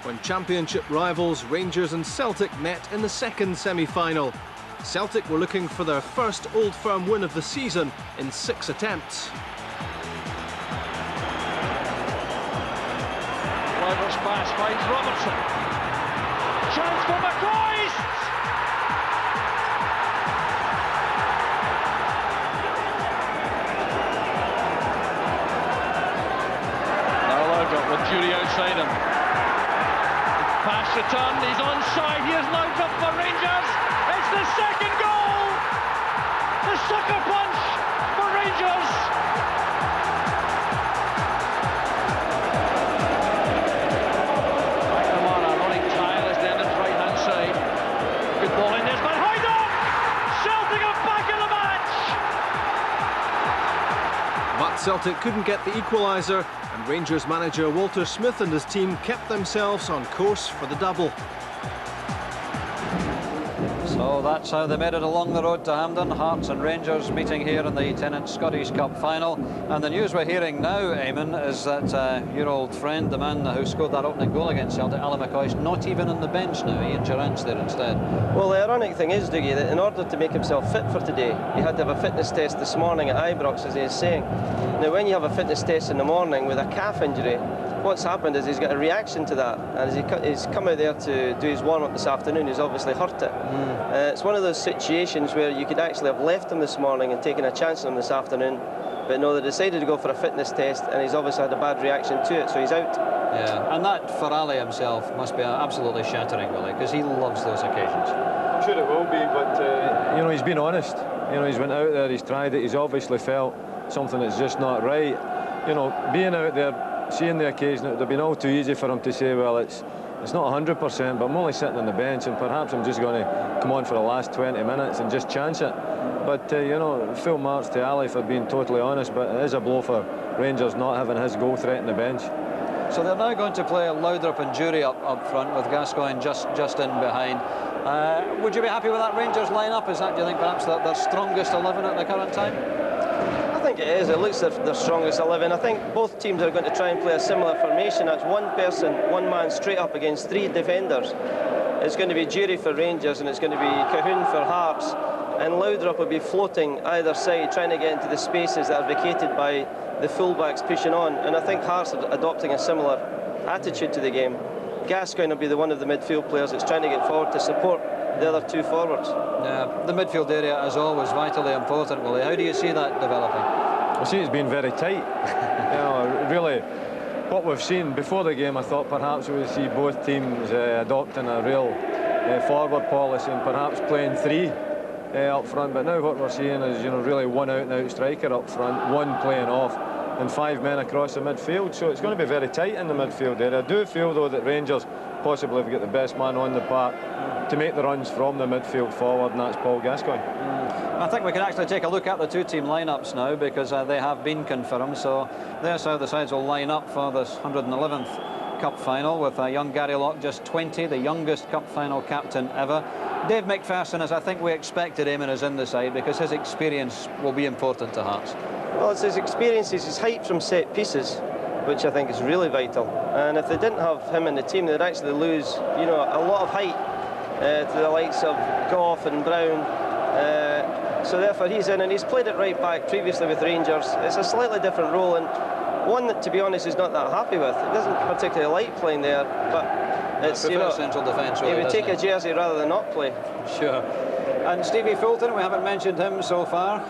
when Championship rivals Rangers and Celtic met in the second semi-final. Celtic were looking for their first Old Firm win of the season in 6 attempts. Laudrup's pass finds Robertson. Chance for McCoist! Now Laudrup with Jury outside him. Pass returned, he's onside. Here's Laudrup for Rangers. It's the second goal! The sucker punch for Rangers! Good ball in this, but Hayduk! Celtic are back in the match! But Celtic couldn't get the equaliser, and Rangers manager Walter Smith and his team kept themselves on course for the double. So that's how they made it along the road to Hampden. Hearts and Rangers meeting here in the Tennent Scottish Cup final. And the news we're hearing now, Eamon, is that your old friend, the man who scored that opening goal against Celtic, Alan McCoist, not even on the bench now. Ian Durrant's there instead. Well, the ironic thing is, Dougie, that in order to make himself fit for today, he had to have a fitness test this morning at Ibrox, as he is saying. Now, when you have a fitness test in the morning with a calf injury, what's happened is he's got a reaction to that, and as he's come out there to do his warm-up this afternoon, he's obviously hurt it. It's one of those situations where you could actually have left him this morning and taken a chance on him this afternoon, but no, they decided to go for a fitness test, and he's obviously had a bad reaction to it, so he's out. Yeah, and that for Ali himself must be absolutely shattering, really, because he loves those occasions. I'm sure it will be, but you know, he's been honest. You know, he's went out there, he's tried it, he's obviously felt something that's just not right. You know, being out there, seeing the occasion, it would have been all too easy for him to say, well, it's not 100%, but I'm only sitting on the bench and perhaps I'm just going to come on for the last 20 minutes and just chance it. But, you know, full marks to Ali for being totally honest, but it is a blow for Rangers not having his goal threat on the bench. So they're now going to play Laudrup and Jury up front, with Gascoigne just in behind. Would you be happy with that Rangers line-up? Is that, do you think, perhaps their strongest 11 at the current time? I think it is. It looks their strongest 11. I think both teams are going to try and play a similar formation. That's one person, one man straight up against 3 defenders. It's going to be Jury for Rangers and it's going to be Cahoon for Hearts. And Laudrup will be floating either side, trying to get into the spaces that are vacated by the fullbacks pushing on. And I think Hearts are adopting a similar attitude to the game. Gascoigne will be one of the midfield players that's trying to get forward to support the other 2 forwards. Yeah, the midfield area, as always, vitally important, Willie. How do you see that developing? I see it's been very tight. You know, really, what we've seen before the game, I thought perhaps we would see both teams adopting a real forward policy and perhaps playing 3 up front. But now what we're seeing is, you know, really one out-and-out striker up front, one playing off, and 5 men across the midfield. So it's going to be very tight in the midfield area. I do feel, though, that Rangers possibly have got the best man on the park to make the runs from the midfield forward, and that's Paul Gascoigne. I think we can actually take a look at the 2-team lineups now, because they have been confirmed. So there's how the sides will line up for this 111th Cup final, with young Gary Locke, just 20, the youngest Cup final captain ever. Dave McPherson, as I think we expected, Eamon, is in the side, because his experience will be important to Hearts. Well, it's his experience, it's his height from set pieces, which I think is really vital. And if they didn't have him in the team, they'd actually lose, you know, a lot of height to the likes of Gough and Brown. So therefore he's in, and he's played it right back previously with Rangers. It's a slightly different role, and one that, to be honest, he's not that happy with. He doesn't particularly like playing there, but it's, you know, central defence, really, he would take a jersey rather than not play. Sure. And Stevie Fulton, we haven't mentioned him so far.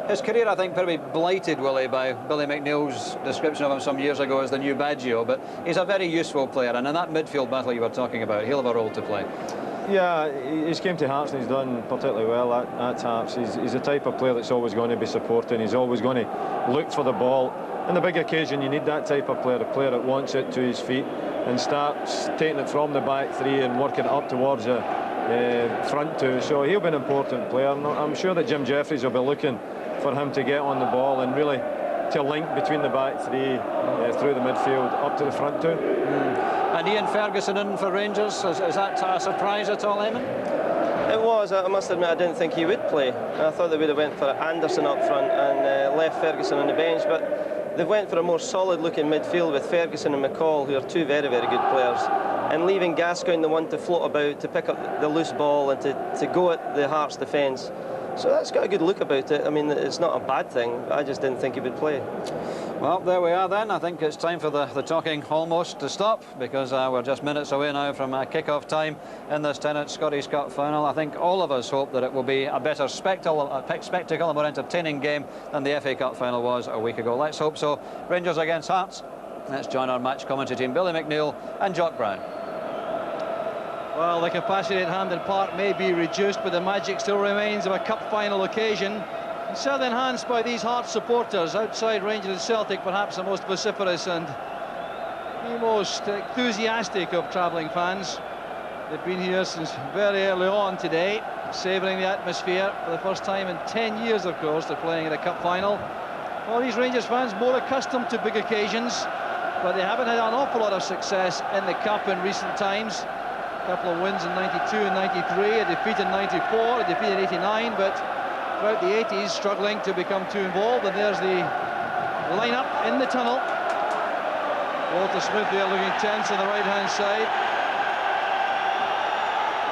His career, I think, probably blighted, Willie, by Billy McNeil's description of him some years ago as the new Baggio, but he's a very useful player, and in that midfield battle you were talking about, he'll have a role to play. Yeah, he's came to Hearts and he's done particularly well at Hearts. He's the type of player that's always going to be supporting. He's always going to look for the ball. On the big occasion, you need that type of player, a player that wants it to his feet and starts taking it from the back 3 and working it up towards the front 2. So he'll be an important player. I'm sure that Jim Jeffries will be looking for him to get on the ball and really to link between the back 3 through the midfield up to the front 2. And Ian Ferguson in for Rangers, is that a surprise at all, Eamon? It was. I must admit, I didn't think he would play. I thought they would have went for Anderson up front and left Ferguson on the bench, but they went for a more solid looking midfield with Ferguson and McCall, who are 2 very, very good players. and leaving Gascoigne the one to float about, to pick up the loose ball and to go at the Hearts defence. So that's got a good look about it. I mean, it's not a bad thing. I just didn't think he would play. Well, there we are then. I think it's time for the talking almost to stop, because we're just minutes away now from kick-off time in this Tennant Scottish Cup final. I think all of us hope that it will be a better spectacle, a more entertaining game than the FA Cup final was a week ago. Let's hope so. Rangers against Hearts. Let's join our match commentary team, Billy McNeil and Jock Brown. Well, the capacity at Hampden Park may be reduced, but the magic still remains of a cup final occasion. And certainly enhanced by these Hearts supporters outside Rangers and Celtic, perhaps the most vociferous and the most enthusiastic of travelling fans. They've been here since very early on today, savouring the atmosphere for the first time in 10 years, of course. They're playing at a cup final. Well, these Rangers fans more accustomed to big occasions, but they haven't had an awful lot of success in the cup in recent times. A couple of wins in 92 and 93, a defeat in 94, a defeat in 89, but throughout the 80s struggling to become too involved. And there's the line-up in the tunnel. Walter Smith there looking tense on the right-hand side.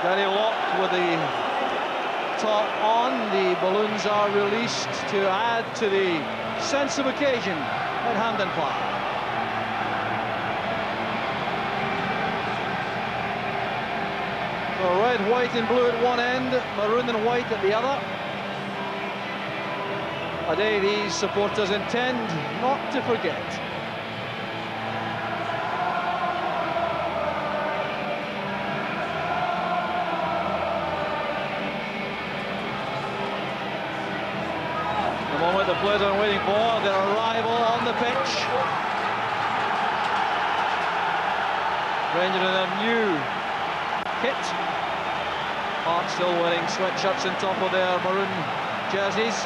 Gary Locke with the top on. The balloons are released to add to the sense of occasion at Hampden Park. So red, white and blue at one end, maroon and white at the other. A day these supporters intend not to forget. The moment the players are waiting for, their arrival on the pitch. Rangers in a new kit. Hearts still wearing sweatshirts on top of their maroon jerseys.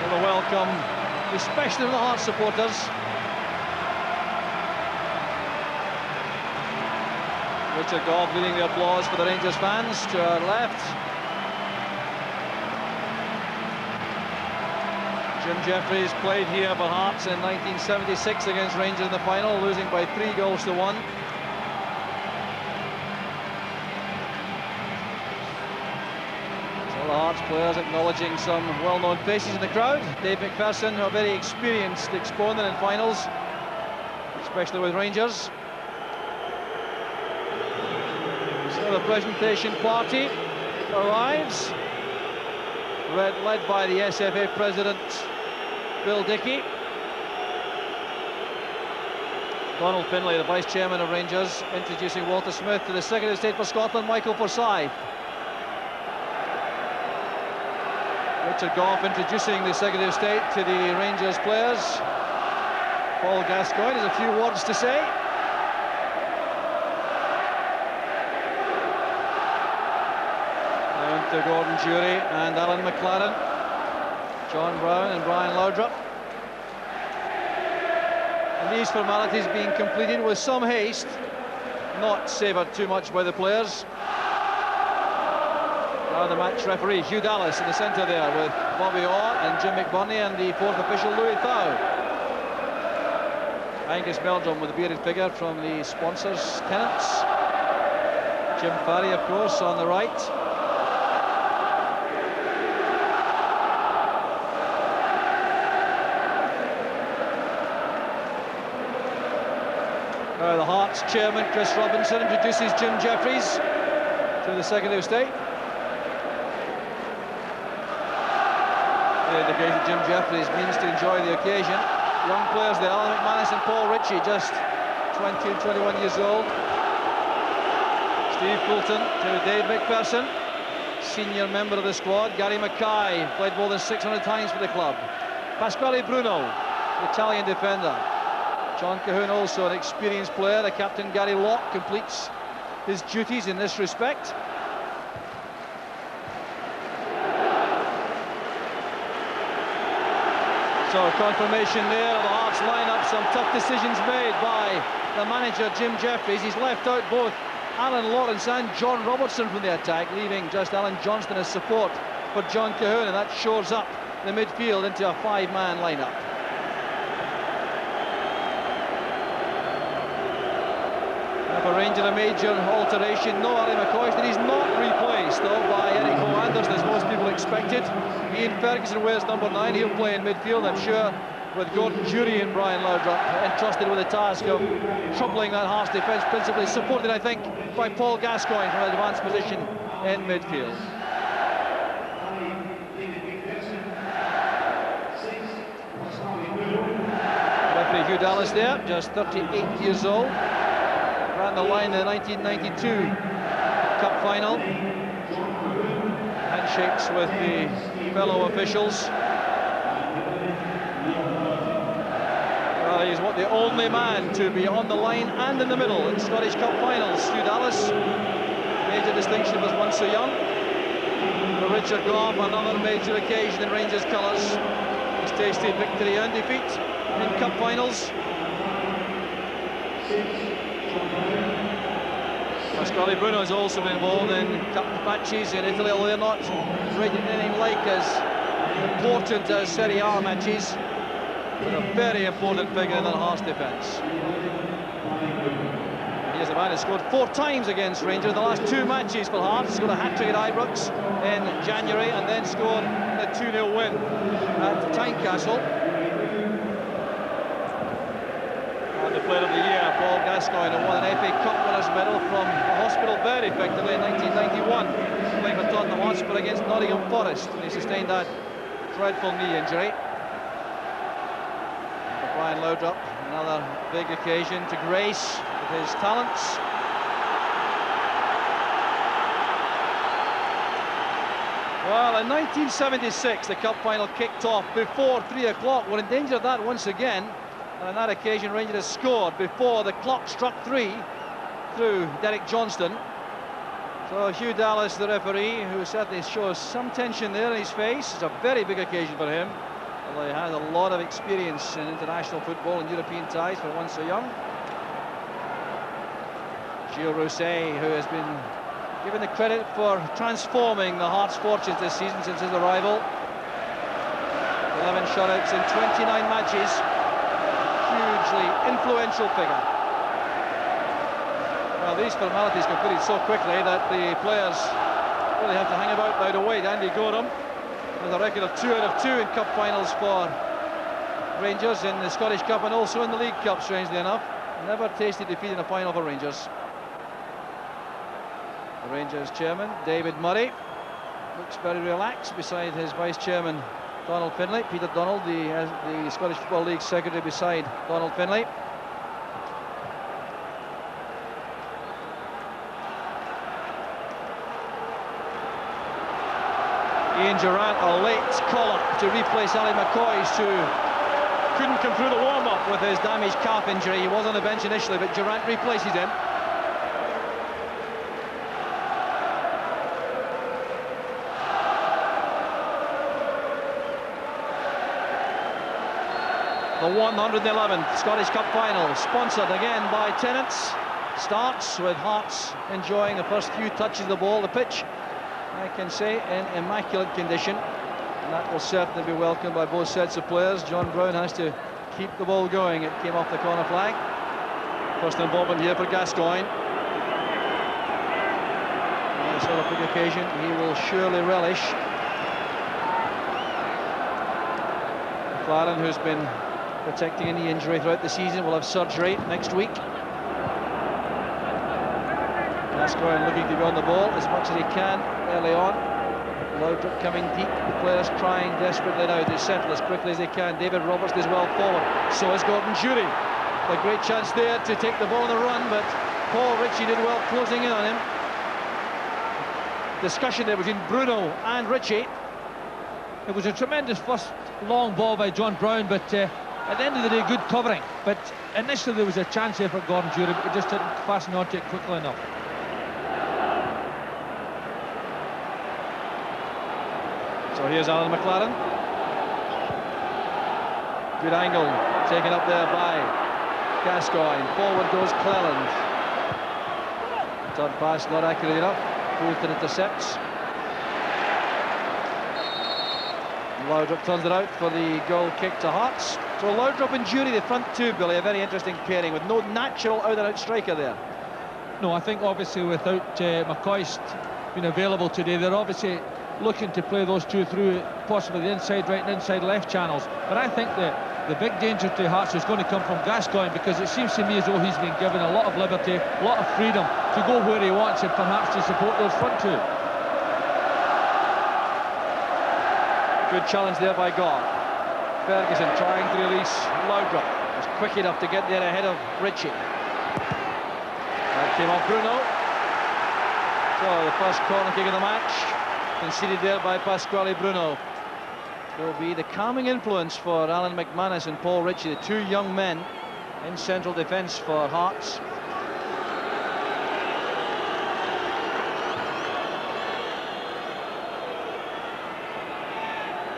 A welcome, especially to the Hearts supporters. Richard Goff leading the applause for the Rangers fans to our left. Jim Jeffries played here for Hearts in 1976 against Rangers in the final, losing by 3-1. The Hearts players acknowledging some well-known faces in the crowd. Dave McPherson, a very experienced exponent in finals, especially with Rangers. So the presentation party arrives, led by the SFA president, Bill Dickey. Donald Finlay, the vice chairman of Rangers, introducing Walter Smith to the Secretary of State for Scotland, Michael Forsyth. Richard Goff introducing the Secretary of State to the Rangers players. Paul Gascoigne has a few words to say. Down to Gordon Jury and Alan McLaren, John Brown and Brian Laudrup. And these formalities being completed with some haste, not savoured too much by the players. The match referee Hugh Dallas in the centre there with Bobby Orr and Jim McBurney and the fourth official Louis Thau. Angus Meldrum with the bearded figure from the sponsors Tennants. Jim Farry, of course, on the right. The Hearts chairman Chris Robinson introduces Jim Jeffries to the Secretary of State. Indicated Jim Jeffries means to enjoy the occasion. Young players there, Alan McManus and Paul Ritchie, just 20 and 21 years old. Steve Fulton to Dave McPherson, senior member of the squad. Gary Mackay, played more than 600 times for the club. Pasquale Bruno, the Italian defender. John Cahoon, also an experienced player. The captain, Gary Locke, completes his duties in this respect. So confirmation there of the Hearts lineup, some tough decisions made by the manager Jim Jeffries. He's left out both Alan Lawrence and John Robertson from the attack, leaving just Alan Johnston as support for John Cahoon, and that shores up the midfield into a five-man lineup. Rangers a major alteration. No Ali McCoist, and he's not replaced though by Eric Ho Anderson as most people expected. Ian Ferguson wears number 9. He'll play in midfield, I'm sure, with Gordon Jury and Brian Laudrup entrusted with the task of troubling that Hearts defence, principally supported, I think, by Paul Gascoigne from an advanced position in midfield. Referee Hugh Dallas there, just 38 years old. Ran the line in the 1992 Cup final. Handshakes with the fellow officials. Well, he's the only man to be on the line and in the middle in Scottish Cup finals. Hugh Dallas, major distinction, was once so young. For Richard Gough, another major occasion in Rangers colours. He's tasted victory and defeat in Cup finals. Pasquale Bruno has also been involved in Cup matches in Italy, although they're not rated anything like as important as Serie A matches. But a very important figure in the Hearts defence. Here's a man who scored 4 times against Rangers in the last 2 matches for Hearts. Scored a hat-trick at Ibrox in January and then scored a 2-0 win at Tynecastle. And the player of the year, Paul Gascoigne, who won an FA Cup winners' medal from a hospital bed effectively in 1991, playing for Tottenham Hotspur against Nottingham Forest, and he sustained that dreadful knee injury. Brian Laudrup, another big occasion to grace with his talents. Well, in 1976, the Cup final kicked off before 3 o'clock. We're in danger of that once again. And on that occasion, Rangers scored before the clock struck 3 through Derek Johnston. So Hugh Dallas, the referee, who certainly shows some tension there in his face. It's a very big occasion for him. Well, he has a lot of experience in international football and European ties for one so young. Gilles Rousset, who has been given the credit for transforming the Hearts' fortunes this season since his arrival. 11 shutouts in 29 matches. Hugely influential figure. Well, these formalities completed so quickly that the players really have to hang about now to wait. Andy Gorham, with a record of 2 out of 2 in Cup finals for Rangers in the Scottish Cup and also in the League Cup, strangely enough. Never tasted defeat in a final for Rangers. The Rangers chairman, David Murray, looks very relaxed beside his vice chairman, Donald Finlay. Peter Donald, the Scottish Football League secretary, beside Donald Finlay. Ian Durrant, a late call-up to replace Ali McCoist, who couldn't come through the warm-up with his damaged calf injury. He was on the bench initially, but Durrant replaces him. The 111th Scottish Cup final, sponsored again by Tennent's, starts with Hearts enjoying the first few touches of the ball. The pitch, I can say, in immaculate condition, and that will certainly be welcomed by both sets of players. John Brown has to keep the ball going. It came off the corner flag. First involvement here for Gascoigne. This sort of big occasion he will surely relish. McLaren, who's been protecting any injury throughout the season, will have surgery next week. Gascoigne looking to be on the ball as much as he can early on. Laudrup coming deep. The players trying desperately now to settle as quickly as they can. David Roberts does well forward. So is Gordon Jury. A great chance there to take the ball on the run, but Paul Ritchie did well closing in on him. Discussion there between Bruno and Ritchie. It was a tremendous first long ball by John Brown, but at the end of the day, good covering. But initially there was a chance there for Gordon Jury, but he just didn't fasten onto it quickly enough. So here's Alan McLaren. Good angle taken up there by Gascoigne. Forward goes Cleland. Third pass not accurate enough. Bolton intercepts. Laudrup turns it out for the goal kick to Hearts. So Laudrup and Jury, the front two, Billy, a very interesting pairing with no natural out-and-out striker there. No, I think obviously without McCoist being available today, they're obviously looking to play those two through possibly the inside right and inside left channels. But I think that the big danger to Hearts is going to come from Gascoigne, because it seems to me as though he's been given a lot of liberty, a lot of freedom to go where he wants and perhaps to support those front two. Good challenge there by Goff. Ferguson trying to release Laudrup. Was quick enough to get there ahead of Ritchie. That came off Bruno. So the first corner kick of the match, conceded there by Pasquale Bruno. Will be the calming influence for Alan McManus and Paul Ritchie, the two young men in central defence for Hearts.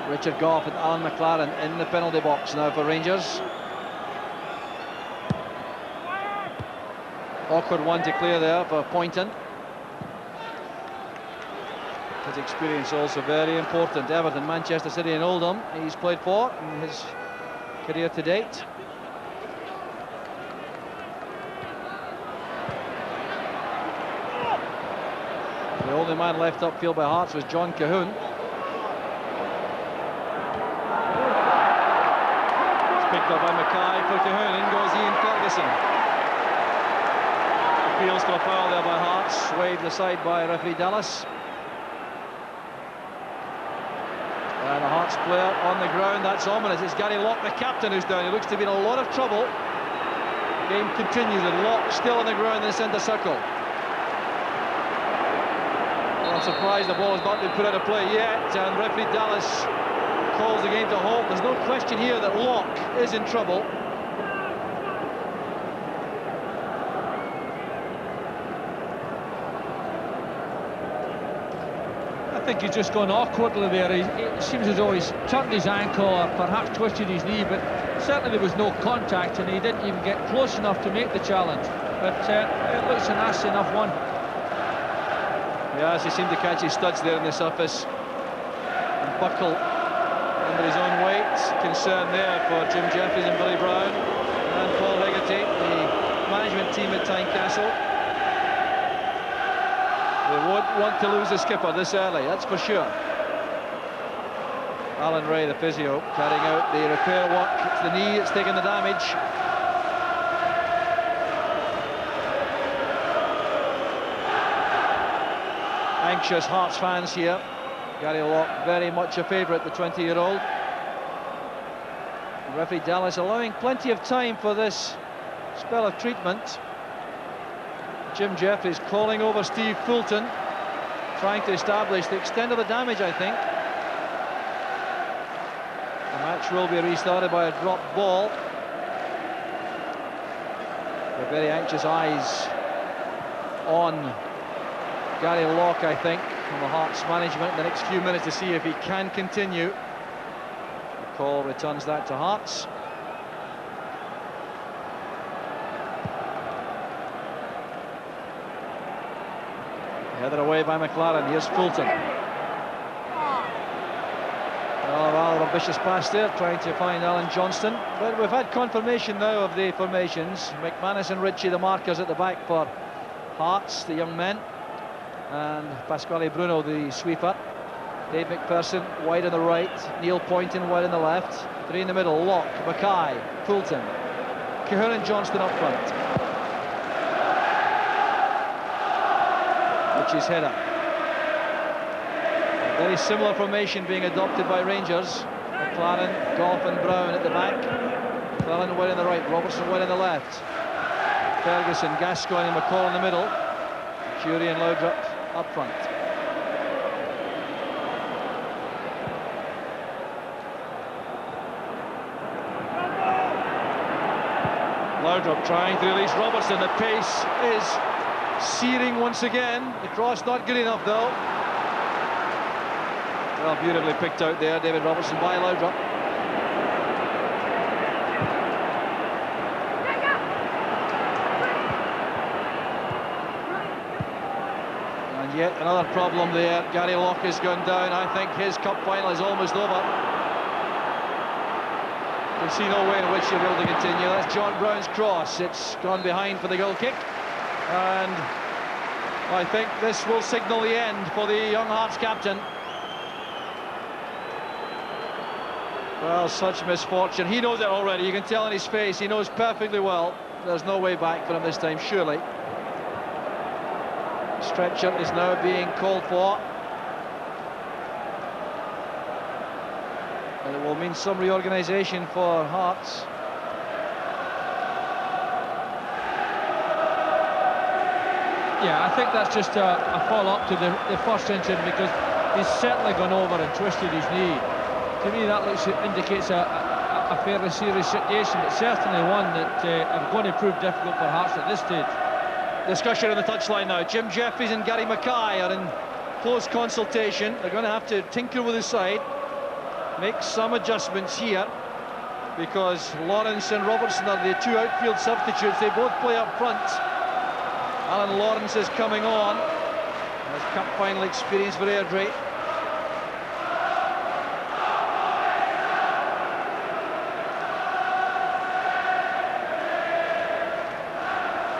Richard Goff and Alan McLaren in the penalty box now for Rangers. Awkward one to clear there for Poynton. His experience also very important. Everton, Manchester City and Oldham he's played for in his career to date. The only man left upfield by Hearts was John Cahoon. Picked up by Mackay for Cahoon. In goes Ian Ferguson. Appeals for a foul there by Hearts, waved aside by referee Dallas. And a Hearts player on the ground. That's ominous. It's Gary Locke, the captain, who's down. He looks to be in a lot of trouble. Game continues and Locke still on the ground in the centre circle. Well, I'm surprised the ball has not been put out of play yet, and referee Dallas calls the game to halt. There's no question here that Locke is in trouble. I think he's just gone awkwardly there. It seems as though he's turned his ankle or perhaps twisted his knee, but certainly there was no contact and he didn't even get close enough to make the challenge. But it looks a nasty enough one. Yes, he seemed to catch his studs there on the surface and buckle under his own weight. Concern there for Jim Jeffries and Billy Brown and Paul Hegarty, the management team at Tynecastle. They won't want to lose the skipper this early, that's for sure. Alan Ray, the physio, carrying out the repair work. It's the knee that's taken the damage. Anxious Hearts fans here. Gary Locke very much a favourite, the 20-year-old. Referee Dallas allowing plenty of time for this spell of treatment. Jim Jeffries calling over Steve Fulton, trying to establish the extent of the damage, I think. The match will be restarted by a dropped ball. With very anxious eyes on Gary Locke, I think, from the Hearts management in the next few minutes to see if he can continue. The call returns that to Hearts. Headed away by McLaren. Here's Fulton. Oh, rather ambitious pass there, trying to find Alan Johnston. But we've had confirmation now of the formations. McManus and Ritchie, the markers at the back for Hearts, the young men. And Pasquale Bruno, the sweeper. Dave McPherson wide on the right. Neil Poynton wide on the left. Three in the middle. Locke, Mackay, Fulton, Cahoon and Johnston up front. Ritchie's header. A very similar formation being adopted by Rangers. McLaren, Goff and Brown at the back. McLaren wide on the right. Robertson wide on the left. Ferguson, Gascoigne and McCall in the middle. Curie and Laudrup up front. Laudrup trying to release Robertson. The pace is searing once again. The cross not good enough though. Well, beautifully picked out there, David Robertson by Laudrup. And yet another problem there. Gary Locke has gone down. I think his cup final is almost over. You see no way in which he'll be able to continue. That's John Brown's cross. It's gone behind for the goal kick. And I think this will signal the end for the young Hearts captain. Well, such misfortune. He knows it already. You can tell in his face. He knows perfectly well. There's no way back for him this time, surely. Stretcher is now being called for. And it will mean some reorganisation for Hearts. Yeah, I think that's just a follow-up to the first incident, because he's certainly gone over and twisted his knee. To me, that indicates a fairly serious situation, but certainly one that are going to prove difficult for Hearts at this stage. Discussion on the touchline now. Jim Jeffries and Gary Mackay are in close consultation. They're going to have to tinker with the side, make some adjustments here, because Lawrence and Robertson are the two outfield substitutes. They both play up front. Alan Lawrence is coming on. Has cup final experience for Airdrie.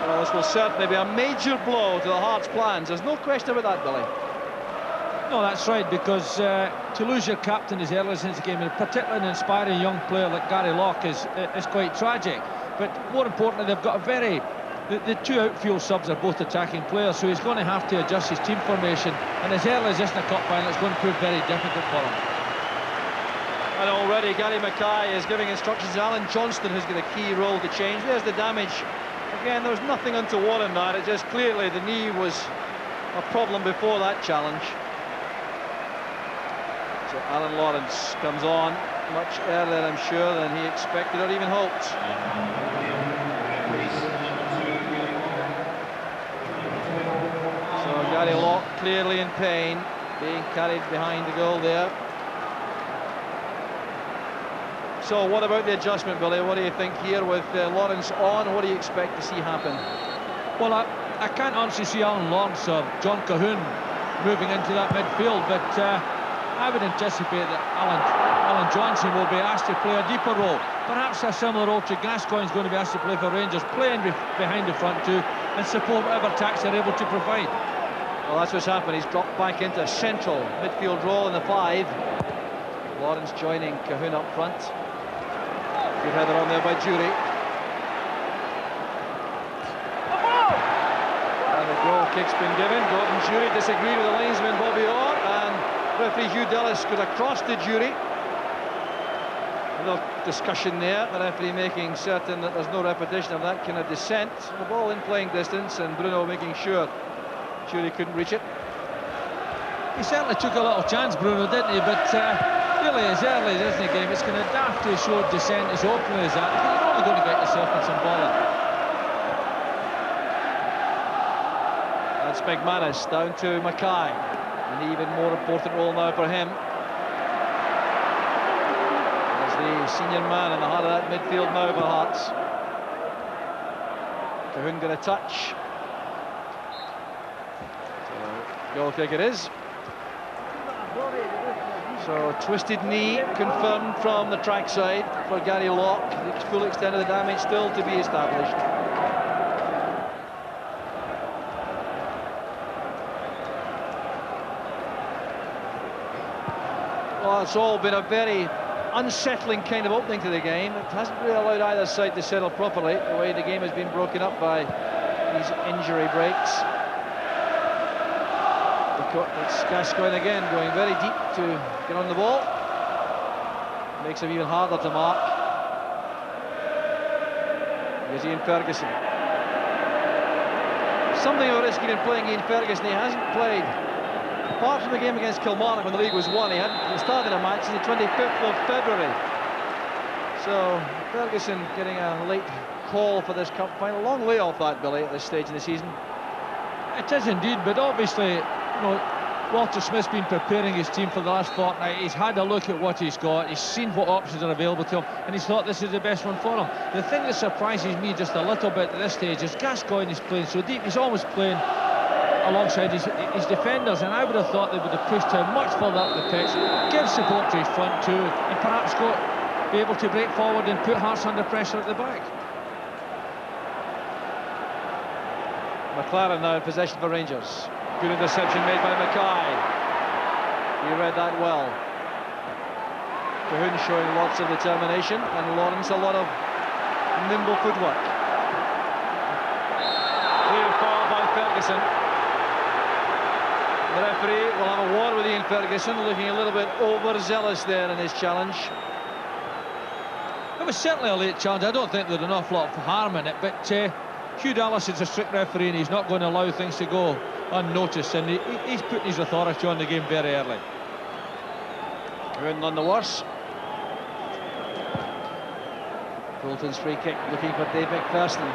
Well, this will certainly be a major blow to the Hearts' plans. There's no question about that, Billy. No, that's right, because to lose your captain as early as in the game, and particularly an inspiring young player like Gary Locke, is quite tragic. But more importantly, they've got a very... The two outfield subs are both attacking players, so he's going to have to adjust his team formation. And as early as this in the cup final, it's going to prove very difficult for him. And already Gary Mackay is giving instructions to Alan Johnston, who's got a key role to change. There's the damage. Again, there was nothing untoward in that. It just clearly the knee was a problem before that challenge. So Alan Lawrence comes on much earlier, I'm sure, than he expected or even hoped. So Gary Locke clearly in pain, being carried behind the goal there. So what about the adjustment, Billy? What do you think here with Lawrence on? What do you expect to see happen? Well, I can't honestly see Alan Lawrence or John Cahoon moving into that midfield, but I would anticipate that Alan Johnson will be asked to play a deeper role. Perhaps a similar role to Gascoigne is going to be asked to play for Rangers, playing behind the front two and support whatever attacks they're able to provide. Well, that's what's happened. He's dropped back into a central midfield role in the 5. Lawrence joining Cahoon up front. Good header on there by Jury. And the goal kick's been given. Gordon Jury disagreed with the linesman Bobby Orr, and referee Hugh Dillis goes across to Jury. A little discussion there, the referee making certain that there's no repetition of that kind of descent. The ball in playing distance, and Bruno making sure Jury couldn't reach it. He certainly took a little chance, Bruno, didn't he? But really, as early as in the game, it's going to daft to show descent as openly as that. You're only going to get yourself in some bother. That's McManus down to Mackay. An even more important role now for him. As the senior man in the heart of that midfield now for Hearts. Cahoon got a touch. So, goal kick it is. So, twisted knee confirmed from the trackside for Gary Locke. The full extent of the damage still to be established. Well, it's all been a very unsettling kind of opening to the game. It hasn't really allowed either side to settle properly, the way the game has been broken up by these injury breaks. It's Gascoigne again, going very deep to get on the ball. Makes him even harder to mark. Here's Ian Ferguson. Something about risking in playing Ian Ferguson. He hasn't played, apart from the game against Kilmarnock when the league was won, he hadn't started a match since the 25th of February. So Ferguson getting a late call for this cup final. Long way off that, Billy, at this stage in the season. It is indeed, but obviously, you know, Walter Smith's been preparing his team for the last fortnight. He's had a look at what he's got, he's seen what options are available to him, and he's thought this is the best one for him. The thing that surprises me just a little bit at this stage is Gascoigne is playing so deep. He's always playing alongside his defenders, and I would have thought they would have pushed him much further up the pitch, give support to his front two, and perhaps be able to break forward and put Hearts under pressure at the back. McLaren now in possession for Rangers. Good interception made by Mackay. He read that well. Cahoon showing lots of determination, and Lawrence a lot of nimble footwork. Clear foul by Ferguson. The referee will have a war with Ian Ferguson, looking a little bit overzealous there in his challenge. It was certainly a late challenge. I don't think there's an awful lot of harm in it, but Hugh Dallas is a strict referee and he's not going to allow things to go unnoticed, and he's putting his authority on the game very early. Cahoon none the worse. Fulton's free kick looking for Dave McPherson,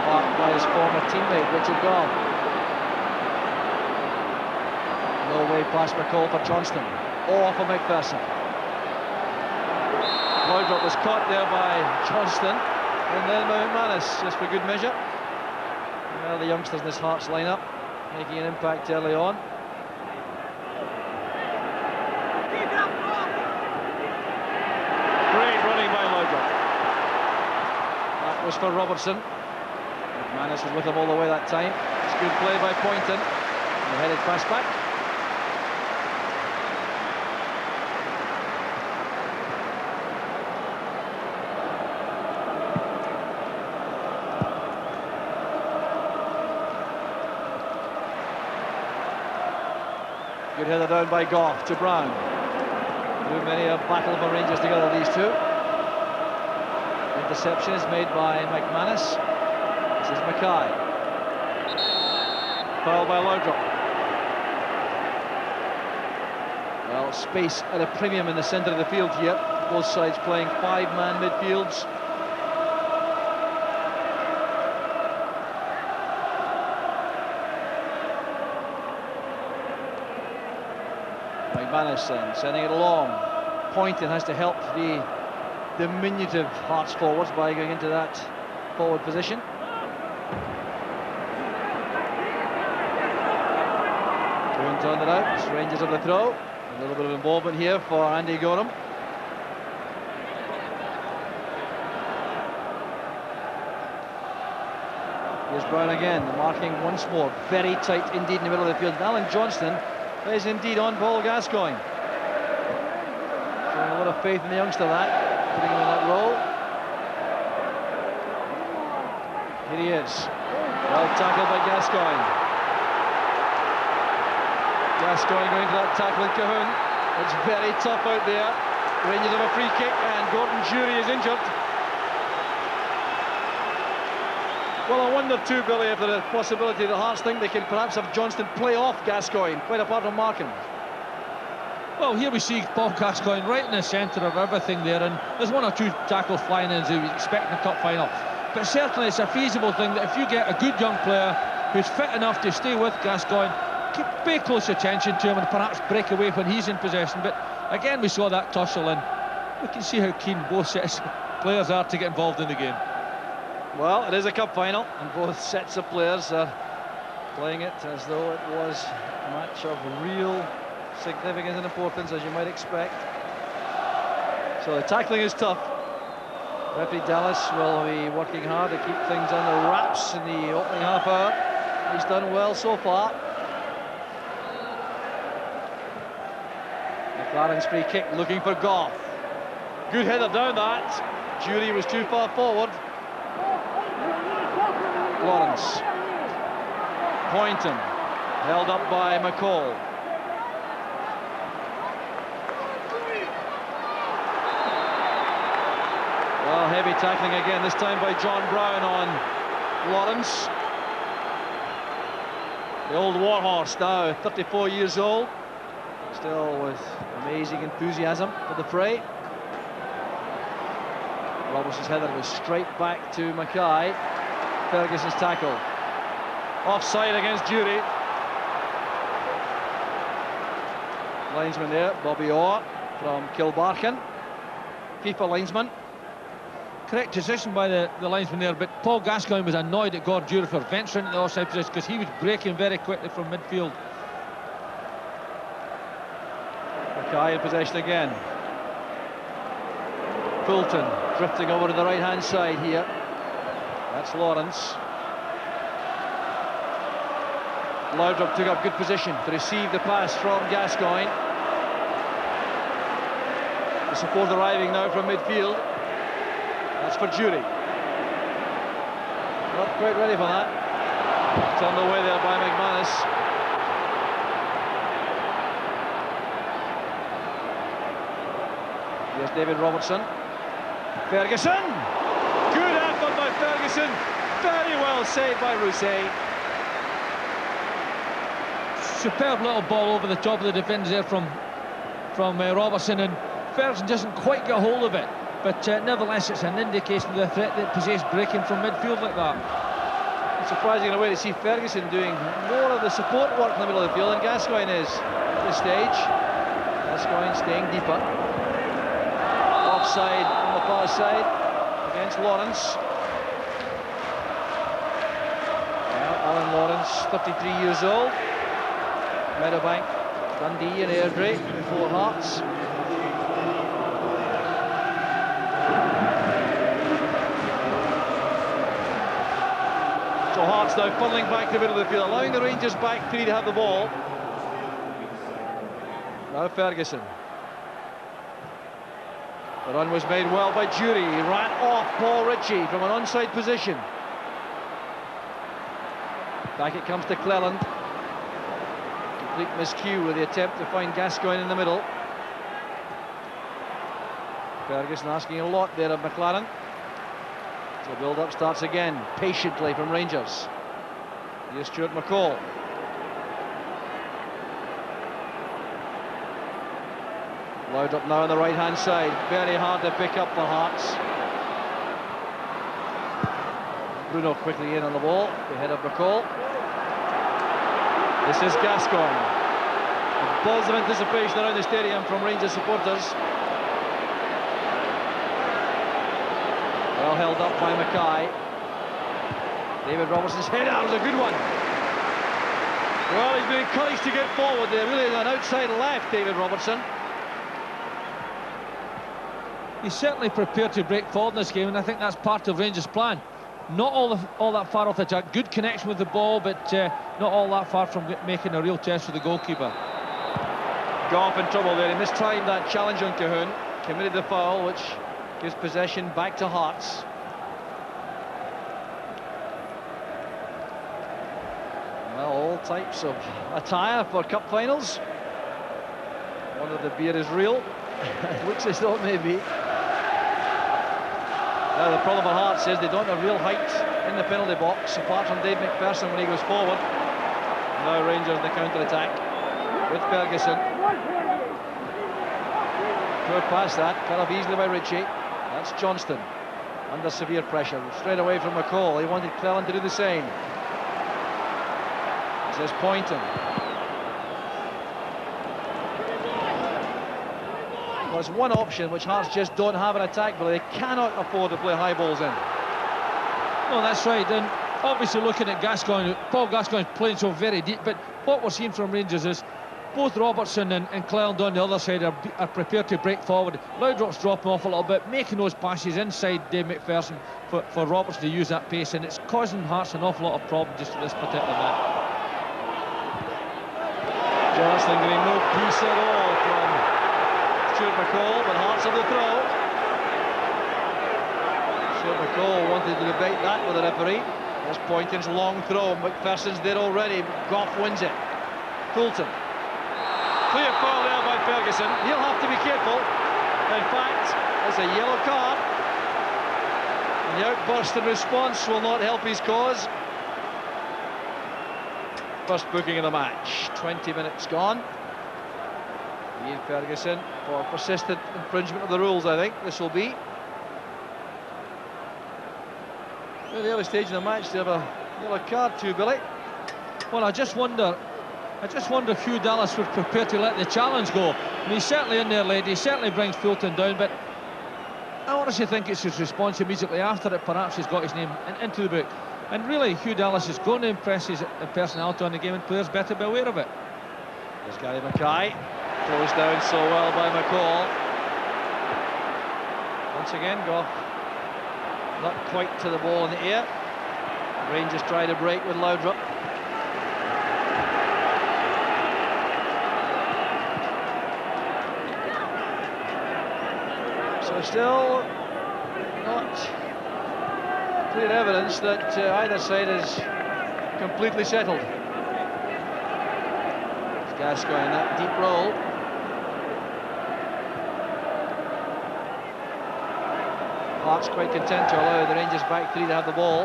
marked by his former teammate Richard Gall. No way past McCall for Johnston, or for McPherson. Laudrup was caught there by Johnston, and then by McManus, just for good measure. Well, the youngsters in this Hearts lineup making an impact early on. Great running by Laudrup. That was for Robertson. McManus was with him all the way that time. It's good play by Poynton. The headed pass back. Good header down by Goff to Brown. Too many a battle for Rangers together, these two. Interception is made by McManus. This is Mackay. Foul by Laudrup. Well, space at a premium in the centre of the field here. Both sides playing five-man midfields. McManus then sending it along. Poynton has to help the diminutive Hearts forwards by going into that forward position. Cahoon turned it out. Rangers of the throw. A little bit of involvement here for Andy Gorham. Here's Brown again, marking once more. Very tight indeed in the middle of the field. Alan Johnston is indeed on Paul Gascoigne. Showing a lot of faith in the youngster, that, putting him in that role. Here he is. Well tackled by Gascoigne. Gascoigne going to that tackle with Cahoon. It's very tough out there. Rangers have a free kick and Gordon Jury is injured. Well, I wonder too, Billy, if there's a possibility the Hearts think they can perhaps have Johnston play off Gascoigne, quite apart from marking. Well, here we see Paul Gascoigne right in the centre of everything there, and there's one or two tackles flying in as he was expecting a cup final. But certainly it's a feasible thing that if you get a good young player who's fit enough to stay with Gascoigne, pay close attention to him and perhaps break away when he's in possession. But again, we saw that tussle, and we can see how keen both sets of players are to get involved in the game. Well, it is a cup final, and both sets of players are playing it as though it was a match of real significance and importance, as you might expect. So the tackling is tough. Referee Dallas will be working hard to keep things under wraps in the opening half hour. He's done well so far. McLaren's free kick looking for Goff. Good header down that. Jury was too far forward. Lawrence. Poynton held up by McCall. Well, heavy tackling again, this time by John Brown on Lawrence. The old warhorse now, 34 years old, still with amazing enthusiasm for the fray. Robertson's header was straight back to Mackay. Ferguson's tackle. Offside against Jury. Linesman there, Bobby Orr from Kilbarchan. FIFA linesman. Correct decision by the linesman there, but Paul Gascoigne was annoyed at Gord Jury for venturing into the offside position because he was breaking very quickly from midfield. Mackay in possession again. Fulton drifting over to the right-hand side here. That's Lawrence. Laudrup took up good position to receive the pass from Gascoigne. The support arriving now from midfield. That's for Jury. Not quite ready for that. Turned away there by McManus. Here's David Robertson. Ferguson! Good effort by Ferguson. Very well saved by Rousset. Superb little ball over the top of the defenders there from Robertson, and Ferguson doesn't quite get a hold of it, but nevertheless it's an indication of the threat that possessed breaking from midfield like that. It's surprising in a way to see Ferguson doing more of the support work in the middle of the field than Gascoigne is at this stage. Gascoigne staying deeper. Offside on the far side against Lawrence. Alan Lawrence, 33 years old. Meadowbank, Dundee and Airdrie before Hearts. So Hearts now funneling back to the middle of the field, allowing the Rangers back three to have the ball. Now Ferguson. The run was made well by Jury. He ran off Paul Ritchie from an onside position. Back it comes to Cleland. Complete miscue with the attempt to find Gascoigne in the middle. Ferguson asking a lot there of McLaren. So build-up starts again, patiently from Rangers. Here's Stuart McCall. Laudrup now on the right-hand side. Very hard to pick up for Hearts. Bruno quickly in on the ball, the head of McCall. This is Gascoigne. A buzz of anticipation around the stadium from Rangers supporters. Well held up by Mackay. David Robertson's header was a good one. Well, he's been encouraged to get forward there, really an outside left, David Robertson. He's certainly prepared to break forward in this game, and I think that's part of Rangers' plan. Not all that far off the attack, good connection with the ball, but not all that far from making a real test for the goalkeeper. Goff in trouble there, he mistimed that challenge on Cahoon, committed the foul, which gives possession back to Hearts. Well, all types of attire for cup finals. Whether the beer is real, looks as though it may be. Now the problem for Hearts is they don't have real height in the penalty box, apart from Dave McPherson when he goes forward. Now Rangers in the counter-attack with Ferguson. Poor pass that, cut off easily by Ritchie. That's Johnston, under severe pressure. Straight away from McCall, he wanted Cleland to do the same. This is Poynton. Well, it's one option which Hearts just don't have an attack, but they cannot afford to play high balls in. No, that's right, and obviously looking at Gascoigne, Paul Gascoigne's playing so very deep, but what we're seeing from Rangers is both Robertson and Cleland on the other side are prepared to break forward. Laudrup's dropping off a little bit, making those passes inside Dave McPherson for Robertson to use that pace, and it's causing Hearts an awful lot of problems just at this particular match. Johnston getting no peace at all from Stuart McCall, but Hearts have the throw. Stuart McCall wanted to debate that with the referee. There's Poynton's long throw. McPherson's there already. Goff wins it. Fulton. Clear foul there by Ferguson. He'll have to be careful. In fact, it's a yellow card. And the outburst in response will not help his cause. First booking of the match. 20 minutes gone. Ian Ferguson for persistent infringement of the rules, I think this will be. At the early stage of the match, they have a yellow card too, Billy. Well, I just wonder if Hugh Dallas would prepare to let the challenge go. And he's certainly in there late, he certainly brings Fulton down, but I honestly think it's his response immediately after it, perhaps he's got his name into the book. And really, Hugh Dallas is going to impress his personality on the game, and players better be aware of it. There's Gary Mackay, closed down so well by McCall. Once again, Goff not quite to the ball in the air. Rangers try to break with Laudrup. There's still not clear evidence that either side is completely settled. It's Gascoigne in that deep roll. Hearts quite content to allow the Rangers back three to have the ball.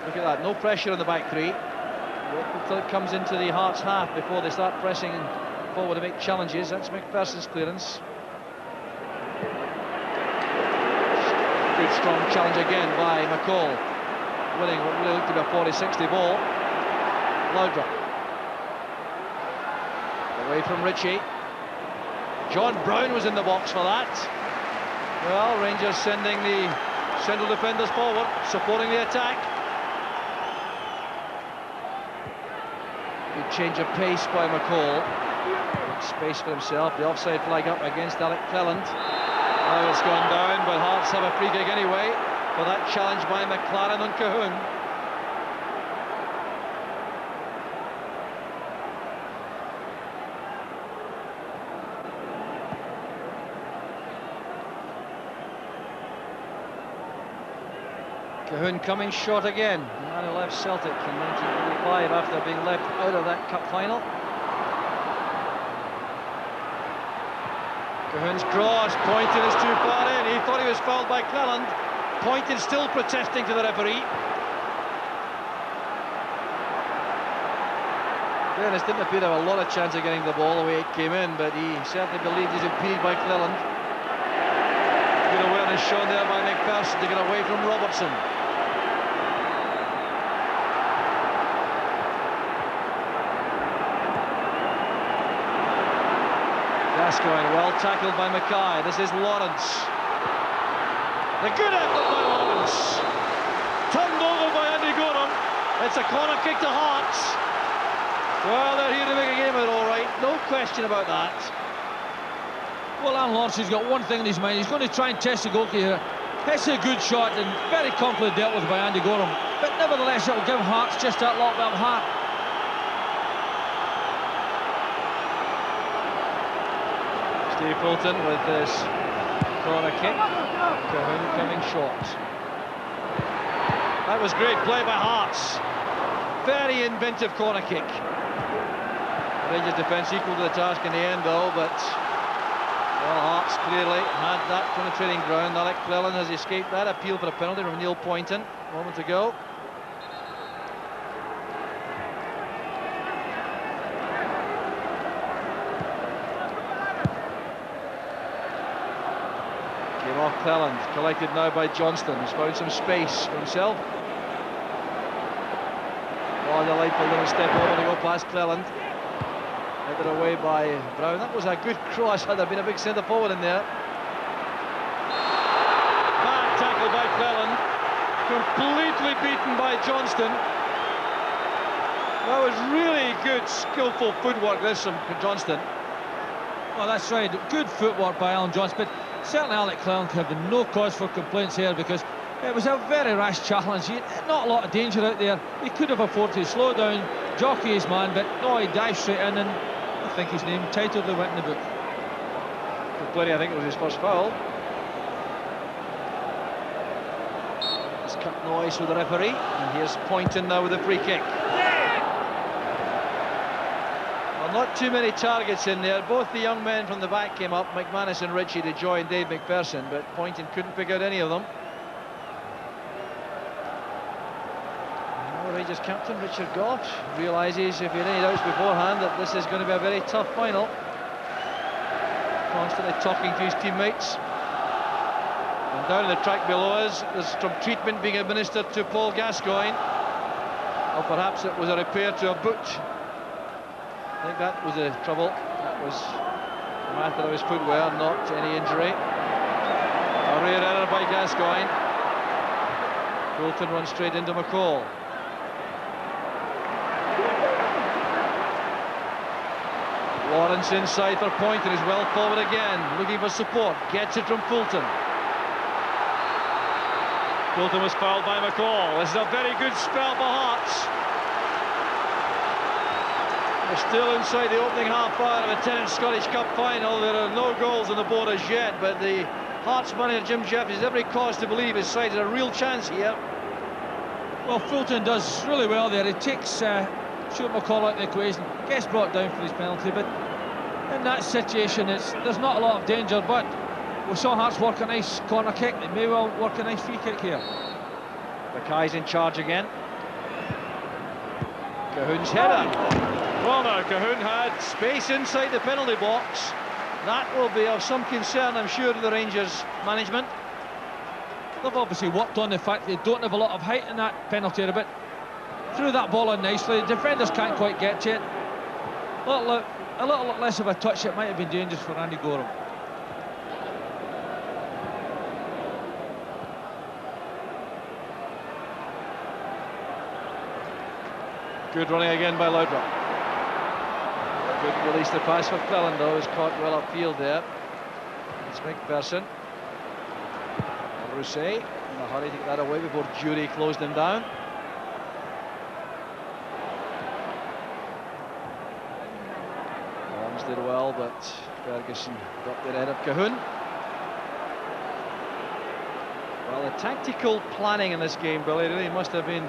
Look at that, no pressure on the back three. Wait until it comes into the Hearts half before they start pressing forward to make challenges. That's McPherson's clearance. Good strong challenge again by McCall, winning what really looked to be a 40-60 ball. Laudrup away from Ritchie. John Brown was in the box for that. Well, Rangers sending the central defenders forward, supporting the attack. Good change of pace by McCall. Good space for himself. The offside flag up against Alec Cleland. Now it's gone down, but Hearts have a free kick anyway for that challenge by McLaren on Cahoon. Cahoon coming short again. The man who left Celtic in 1985 after being left out of that cup final. Cahoon's cross, Poynton is too far in. He thought he was fouled by Cleland. Poynton still protesting to the referee. Dennis didn't appear to have a lot of chance of getting the ball the way it came in, but he certainly believed he's impeded by Cleland. Good awareness shown there by McPherson to get away from Robertson. Gascoigne, well tackled by Mackay. This is Lawrence. The good effort by Lawrence. Turned over by Andy Gorham. It's a corner kick to Hearts. Well, they're here to make a game of it, all right. No question about that. Well, Alan Lawrence has got one thing in his mind. He's going to try and test the goalkeeper. It's a good shot and very comfortably dealt with by Andy Gorham. But nevertheless, it'll give Hearts just that little bit of heart. Steve Fulton with this corner kick. Cahoon coming short. That was great play by Hearts. Very inventive corner kick. Rangers defence equal to the task in the end though, but well, Hearts clearly had that penetrating ground. Alec Cleland has escaped that appeal for a penalty from Neil Poynton a moment ago. Came off Cleland, collected now by Johnston, who's found some space for himself. Oh, delightful little step over to go past Cleland. Headed away by Brown. That was a good cross, had there been a big centre forward in there. Bad tackle by Cleland. Completely beaten by Johnston. That was really good, skillful footwork, this from Johnston. Oh, that's right. Good footwork by Alan Johnston. But certainly Alec Cleland could have no cause for complaints here because it was a very rash challenge. Not a lot of danger out there. He could have afforded to slow down, jockey his man, but no, he dived straight in, and I think his name titledly went in the book. Completely, I think it was his first foul. It's cut noise with the referee, and here's Poynton now with a free kick. Well, not too many targets in there. Both the young men from the back came up, McManus and Ritchie, to join Dave McPherson, but Poynton couldn't pick out any of them. Rangers captain Richard Goff realises, if he had any doubts beforehand, that this is going to be a very tough final. Constantly talking to his teammates. And down the track below us, there's some treatment being administered to Paul Gascoigne. Or perhaps it was a repair to a boot. I think that was the trouble. That was a matter of his footwear, not any injury. A rare error by Gascoigne. Fulton runs straight into McCall. Lawrence inside for Poynton, is well forward again, looking for support, gets it from Fulton. Fulton was fouled by McCall. This is a very good spell for Hearts. We're still inside the opening half hour of the Tennant Scottish Cup final. There are no goals on the board as yet, but the Hearts manager Jim Jeffries has every cause to believe his side has a real chance here. Well, Fulton does really well there. He takes Stuart McCall out of the equation, gets brought down for his penalty, but in that situation there's not a lot of danger. But we saw Hearts work a nice corner kick. They may well work a nice free kick here. Mackay's in charge again. Cahoon's header. Well, now Cahoon had space inside the penalty box. That will be of some concern, I'm sure, to the Rangers management. They've obviously worked on the fact they don't have a lot of height in that penalty area, but threw that ball in nicely. The defenders can't quite get to it. A little less of a touch, it might have been dangerous for Andy Gorham. Good running again by Laudrup. Good release the pass for Cleland, though, is caught well upfield there. It's McPherson. Rousset in a hurry to get that away before Jury closed him down. Holmes did well, but Ferguson got the head of Cahoon. Well, the tactical planning in this game, Billy, really must have been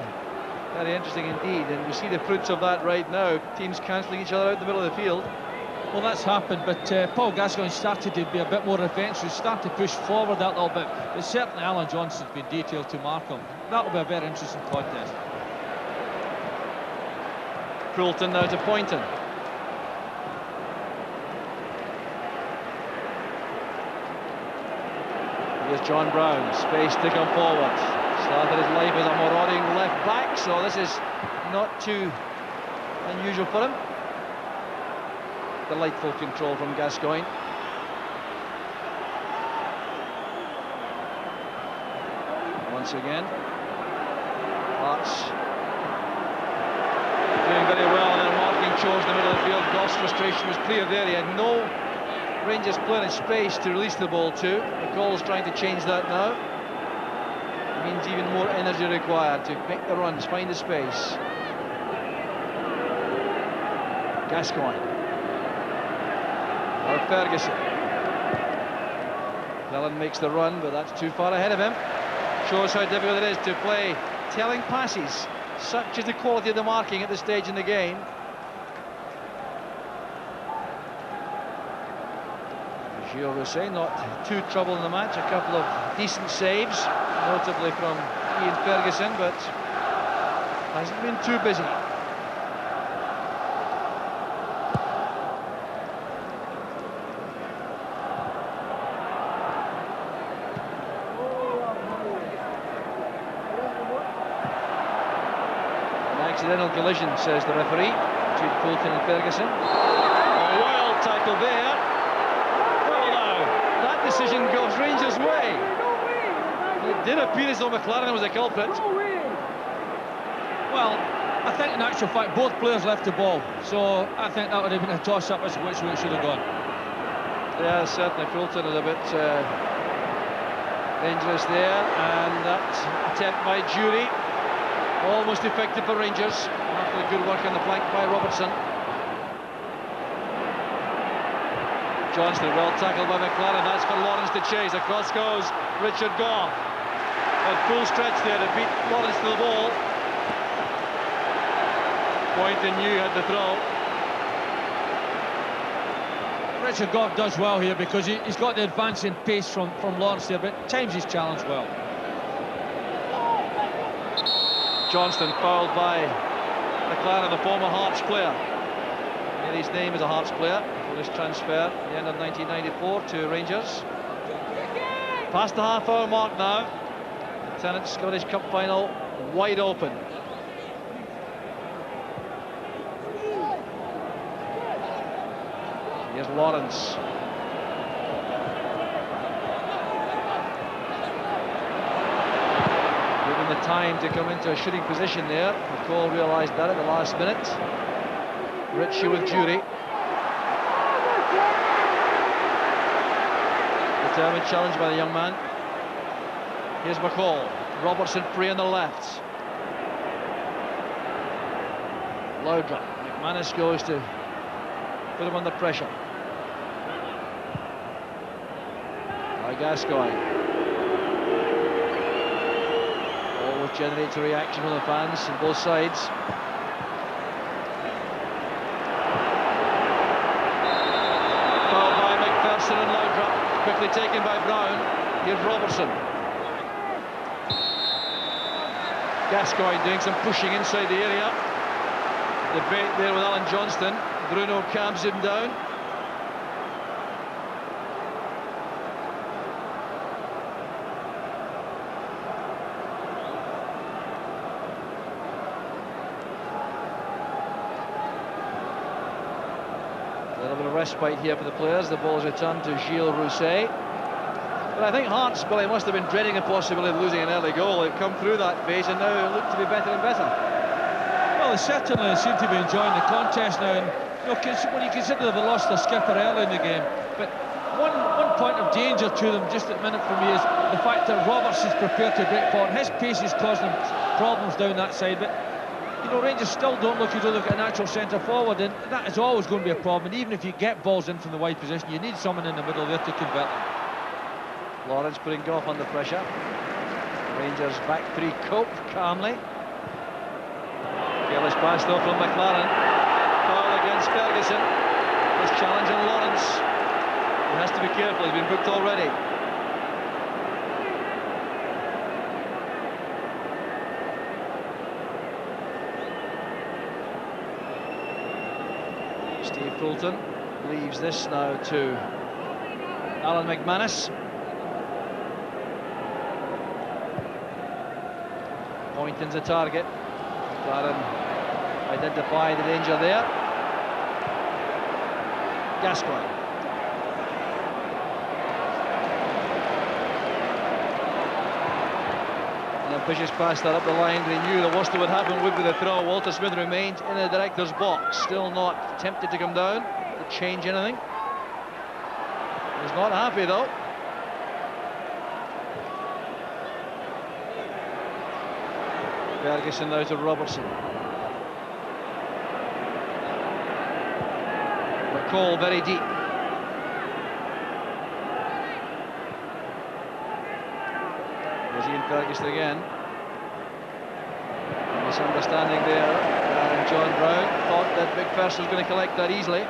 very interesting indeed, and we see the fruits of that right now. Teams cancelling each other out in the middle of the field. Well, that's happened, but Paul Gascoigne started to be a bit more adventurous, started to push forward that little bit, but certainly Alan Johnson's been detailed to mark him. That'll be a very interesting contest. Poulton now to Poynton. Here's John Brown, space to come forward. Started his life as a marauding left back, so this is not too unusual for him. Delightful control from Gascoigne. Once again, Hearts doing very well, and then marking chores in the middle of the field. Goff's frustration was clear there. He had no Rangers player in space to release the ball to. McCall's trying to change that now. Means even more energy required to make the runs, find the space. Gascoigne. Now Ferguson. Cleland makes the run, but that's too far ahead of him. Shows how difficult it is to play telling passes. Such is the quality of the marking at this stage in the game. Gilles Rousset not too trouble in the match. A couple of decent saves, notably from Ian Ferguson, but hasn't been too busy. An accidental collision, says the referee, between Poulton and Ferguson. A wild tackle there. Decision goes Rangers' way. It did appear as though McLaren was a culprit. Well, I think in actual fact both players left the ball, so I think that would have been a toss-up as to which way it should have gone. Yeah, certainly Poulton is a bit dangerous there, and that attempt by Jury almost effective for Rangers after the good work on the flank by Robertson. Johnston, well tackled by McLaren. That's for Lawrence to chase. Across goes Richard Goff. A full stretch there to beat Lawrence to the ball. Poynton knew had the throw. Richard Goff does well here because he's got the advancing pace from Lawrence there, but times his challenge well. Johnston fouled by McLaren, the former Hearts player. His name is a Hearts player for his transfer at the end of 1994 to Rangers. Past the half-hour mark now. The Tennant Scottish Cup final wide open. Here's Lawrence. Given the time to come into a shooting position there. McCall realised that at the last minute. Ritchie with Jury. Determined challenge by the young man. Here's McCall. Robertson free on the left. Laudrup. Manis goes to put him under pressure. By Gascoigne. Always generates a reaction from the fans on both sides. Fouled by McPherson and Laudrup. Quickly taken by Brown. Here's Robertson. Gascoigne doing some pushing inside the area. Debate there with Alan Johnston. Bruno calms him down. A little bit of respite here for the players. The ball is returned to Gilles Rousset. But I think Hearts, Billy, must have been dreading the possibility of losing an early goal. They've come through that phase and now look to be better and better. Well, they certainly seem to be enjoying the contest now, and you know, when you consider they've lost their skipper early in the game, but one point of danger to them just at the minute for me is the fact that Roberts is prepared to break forward. His pace is causing them problems down that side, but you know, Rangers still don't look as though they've got a natural centre forward, and that is always going to be a problem. And even if you get balls in from the wide position, you need someone in the middle there to convert them. Lawrence putting Goff under pressure. Rangers back three cope calmly. Careless pass though from McLaren. Foul against Ferguson. This challenge on Lawrence. He has to be careful, he's been booked already. Steve Fulton leaves this now to Alan McManus. Poynton's the target. McLaren identify the danger there. Gascoigne. An ambitious pass that up the line. They knew the worst that would happen would be the throw. Walter Smith remained in the director's box. Still not tempted to come down to change anything. He's not happy though. Ferguson now to Robertson. McCall very deep. There's Ian Ferguson again. A misunderstanding there. And John Brown thought that McPherson was going to collect that easily.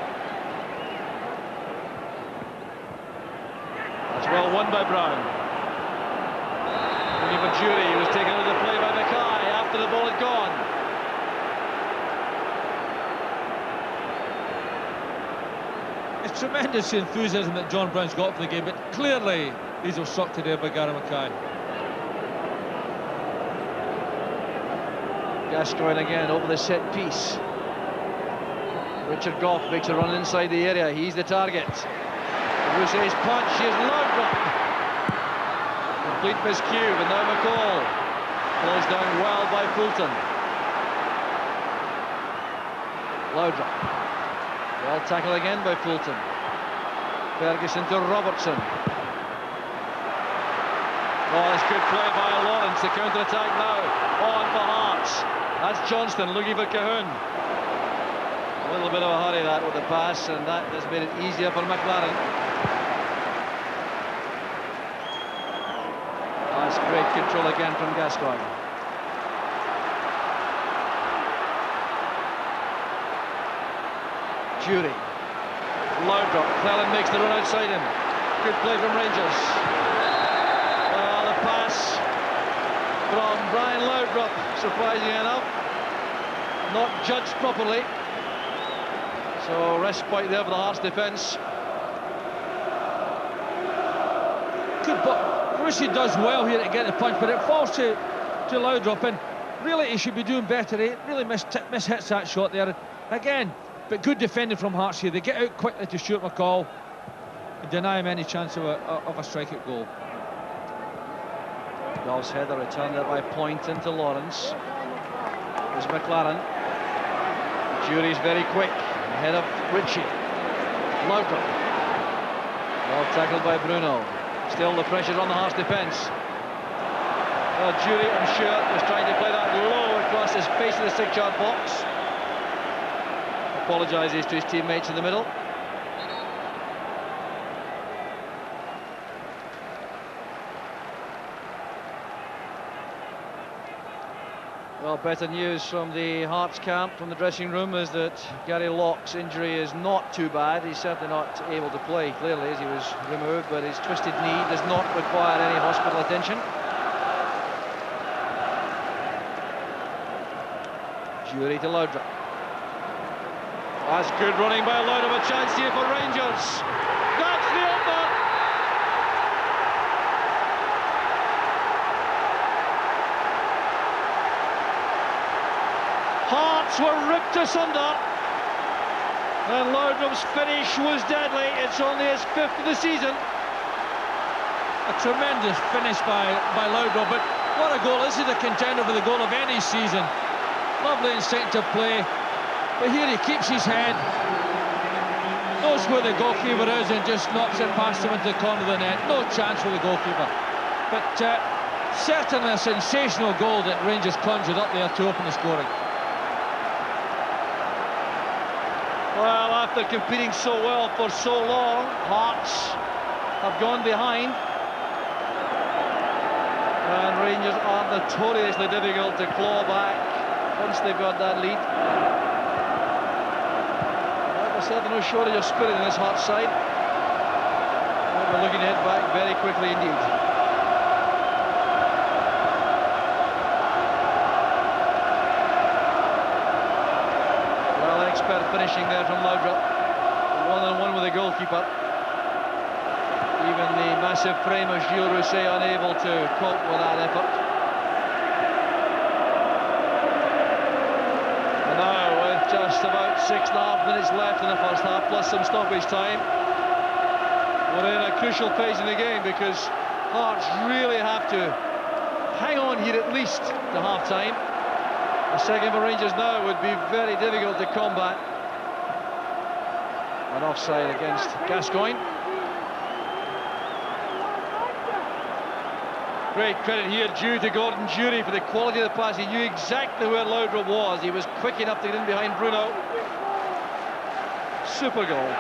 That's well won by Brown. Looking for Jury, he was taken out of the play by Mackay after the ball had gone. It's tremendous enthusiasm that John Brown's got for the game, but clearly these were sucked today by Gary Mackay. Gascoigne again over the set piece. Richard Goff makes a run inside the area. He's the target. Rousset's punch. Here's Laudrup. Complete miscue, but now McCall closed down well by Fulton. Laudrup. Well tackled again by Fulton. Ferguson to Robertson. Oh, that's good play by Lawrence. The counter-attack now on for Hearts. That's Johnston looking for Cahoon. A little bit of a hurry that with the pass, and that has made it easier for McLaren. That's great control again from Gascoigne. Jury. Laudrup. Cleland makes the run outside him. Good play from Rangers. Well, the pass from Brian Laudrup, surprisingly enough, not judged properly. So respite there for the Hearts defence. Good, but Rushy does well here to get the punch, but it falls to Laudrup, and really he should be doing better. He really mishits that shot there again. But good defending from Hearts here. They get out quickly to Stuart McCall and deny him any chance of a strikeout goal. Golf's header returned there by Poynton to Lawrence. There's McLaren. Jury's very quick. Ahead of Ritchie. Laudrup. Well tackled by Bruno. Still the pressure on the Hearts defence. Well, Jury, I'm sure, was trying to play that low across his face of the 6-yard box. apologises to his teammates in the middle. Well, better news from the Hearts camp, from the dressing room, is that Gary Locke's injury is not too bad. He's certainly not able to play, clearly, as he was removed, but his twisted knee does not require any hospital attention. Jury to Laudrup. That's good running by Laudrup, a chance here for Rangers. That's the opener! Hearts were ripped asunder, and Laudrup's finish was deadly. It's only his 5th of the season. A tremendous finish by Laudrup, but what a goal. This is a contender for the goal of any season. Lovely instinctive play, but here he keeps his head, knows where the goalkeeper is, and just knocks it past him into the corner of the net. No chance for the goalkeeper. But certainly a sensational goal that Rangers conjured up there to open the scoring. Well, after competing so well for so long, Hearts have gone behind. And Rangers are notoriously difficult to claw back once they've got that lead. Well, there's certainly no shortage of spirit in this Hearts side. We're looking to head back very quickly indeed. Expert finishing there from Laudrup. One-on-one with the goalkeeper. Even the massive frame of Gilles Rousset unable to cope with that effort. And now, with just about 6.5 minutes left in the first half, plus some stoppage time, we're in a crucial phase in the game, because Hearts really have to hang on here at least to half-time. A second for Rangers now would be very difficult to combat. An offside against Gascoigne. Great credit here due to Gordon Jury for the quality of the pass. He knew exactly where Laudrup was. He was quick enough to get in behind Bruno. Super goal.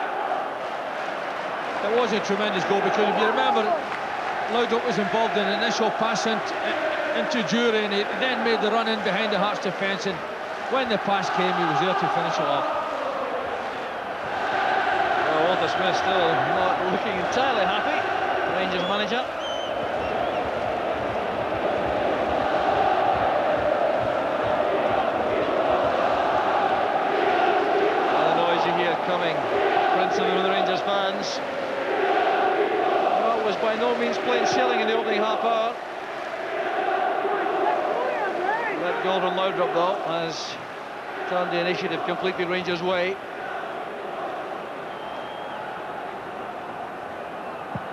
It was a tremendous goal, because if you remember, Laudrup was involved in an initial pass into Jury, and he then made the run in behind the Hearts defence, and when the pass came, he was there to finish it off. Well, Walter Smith still not looking entirely happy, Rangers manager. And the noise you hear coming, principally from the Rangers fans. Well, it was by no means plain sailing in the opening half hour. That goal from Laudrup, though, has turned the initiative completely Rangers' way.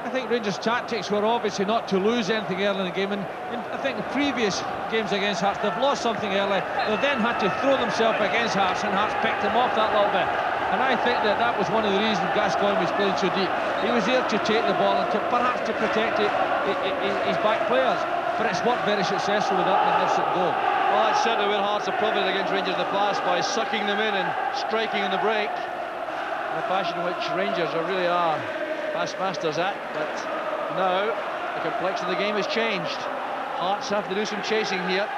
I think Rangers' tactics were obviously not to lose anything early in the game, and I think the previous games against Hearts, they've lost something early, they then had to throw themselves against Hearts, and Hearts picked them off that little bit. And I think that was one of the reasons Gascoigne was playing so deep. He was there to take the ball and perhaps to protect his back players, but it's worked very successfully with that magnificent goal. Well, that's certainly where Hearts have profited against Rangers in the past, by sucking them in and striking on the break, in a fashion which Rangers really are past masters at. But now the complexity of the game has changed. Hearts have to do some chasing here.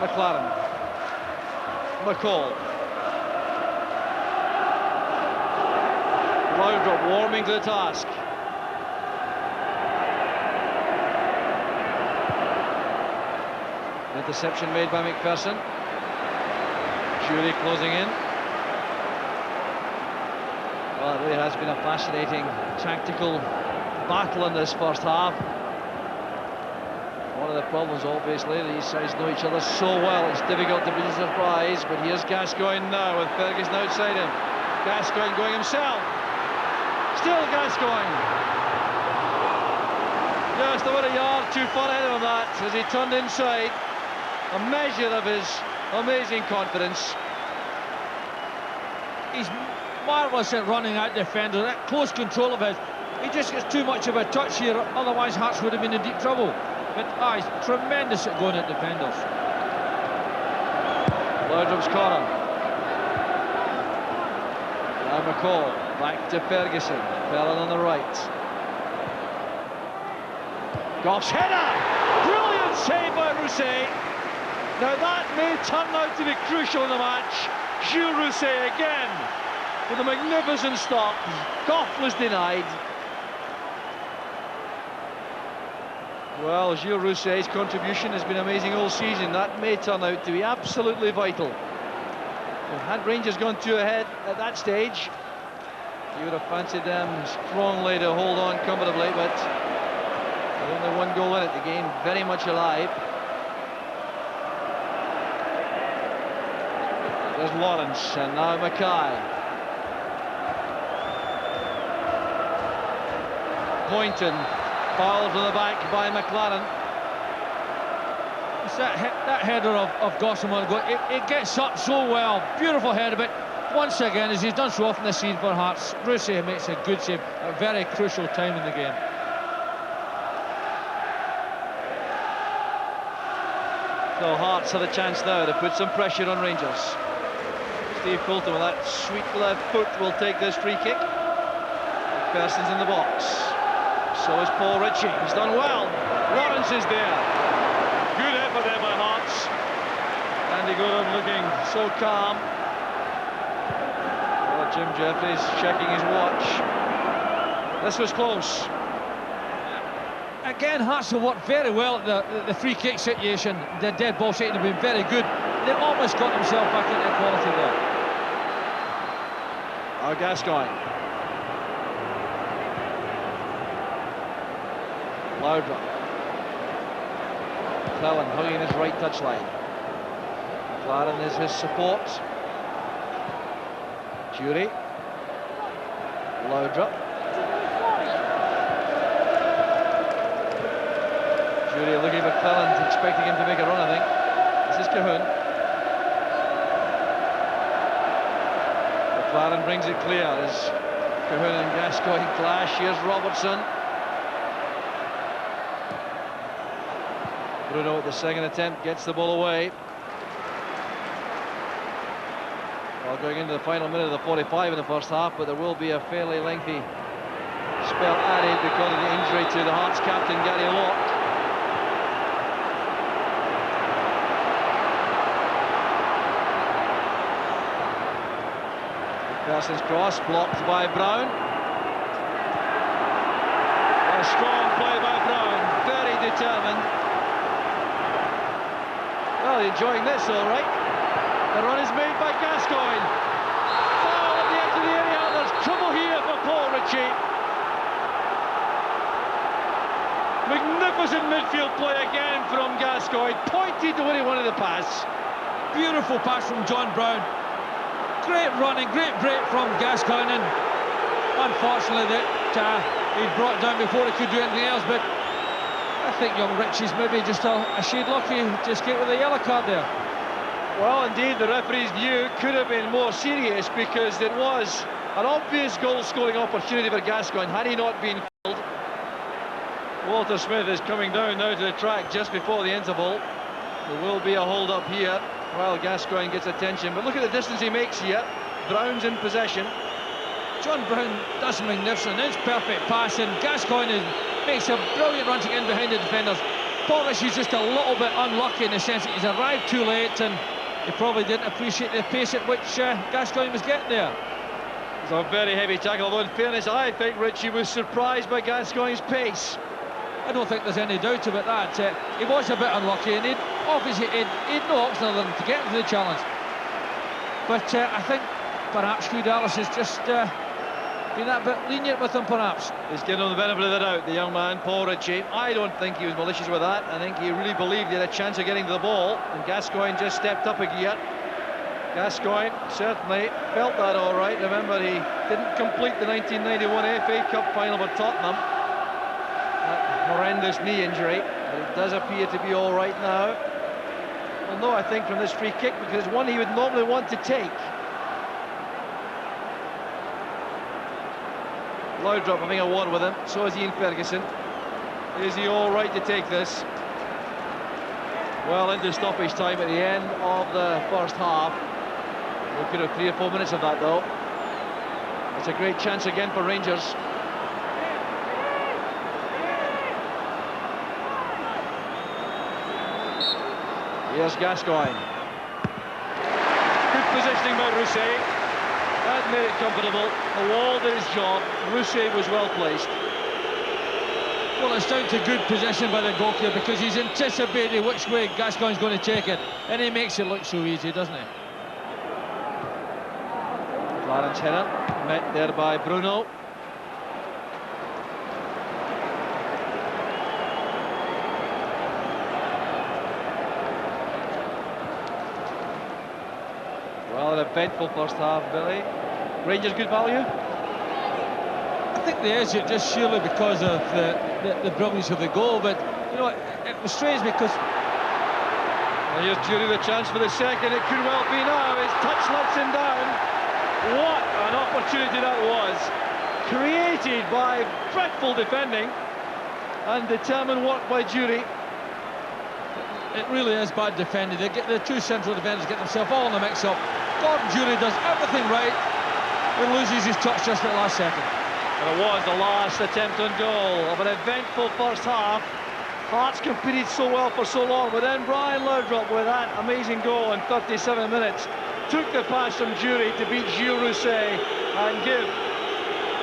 McLaren, McCall, Laudrup warming to the task. Interception made by McPherson. Jury closing in. Well, it really has been a fascinating tactical battle in this first half. One of the problems, obviously, these sides know each other so well, it's difficult to be a surprise. But here's Gascoigne now, with Ferguson outside him. Gascoigne going himself. Still Gascoigne. Just about a yard too far ahead of him, that, as he turned inside. A measure of his amazing confidence. He's marvellous at running out defenders, that close control of his. He just gets too much of a touch here, otherwise Hearts would have been in deep trouble. But he's tremendous at going at defenders. Laudrup's corner. Now McCall, back to Ferguson. Fellon on the right. Goff's header! Brilliant save by Rousset. Now that may turn out to be crucial in the match. Gilles Rousset again with a magnificent stop. Goff was denied. Well, Gilles Rousset's contribution has been amazing all season. That may turn out to be absolutely vital. Had Rangers gone 2 ahead at that stage, you would have fancied them strongly to hold on comfortably, but with only 1 goal in it, the game very much alive. There's Lawrence, and now Mackay. Boynton, fouled from the back by McLaren. It's that header of Gossamer, it gets up so well. Beautiful header, but once again, as he's done so often this season for Hearts, Rousset makes a good save at a very crucial time in the game. So Hearts have a chance now to put some pressure on Rangers. Steve Coulter with that sweet left foot will take this free kick. McPherson's in the box. So is Paul Ritchie. He's done well. Lawrence is there. Good effort there by Hearts. Andy Goodham looking so calm. Oh, Jim Jeffries checking his watch. This was close. Again, Hearts have worked very well at the free kick situation. The dead ball setting have been very good. They almost got themselves back into equality there. Now Gascoigne. Laudrup. McClellan hugging his right touchline. McLaren is his support. Jury. Laudrup. Jury looking at McClellan, expecting him to make a run, I think. This is Cahoon. McLaren brings it clear as Cahoon and Gascoigne clash. Here's Robertson. Bruno at the second attempt gets the ball away. Well, going into the final minute of the 45 in the first half, but there will be a fairly lengthy spell added because of the injury to the Hearts captain Gary Locke. Carson's cross blocked by Brown. A strong play by Brown, very determined. Well, enjoying this all right. The run is made by Gascoigne. Foul at the edge of the area. There's trouble here for Paul Ritchie. Magnificent midfield play again from Gascoigne. Pointed to where he wanted the pass. Beautiful pass from John Brown. Great running, great break from Gascoigne, and unfortunately that he'd brought down before he could do anything else. But I think young Ritchie's maybe just a shade lucky to escape with a yellow card there. Well, indeed, the referee's view could have been more serious because it was an obvious goal-scoring opportunity for Gascoigne had he not been killed. Walter Smith is coming down now to the track just before the interval. There will be a hold-up here while Gascoigne gets attention, but look at the distance he makes here. Brown's in possession. John Brown does magnificent. It's perfect pass, and Gascoigne makes a brilliant run to get in behind the defenders. Paul Ritchie's just a little bit unlucky in the sense that he's arrived too late, and he probably didn't appreciate the pace at which Gascoigne was getting there. It's a very heavy tackle, although in fairness I think Ritchie was surprised by Gascoigne's pace. I don't think there's any doubt about that. He was a bit unlucky, and he'd no option other than to get into the challenge. But I think perhaps Hugh Dallas has just been that bit lenient with him, perhaps. He's giving him the benefit of the doubt, the young man, Paul Ritchie. I don't think he was malicious with that. I think he really believed he had a chance of getting to the ball, and Gascoigne just stepped up a gear. Gascoigne certainly felt that all right. Remember, he didn't complete the 1991 FA Cup final for Tottenham. That horrendous knee injury, but it does appear to be all right now. Well, no, I think from this free kick, because it's one he would normally want to take. Laudrup having a word with him, so is Ian Ferguson. Is he all right to take this? Well into stoppage time at the end of the first half. We could have 3 or 4 minutes of that though. It's a great chance again for Rangers. Here's Gascoigne. Good positioning by Rousset. That made it comfortable. The wall did his job. Rousset was well placed. Well, it's down to good possession by the goalkeeper because he's anticipated which way Gascoigne's going to take it, and he makes it look so easy, doesn't he? Clarence header, met there by Bruno. Well, an eventful first half, Billy. Rangers good value? I think they is it just surely because of the brilliance of the goal, but you know it was strange because Well, here's Jury the chance for the second. It could well be now. His touch lets him down. What an opportunity that was, created by dreadful defending and determined work by Jury. it really is bad defending. The two central defenders get themselves all in the mix-up. Gordon Jury does everything right and loses his touch just at the last second. And it was the last attempt on goal of an eventful first half. Hearts competed so well for so long, but then Brian Laudrup with that amazing goal in 37 minutes took the pass from Jury to beat Gilles Rousset and give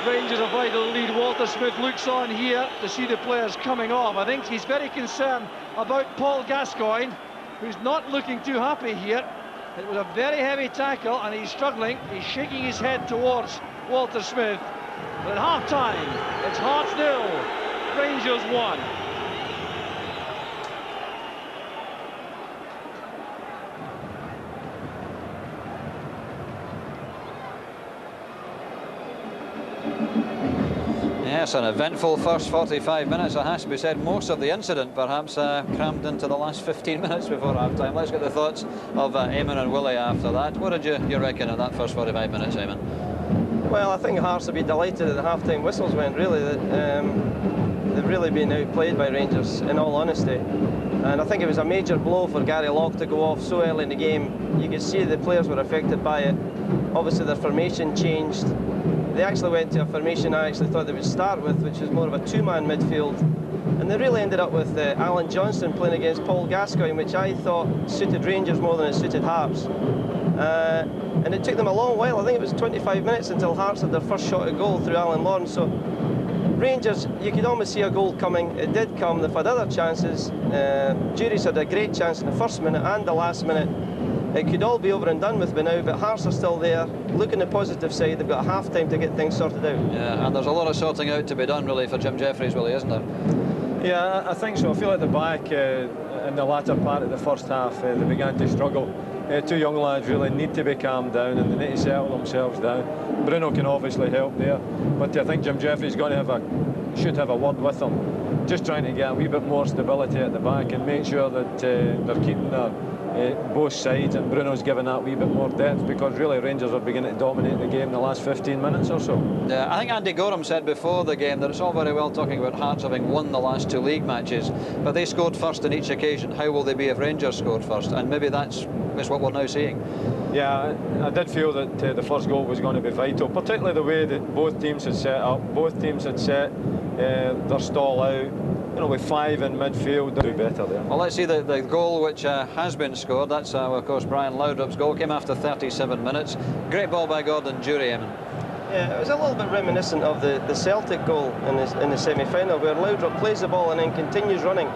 Rangers a vital lead. Walter Smith looks on here to see the players coming off. I think he's very concerned about Paul Gascoigne, who's not looking too happy here. It was a very heavy tackle and he's struggling. He's shaking his head towards Walter Smith. But at half-time, it's Hearts 0, Rangers 1. Yes, an eventful first 45 minutes, it has to be said. Most of the incident perhaps crammed into the last 15 minutes before half-time. Let's get the thoughts of Eamon and Willie after that. What did you reckon of that first 45 minutes, Eamon? Well, I think Hearts will be delighted that the half-time whistles went, really. They've really been outplayed by Rangers, in all honesty. And I think it was a major blow for Gary Locke to go off so early in the game. You could see the players were affected by it. Obviously, their formation changed. They actually went to a formation I actually thought they would start with, which was more of a two-man midfield. And they really ended up with Alan Johnston playing against Paul Gascoigne, which I thought suited Rangers more than it suited Hearts. And it took them a long while. I think it was 25 minutes until Hearts had their first shot at goal through Alan Lawrence. So Rangers, you could almost see a goal coming. It did come. They've had other chances. Jury's had a great chance in the first minute and the last minute. It could all be over and done with by now, but Hearts are still there. Look on the positive side, they've got half-time to get things sorted out. Yeah, and there's a lot of sorting out to be done, really, for Jim Jeffries, Willie, isn't there? Yeah, I think so. I feel at the back, in the latter part of the first half, they began to struggle. Two young lads really need to be calmed down and they need to settle themselves down. Bruno can obviously help there, but I think Jim Jeffries should have a word with them, just trying to get a wee bit more stability at the back and make sure that they're keeping their both sides, and Bruno's given that wee bit more depth, because really Rangers are beginning to dominate the game in the last 15 minutes or so. Yeah, I think Andy Gorham said before the game that it's all very well talking about Hearts having won the last two league matches, but they scored first on each occasion. How will they be if Rangers scored first? And maybe that's what we're now seeing. Yeah, I did feel that the first goal was going to be vital, particularly the way that both teams had set up. Both teams had set their stall out. You know, with five in midfield, they'll do better there. Well, let's see the goal which has been scored. That's, of course, Brian Laudrup's goal. Came after 37 minutes. Great ball by Gordon Jury, Eamon. Yeah, it was a little bit reminiscent of the Celtic goal in the semi-final, where Laudrup plays the ball and then continues running.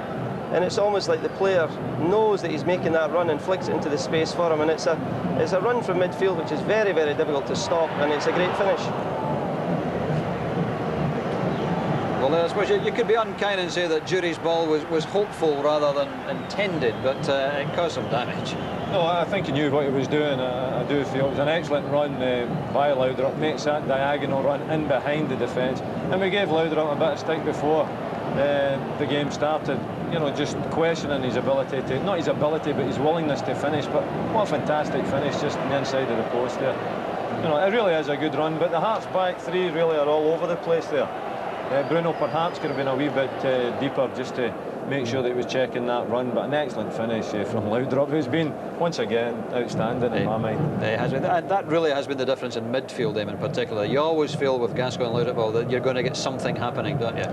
And it's almost like the player knows that he's making that run and flicks it into the space for him. And it's a run from midfield which is very, very difficult to stop, and it's a great finish. Well, I suppose you could be unkind and say that Jury's ball was hopeful rather than intended, but it caused some damage. No, I think he knew what he was doing. I do feel it was an excellent run by Laudrup. Makes that diagonal run in behind the defence. And we gave Laudrup a bit of stick before the game started. You know, just questioning his ability to, not his ability, but his willingness to finish. But what a fantastic finish just on the inside of the post there. You know, it really is a good run, but the Hearts back three really are all over the place there. Bruno perhaps could have been a wee bit deeper just to make sure that he was checking that run, but an excellent finish from Laudrup, who's been, once again, outstanding in my mind. That really has been the difference in midfield, in particular. You always feel with Gascoigne and Laudrup that you're going to get something happening, don't you?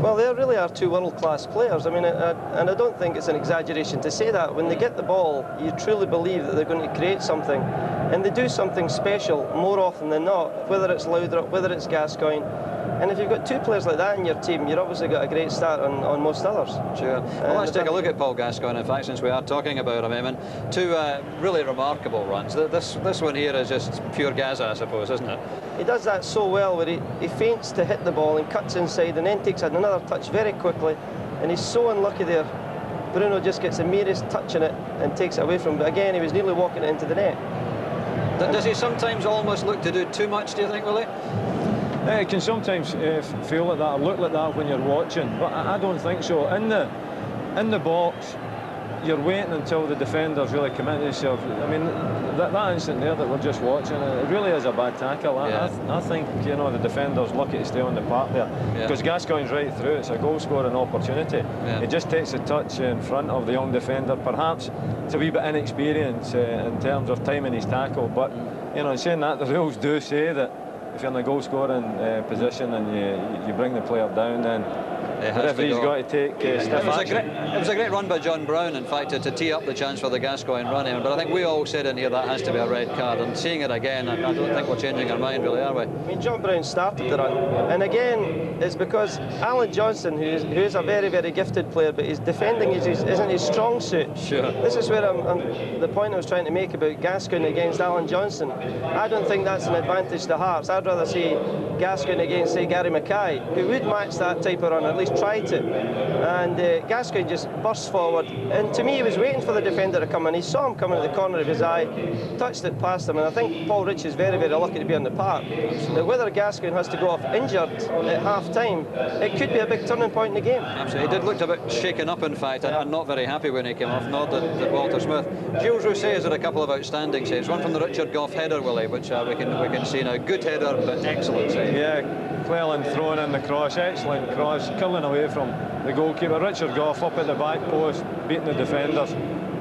Well, they really are two world-class players. I mean, and I don't think it's an exaggeration to say that. When they get the ball, you truly believe that they're going to create something, and they do something special more often than not, whether it's Laudrup, whether it's Gascoigne. And if you've got two players like that in your team, you've obviously got a great start on most others. Sure. Well, let's take a look at Paul Gascoigne, in fact, since we are talking about him. I mean, two really remarkable runs. This one here is just pure Gaza, I suppose, isn't it? He does that so well, where he feints to hit the ball and cuts inside and then takes another touch very quickly. And he's so unlucky there. Bruno just gets the merest touch in it and takes it away from him. But again, he was nearly walking it into the net. Does he sometimes almost look to do too much, do you think, Willie? It can sometimes feel like that or look like that when you're watching, but I don't think so. In the box, you're waiting until the defender's really committed himself. I mean, that instant there that we're just watching, it really is a bad tackle. I think, you know, the defender's lucky to stay on the park there, because Gascoigne's right through. It's a goal-scoring opportunity. He just takes a touch in front of the young defender. Perhaps it's a wee bit inexperience in terms of timing his tackle, but you know, in saying that, the rules do say that if you're in a goal-scoring position and you bring the player down, then the referee's got to take stiff action. It was a great run by John Brown, in fact, to tee up the chance for the Gascoigne run in. But I think we all said in here that has to be a red card. And seeing it again, I don't think we're changing our mind, really, are we? I mean, John Brown started the run, and again, it's because Alan Johnson, who is a very, very gifted player, but his defending isn't his strong suit. Sure. This is where the point I was trying to make about Gascoigne against Alan Johnson. I don't think that's an advantage to Hearts. I'd rather see Gascoigne against, say, Gary Mackay, who would match that type of run, at least try to. And Gascoigne just burst forward, and to me he was waiting for the defender to come in. He saw him coming at the corner of his eye, touched it past him, and I think Paul Rich is very, very lucky to be on the park. But whether Gascoigne has to go off injured at half-time, it could be a big turning point in the game. Absolutely. He did look a bit shaken up, in fact, and not very happy when he came off, nor did Walter Smith. Gilles Rousset has had a couple of outstanding saves. One from the Richard Gough header, Willie, which we can see now. Good header, but excellent save. Yeah, Cleland throwing in the cross, excellent cross, curling away from the goalkeeper. Richard Gough up at the back post, beating the defenders.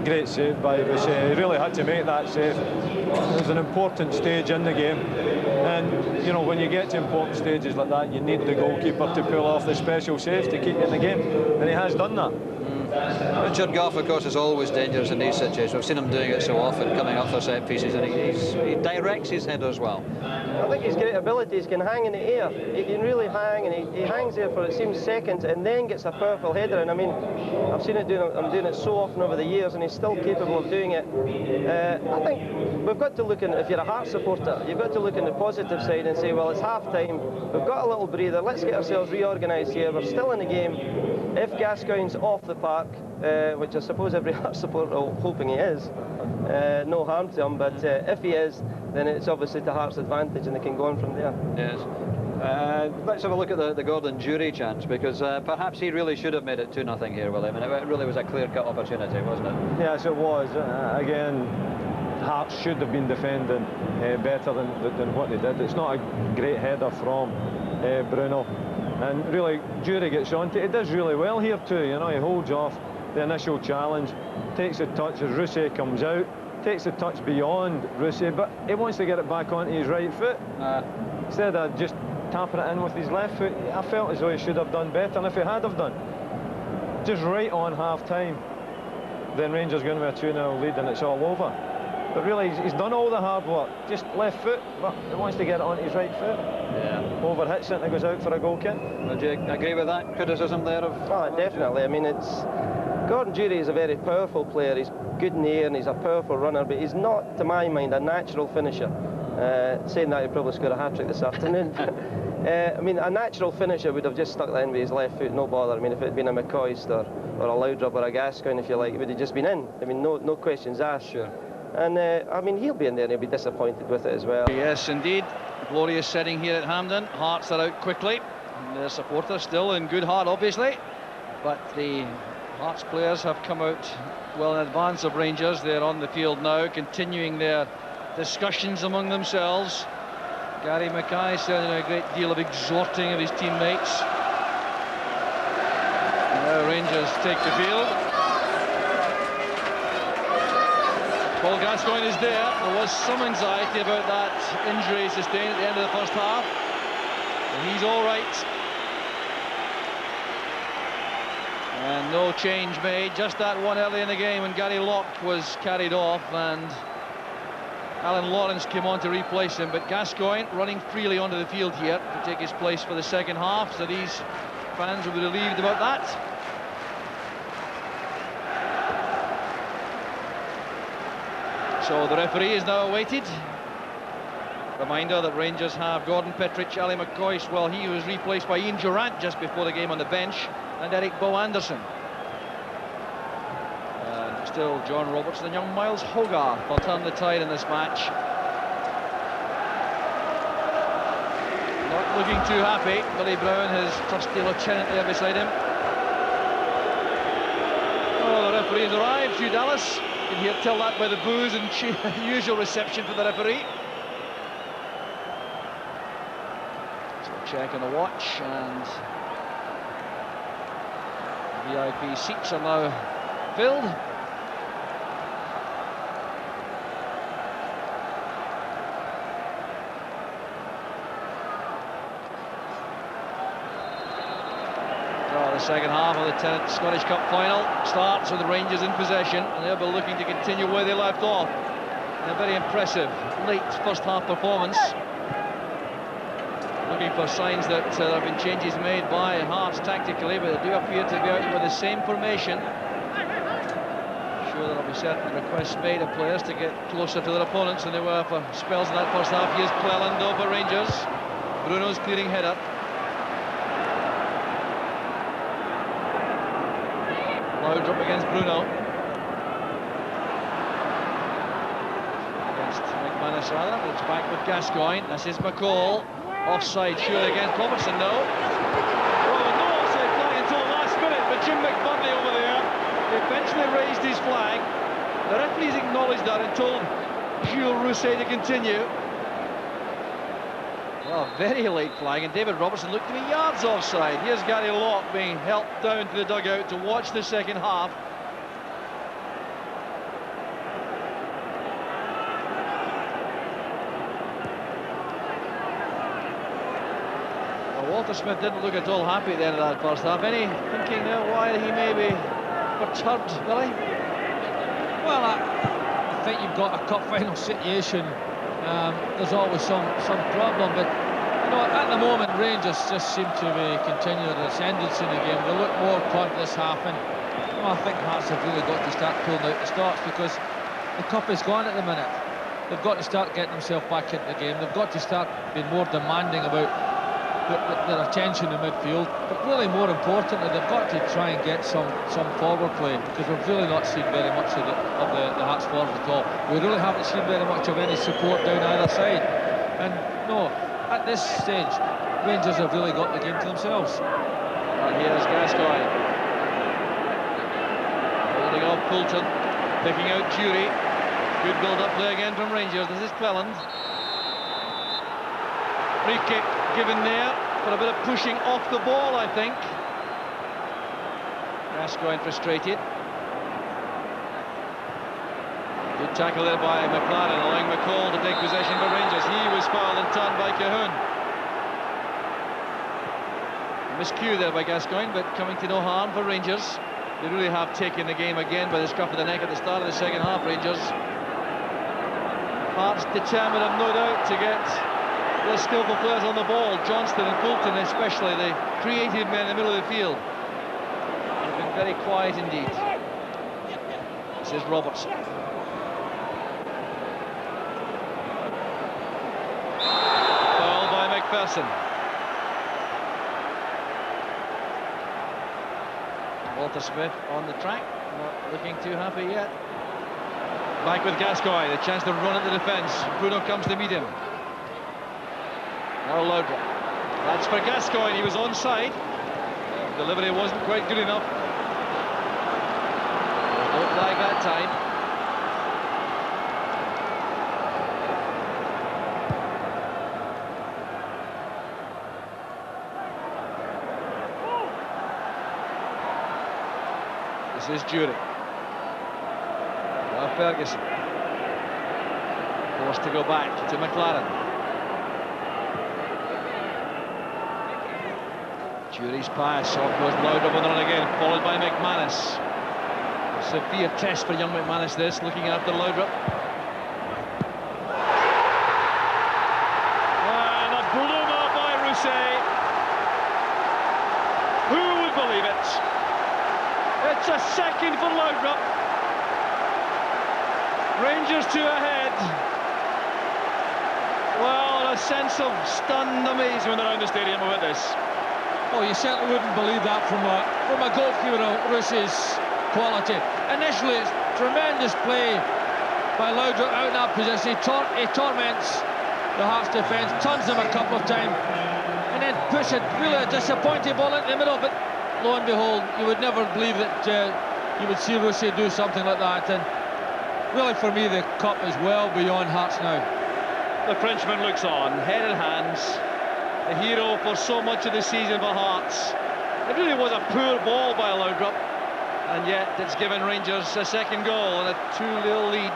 Great save by Rousset. He really had to make that save. It was an important stage in the game, and you know, when you get to important stages like that, you need the goalkeeper to pull off the special save to keep you in the game, and he has done that. Richard Gough, of course, is always dangerous in these situations. We've seen him doing it so often, coming up for set pieces, and he directs his headers well. I think his great abilities can hang in the air. He can really hang, and he hangs there for, it seems, seconds, and then gets a powerful header. And I mean, I've seen it I'm doing it so often over the years, and he's still capable of doing it. I think we've got to look in, if you're a Hearts supporter, you've got to look on the positive side and say, well, it's half-time, we've got a little breather, let's get ourselves reorganised here, we're still in the game. If Gascoigne's off the park, which I suppose every Hearts supporter is hoping he is, no harm to him, but if he is, then it's obviously to Hearts' advantage and they can go on from there. Yes. Let's have a look at the Gordon Jury chance, because perhaps he really should have made it 2-0 here, Willie. I mean, it really was a clear-cut opportunity, wasn't it? Yes, it was. Again, Hearts should have been defending better than what they did. It's not a great header from Bruno. And really, Jury gets on to it. He does really well here too, you know, he holds off the initial challenge, takes a touch as Rousset comes out, takes a touch beyond Rousset, but he wants to get it back onto his right foot. Instead of just tapping it in with his left foot, I felt as though he should have done better, and if he had have done, just right on half-time, then Rangers going to be a 2-0 lead and it's all over. But really, he's done all the hard work, just left foot, but he wants to get it onto his right foot. Yeah. Overhits it and it goes out for a goal kick. Would you agree with that criticism there? Oh, definitely. I mean, Gordon Jury is a very powerful player. He's good in the air and he's a powerful runner, but he's not, to my mind, a natural finisher. Saying that, he'd probably score a hat-trick this afternoon. I mean, a natural finisher would have just stuck that in with his left foot, no bother. I mean, if it had been a McCoist or a Laudrup or a Gascoigne, if you like, it would have just been in. I mean, no questions asked. Sure. And I mean, he'll be in there and he'll be disappointed with it as well. Yes, indeed. Glorious setting here at Hampden. Hearts are out quickly. And their supporters still in good heart, obviously. But the Hearts players have come out well in advance of Rangers. They're on the field now, continuing their discussions among themselves. Gary Mackay certainly a great deal of exhorting of his teammates. Rangers take the field. Paul Gascoigne is there. There was some anxiety about that injury sustained at the end of the first half. And he's all right. And no change made. Just that one early in the game when Gary Locke was carried off and Alan Lawrence came on to replace him. But Gascoigne running freely onto the field here to take his place for the second half. So these fans will be relieved about that. So the referee is now awaited. Reminder that Rangers have Gordon Petrich, Ali McCoist. Well, he was replaced by Ian Durrant just before the game on the bench, and Eric Bo Anderson. And still John Robertson and young Miles Hogarth will turn the tide in this match. Not looking too happy. Billy Brown, his trusty lieutenant there beside him. Oh, the referee has arrived, Hugh Dallas. You can hear tell that by the boos and usual reception for the referee. So check on the watch, and VIP seats are now filled. The second half of the 10th Scottish Cup final starts with the Rangers in possession, and they'll be looking to continue where they left off in a very impressive late first half performance. Looking for signs that there have been changes made by Hearts tactically, but they do appear to be out with the same formation. I'm sure there'll be certain requests made of players to get closer to their opponents than they were for spells in that first half. Here's Cleland over Rangers. Bruno's clearing header. Laudrup against Bruno. Against McManus rather, but it's back with Gascoigne. This is McCall. Offside surely against Robertson, no. Well, no offside flag until the last minute, but Jim McBurney over there eventually raised his flag. The referees acknowledged that and told Jules Rousset to continue. Well, very late flag, and David Robertson looked to be yards offside. Here's Gary Locke being helped down to the dugout to watch the second half. Well, Walter Smith didn't look at all happy at the end of that first half. Any thinking now why he may be perturbed, Billy? Well, I think you've got a cup final situation. There's always some problem, but you know, at the moment Rangers just seem to be continuing their ascendancy in the game. They look more confident this half, and you know, I think Hearts have really got to start pulling out the stops, because the cup is gone at the minute. They've got to start getting themselves back into the game. They've got to start being more demanding about their attention in midfield, but really more importantly, they've got to try and get some forward play, because we've really not seen very much of the Hearts forward at all. We really haven't seen very much of any support down either side, and no, at this stage Rangers have really got the game to themselves. And here's Gascoigne holding off Poulton, picking out Jury. Good build-up play again from Rangers. This is Cleland. Free kick given there for a bit of pushing off the ball, I think. Gascoigne frustrated. Good tackle there by McLaren, allowing McCall to take possession for Rangers. He was fouled and turned by Cahoon. Miscue there by Gascoigne, but coming to no harm for Rangers. They really have taken the game again by the scruff of the neck at the start of the second half, Rangers. Hearts determined, I've no doubt, to get the skillful players on the ball. Johnston and Poulton especially, the creative men in the middle of the field. They've been very quiet indeed. This is Robertson. Foul by McPherson. Walter Smith on the track, not looking too happy yet. Back with Gascoigne, the chance to run at the defence. Bruno comes to meet him. Now Laudrup. That's for Gascoigne, he was onside. Delivery wasn't quite good enough. No flag that time. This is Jury. Now Ferguson. Forced to go back to McLaren. Jury's pass, off goes Laudrup on the run again, followed by McManus. A severe test for young McManus this, looking after Laudrup. And a bloomer by Rousset. Who would believe it? It's a second for Laudrup. Rangers 2 ahead. Well, a sense of stunned amazement around the stadium about this. Oh, you certainly wouldn't believe that from a goalkeeper of Rousset's quality. Initially, it's tremendous play by Laudrup out in that position. He torments the Hearts defence, turns them a couple of times, and then puts it really a disappointing ball into the middle. But lo and behold, you would never believe that you would see Rousset do something like that. And really, for me, the cup is well beyond Hearts now. The Frenchman looks on, head and hands. The hero for so much of the season for Hearts. It really was a poor ball by Laudrup, and yet it's given Rangers a second goal and a 2-0 lead.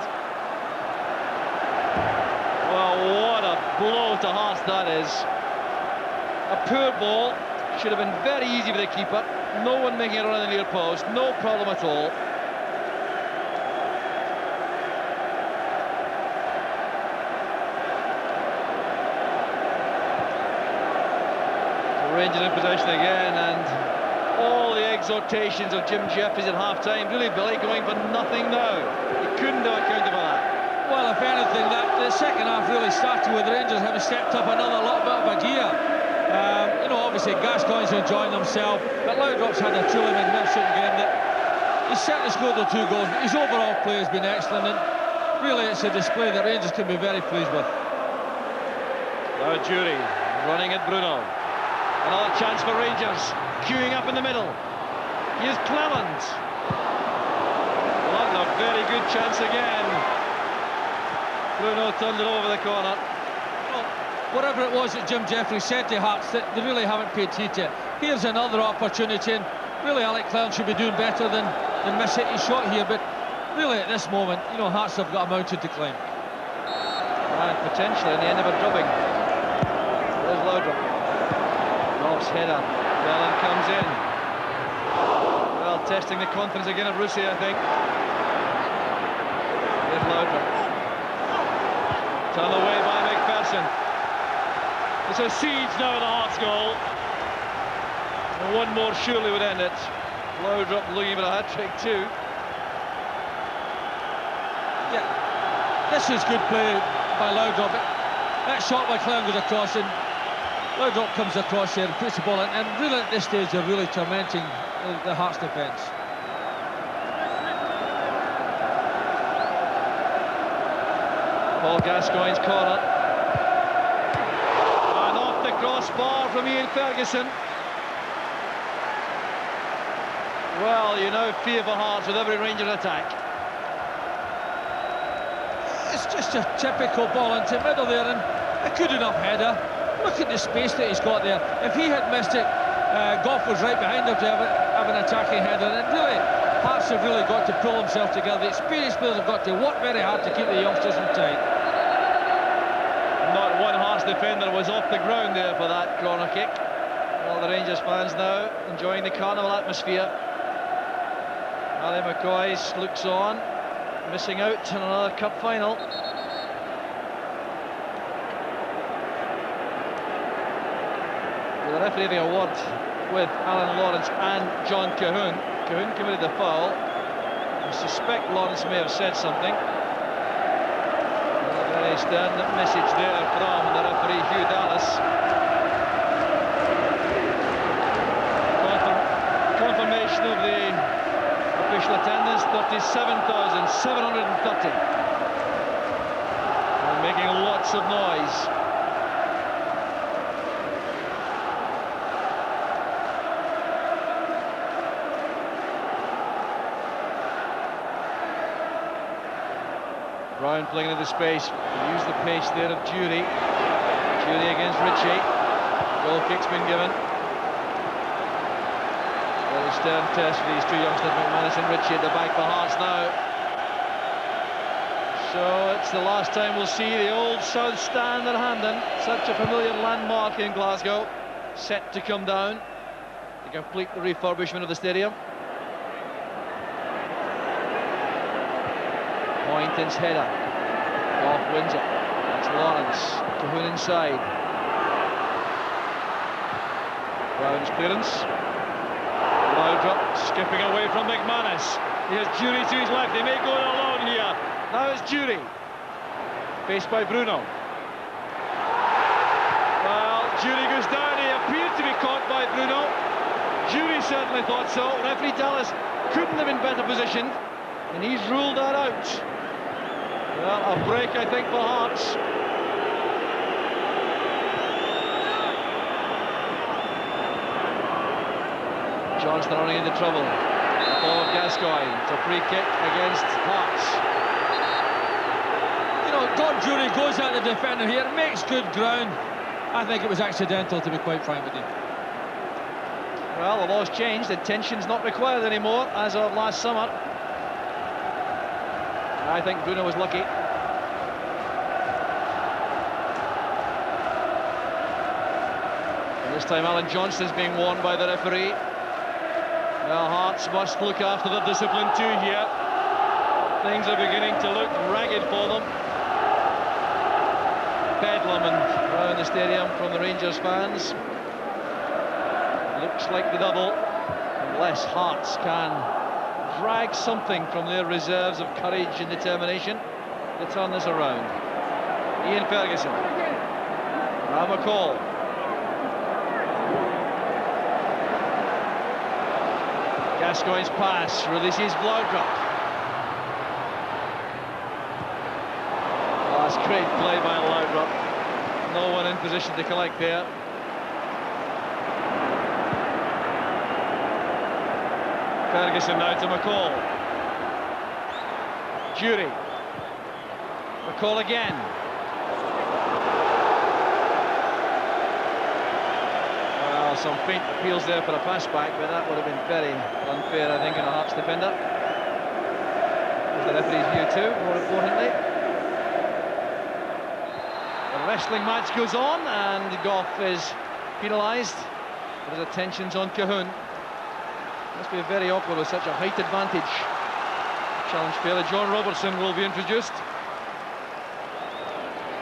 Well, what a blow to Hearts that is. A poor ball, should have been very easy for the keeper. No one making a run in the near post, no problem at all. Rangers in possession again, and all the exhortations of Jim Jeffries at half-time. Really, Billy, going for nothing now. He couldn't have accounted for that. Well, if anything, the second half really started with Rangers having stepped up another little bit of a gear. You know, obviously Gascoigne's enjoying himself, but Laudrup's had a truly magnificent game. That he's certainly scored the 2 goals, but his overall play has been excellent, and really it's a display that Rangers can be very pleased with. Now Jury running at Bruno. Another chance for Rangers, queuing up in the middle. Here's Cleland. Well, a very good chance again. Bruno turned it over the corner. Well, whatever it was that Jim Jeffries said to Hearts, that they really haven't paid heed to it. Here's another opportunity, and really Alec Cleland should be doing better than miss it his shot here, but really at this moment, you know, Hearts have got a mountain to climb. And potentially in the end of a drubbing. There's Laudrup. Off's header, Bellin comes in. Well, testing the confidence again of Rousset, I think. Here's Laudrup. Turned away by McPherson. It's a siege now in the Hearts goal. And one more surely would end it. Laudrup looking for a hat-trick too. Yeah, this is good play by Laudrup. That shot by Cleland goes across, and Laudrup comes across here and puts the ball in, and really at this stage they're really tormenting the Hearts defence. Paul Gascoigne's corner. And off the crossbar from Ian Ferguson. Well, you now fear for Hearts with every Rangers attack. It's just a typical ball into the middle there, and a good enough header. Look at the space that he's got there. If he had missed it, Goff was right behind him to have an attacking header. And really, Hearts have really got to pull themselves together. The experienced players have got to work very hard to keep the youngsters in tight. Not one Hearts defender was off the ground there for that corner kick. All the Rangers fans now enjoying the carnival atmosphere. Ali McCoy looks on, missing out on another cup final. With the referee having a word with Alan Lawrence and John Cahoon. Cahoon committed the foul. I suspect Lawrence may have said something. A very stern message there from the referee Hugh Dallas. Confirmation of the official attendance, 37,730. And making lots of noise. Brown playing into space, use the pace there of Jury. Jury against Ritchie. Goal kick's been given. Very stern test for these two youngsters, McManus and Ritchie, at the back for Hearts now. So it's the last time we'll see the old South Stand at Hampden, such a familiar landmark in Glasgow, set to come down to complete the refurbishment of the stadium. Poynton's header, off wins it. That's Lawrence, Cahoon inside. Brown's clearance. Laudrup skipping away from McManus. Here's Jury to his left. They may go it alone here. Now it's Jury. Faced by Bruno. Well, Jury goes down. He appeared to be caught by Bruno. Jury certainly thought so. Referee Dallas couldn't have been better positioned, and he's ruled that out. Well, a break, I think, for Hearts. Johnston running into trouble. The ball of Gascoigne. It's a free kick against Hearts. You know, God Jury goes at the defender here, makes good ground. I think it was accidental, to be quite frank with you. Well, the law's changed. Intention's not required anymore as of last summer. I think Bruno was lucky. And this time Alan Johnston's being warned by the referee. Well, Hearts must look after their discipline too here. Things are beginning to look ragged for them. Bedlam around the stadium from the Rangers fans. Looks like the double, unless Hearts can drag something from their reserves of courage and determination to turn this around. Ian Ferguson. Now McCall. Gascoigne's pass releases Laudrup. Oh, that's great play by Laudrup. No one in position to collect there. Ferguson now to McCall. Jury. McCall again. Well, some faint appeals there for a pass back, but that would have been very unfair, I think, in a Hearts defender. The referee's view too, more importantly. The wrestling match goes on, and Goff is penalised for his attentions on Cahoon. Must be very awkward with such a height advantage. Challenge fairly. John Robertson will be introduced.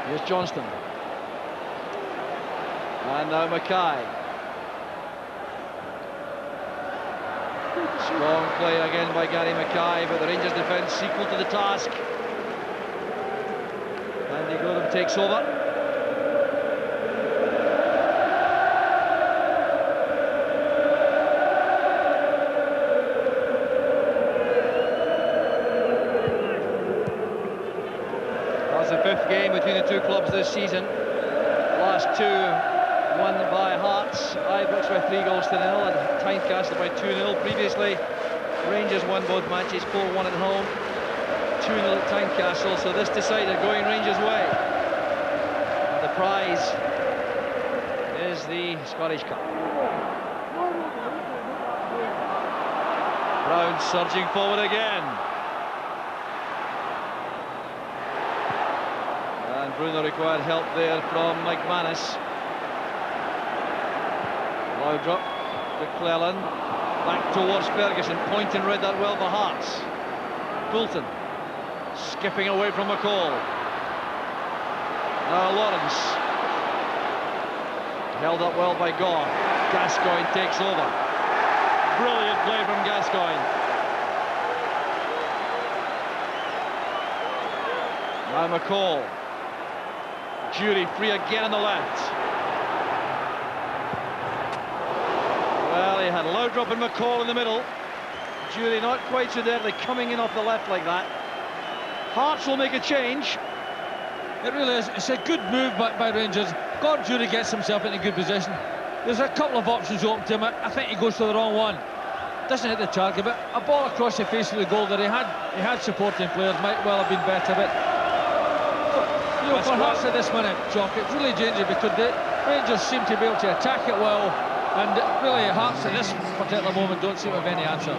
Here's Johnston. And now Mackay. Strong play again by Gary Mackay, but the Rangers defence equal to the task. Andy Gordon takes over. Fifth game between the two clubs this season. Last two won by Hearts. Ibrox by 3 goals to 0 and Tynecastle by 2-0. Previously, Rangers won both matches, 4-1 at home, 2-0 at Tynecastle. So this decided going Rangers' way. And the prize is the Scottish Cup. Brown surging forward again. Bruno required help there from McManus. Laudrup, McClellan, back towards Ferguson. Poynton read that well for Hearts. Poulton, skipping away from McCall. Now Lawrence. Held up well by Goff. Gascoigne takes over. Brilliant play from Gascoigne. Now McCall. Jury free again on the left. Well, he had Laudrup and McCall in the middle. Jury not quite so deadly, coming in off the left like that. Hearts will make a change. It really is. It's a good move by Rangers. God Jury gets himself in a good position. There's a couple of options open to him. I think he goes for the wrong one. Doesn't hit the target, but a ball across the face of the goal that he had supporting players might well have been better, but you know, for Hearts at this minute, Jock, it's really dangerous because the Rangers seem to be able to attack it well, And really, Hearts at this particular moment don't seem to have any answer.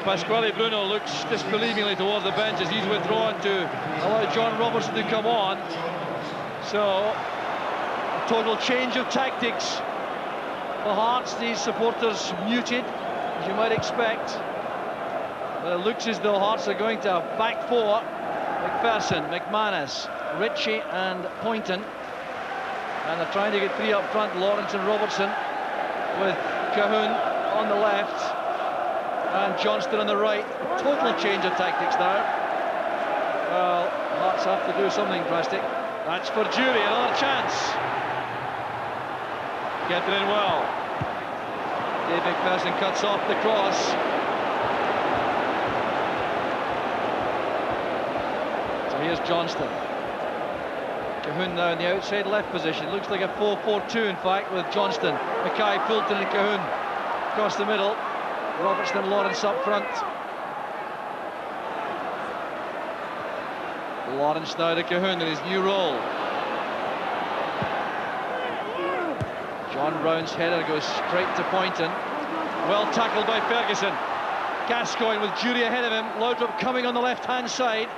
Pasquale Bruno looks disbelievingly towards the bench as he's withdrawn to allow John Robertson to come on. So, a total change of tactics for Hearts. These supporters muted, as you might expect. But it looks as though Hearts are going to have back four: McPherson, McManus, Ritchie and Poynton. And they're trying to get three up front: Lawrence and Robertson, with Cahoon on the left and Johnston on the right. Total change of tactics now. Well, Hearts have to do something drastic. That's for Jury, another chance. Get it in well. Dave McPherson cuts off the cross. So here's Johnston. Cahoon now in the outside left position. Looks like a 4-4-2 in fact, with Johnston, Mackay, Fulton and Cahoon across the middle. Robertson and Lawrence up front. Lawrence now to Cahoon in his new role. John Brown's header goes straight to Poynton. Well tackled by Ferguson. Gascoigne with Jury ahead of him. Laudrup coming on the left-hand side.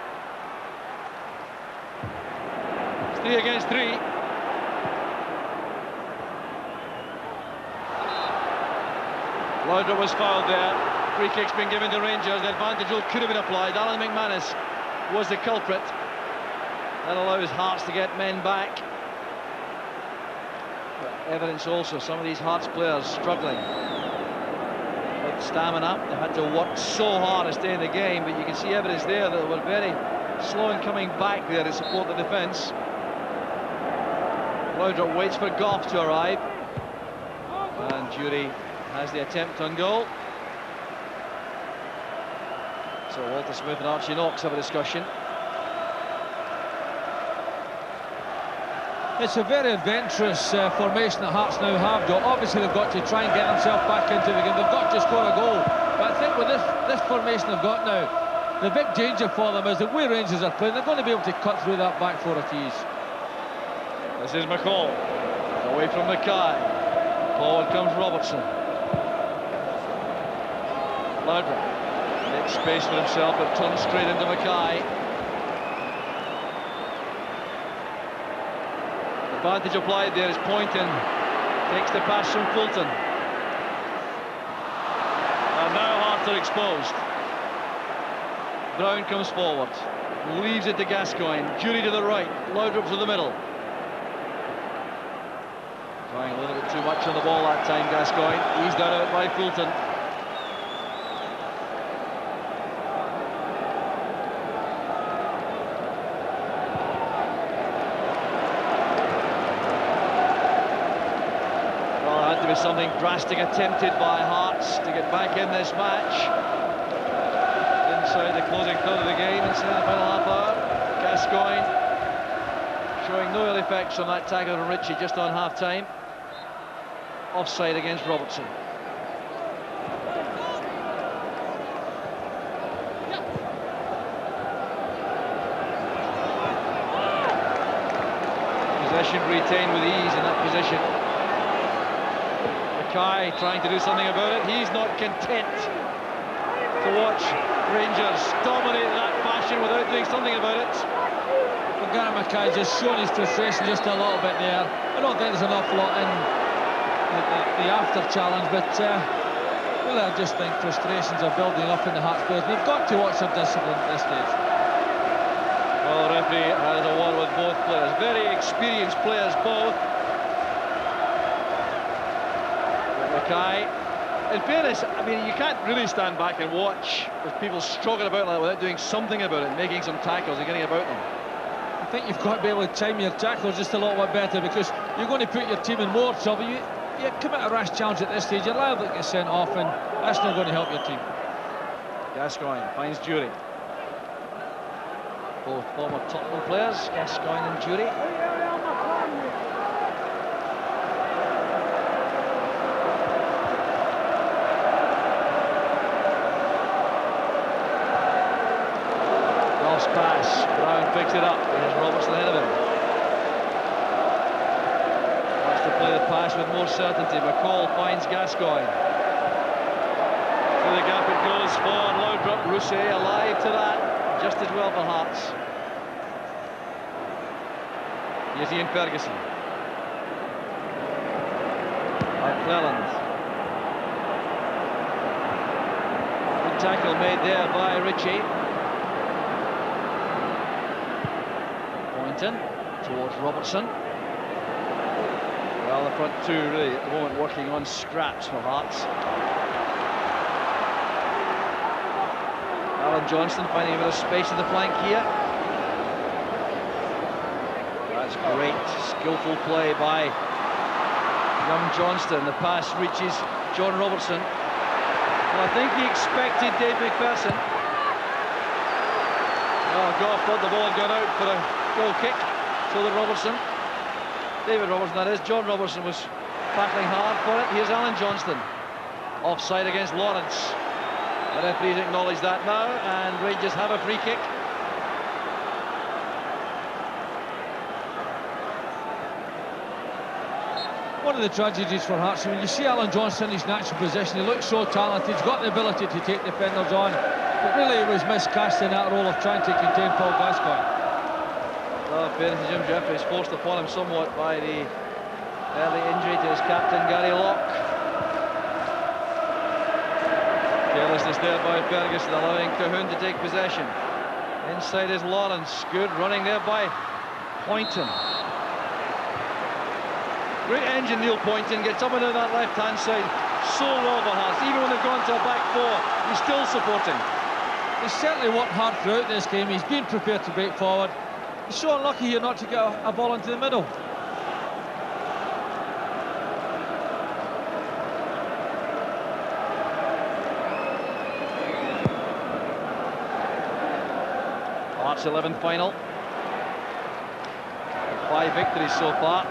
3 against 3. Laudrup was fouled there. Free kick's been given to Rangers. The advantage could have been applied. Alan McManus was the culprit. That allows Hearts to get men back. But evidence also, some of these Hearts players struggling with stamina. They had to work so hard to stay in the game, but you can see evidence there that they were very slow in coming back there to support the defence. Laudrup waits for Goff to arrive, and Jury has the attempt on goal. So Walter Smith and Archie Knox have a discussion. It's a very adventurous formation that Hearts now have got. Obviously they've got to try and get themselves back into the game. They've got to score a goal. But I think with this formation they've got now, the big danger for them is the way Rangers are playing, they're going to be able to cut through that back four at ease. This is McCall, away from Mackay. Forward comes Robertson. Laudrup makes space for himself, but turns straight into Mackay. Advantage applied there as Poynton takes the pass from Fulton. And now Hearts are exposed. Brown comes forward, leaves it to Gascoigne. Jury to the right, Laudrup to the middle. Trying a little bit too much on the ball that time, Gascoigne. Eased out by Fulton. Well, there had to be something drastic attempted by Hearts to get back in this match. Inside the closing third of the game, inside the final half hour. Gascoigne showing no ill effects on that tackle from Ritchie just on half-time. Offside against Robertson. Possession retained with ease in that position. Mackay trying to do something about it. He's not content to watch Rangers dominate in that fashion without doing something about it. Well, Gareth Mackay just showing his frustration just a little bit there. I don't think there's an awful lot in the after challenge, but well, I just think frustrations are building up in the Hearts players. They've got to watch their discipline at this stage. Well, the referee has a word with both players. Very experienced players, both. Mackay, in fairness, I mean, you can't really stand back and watch as people struggle about like that without doing something about it, making some tackles and getting about them. I think you've got to be able to time your tackles just a little bit better, because you're going to put your team in more trouble. You commit a rash challenge at this stage, you're liable to get sent off, and that's not going to help your team. Gascoigne finds Jury. Both former Tottenham players, Gascoigne and Jury. Cross pass, Brown picks it up, there's Robertson ahead of him. Wants to play the pass with more certainty. McCall finds Gascoigne. Through the gap it goes for Laudrup. Rousset alive to that, just as well for Hearts. Here's Ian Ferguson. McClelland. Good tackle made there by Ritchie. Poynton towards Robertson. Well, the front two really at the moment working on scraps for Hearts. Alan Johnston finding a bit of space in the flank here. That's great, skillful play by young Johnston. The pass reaches John Robertson. Well, I think he expected Dave McPherson. Oh, Goff thought the ball had gone out for a goal kick. So did Robertson. David Robertson, that is. John Robertson was battling hard for it. Here's Alan Johnston. Offside against Lawrence. The referees acknowledge that now, and Rangers have a free kick. One of the tragedies for Hearts, when you see Alan Johnston in his natural position, he looks so talented, he's got the ability to take defenders on, but really he was miscast in that role of trying to contain Paul Gascoigne. Oh, fairness to Jim Jeffries, forced upon him somewhat by the early injury to his captain, Gary Locke. Carelessness there by Ferguson, allowing Cahoon to take possession. Inside is Lawrence, good running there by Poynton. Great engine, Neil Poynton, gets up and down that left-hand side so well for Hearts. Even when they've gone to a back four, he's still supporting. He's certainly worked hard throughout this game. He's been prepared to break forward. He's so unlucky here not to get a ball into the middle. Hearts 11 final. 5 victories so far.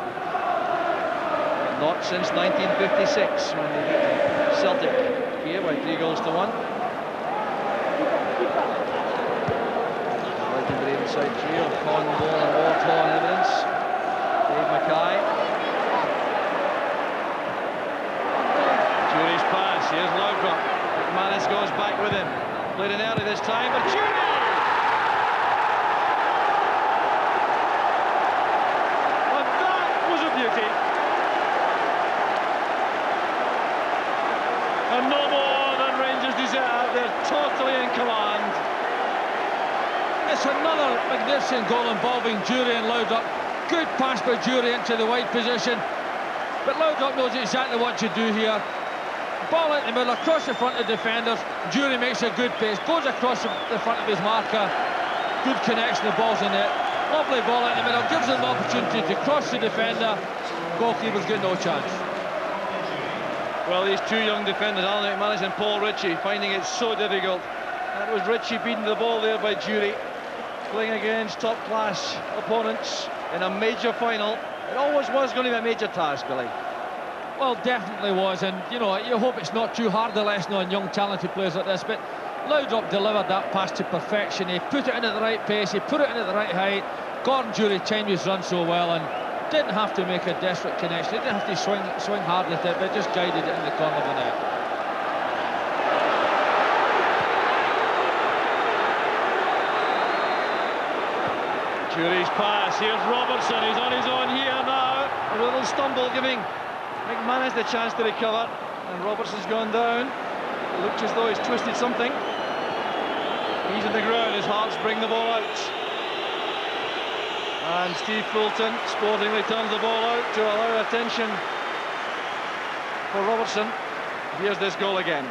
Not since 1956 when they beat Celtic here by 3-1. Legendary inside trio, Con, Ball and Ward in evidence. Dave Mackay. Jury's pass, here's Laudrup. McManus goes back with him. Played in early this time, but Jury! Well, that was a beauty. And no more than Rangers deserve. They're totally in command. It's another magnificent goal involving Jury and Laudrup. Good pass by Jury into the wide position. But Laudrup knows exactly what to do here. Ball in the middle, across the front of defenders. Jury makes a good pace, goes across the front of his marker. Good connection, the ball's in it. Lovely ball in the middle, gives them the opportunity to cross the defender. Goalkeeper's got no chance. Well, these two young defenders, Alan McManus and Paul Ritchie, finding it so difficult. That was Ritchie beating the ball there by Jury, playing against top-class opponents in a major final. It always was going to be a major task, Billy. Well, definitely was, and you know, you hope it's not too hard a lesson on young talented players like this, but Laudrup delivered that pass to perfection. He put it in at the right pace, he put it in at the right height. Gordon Jury timed his run so well and didn't have to make a desperate connection, he didn't have to swing hard at it, but just guided it in the corner of the net. Jury's pass, here's Robertson, he's on his own here now. A little stumble giving McManus the chance to recover, and Robertson's gone down. It looks as though he's twisted something. He's on the ground as Hearts bring the ball out. And Steve Fulton sportingly turns the ball out to allow attention for Robertson. Here's this goal again.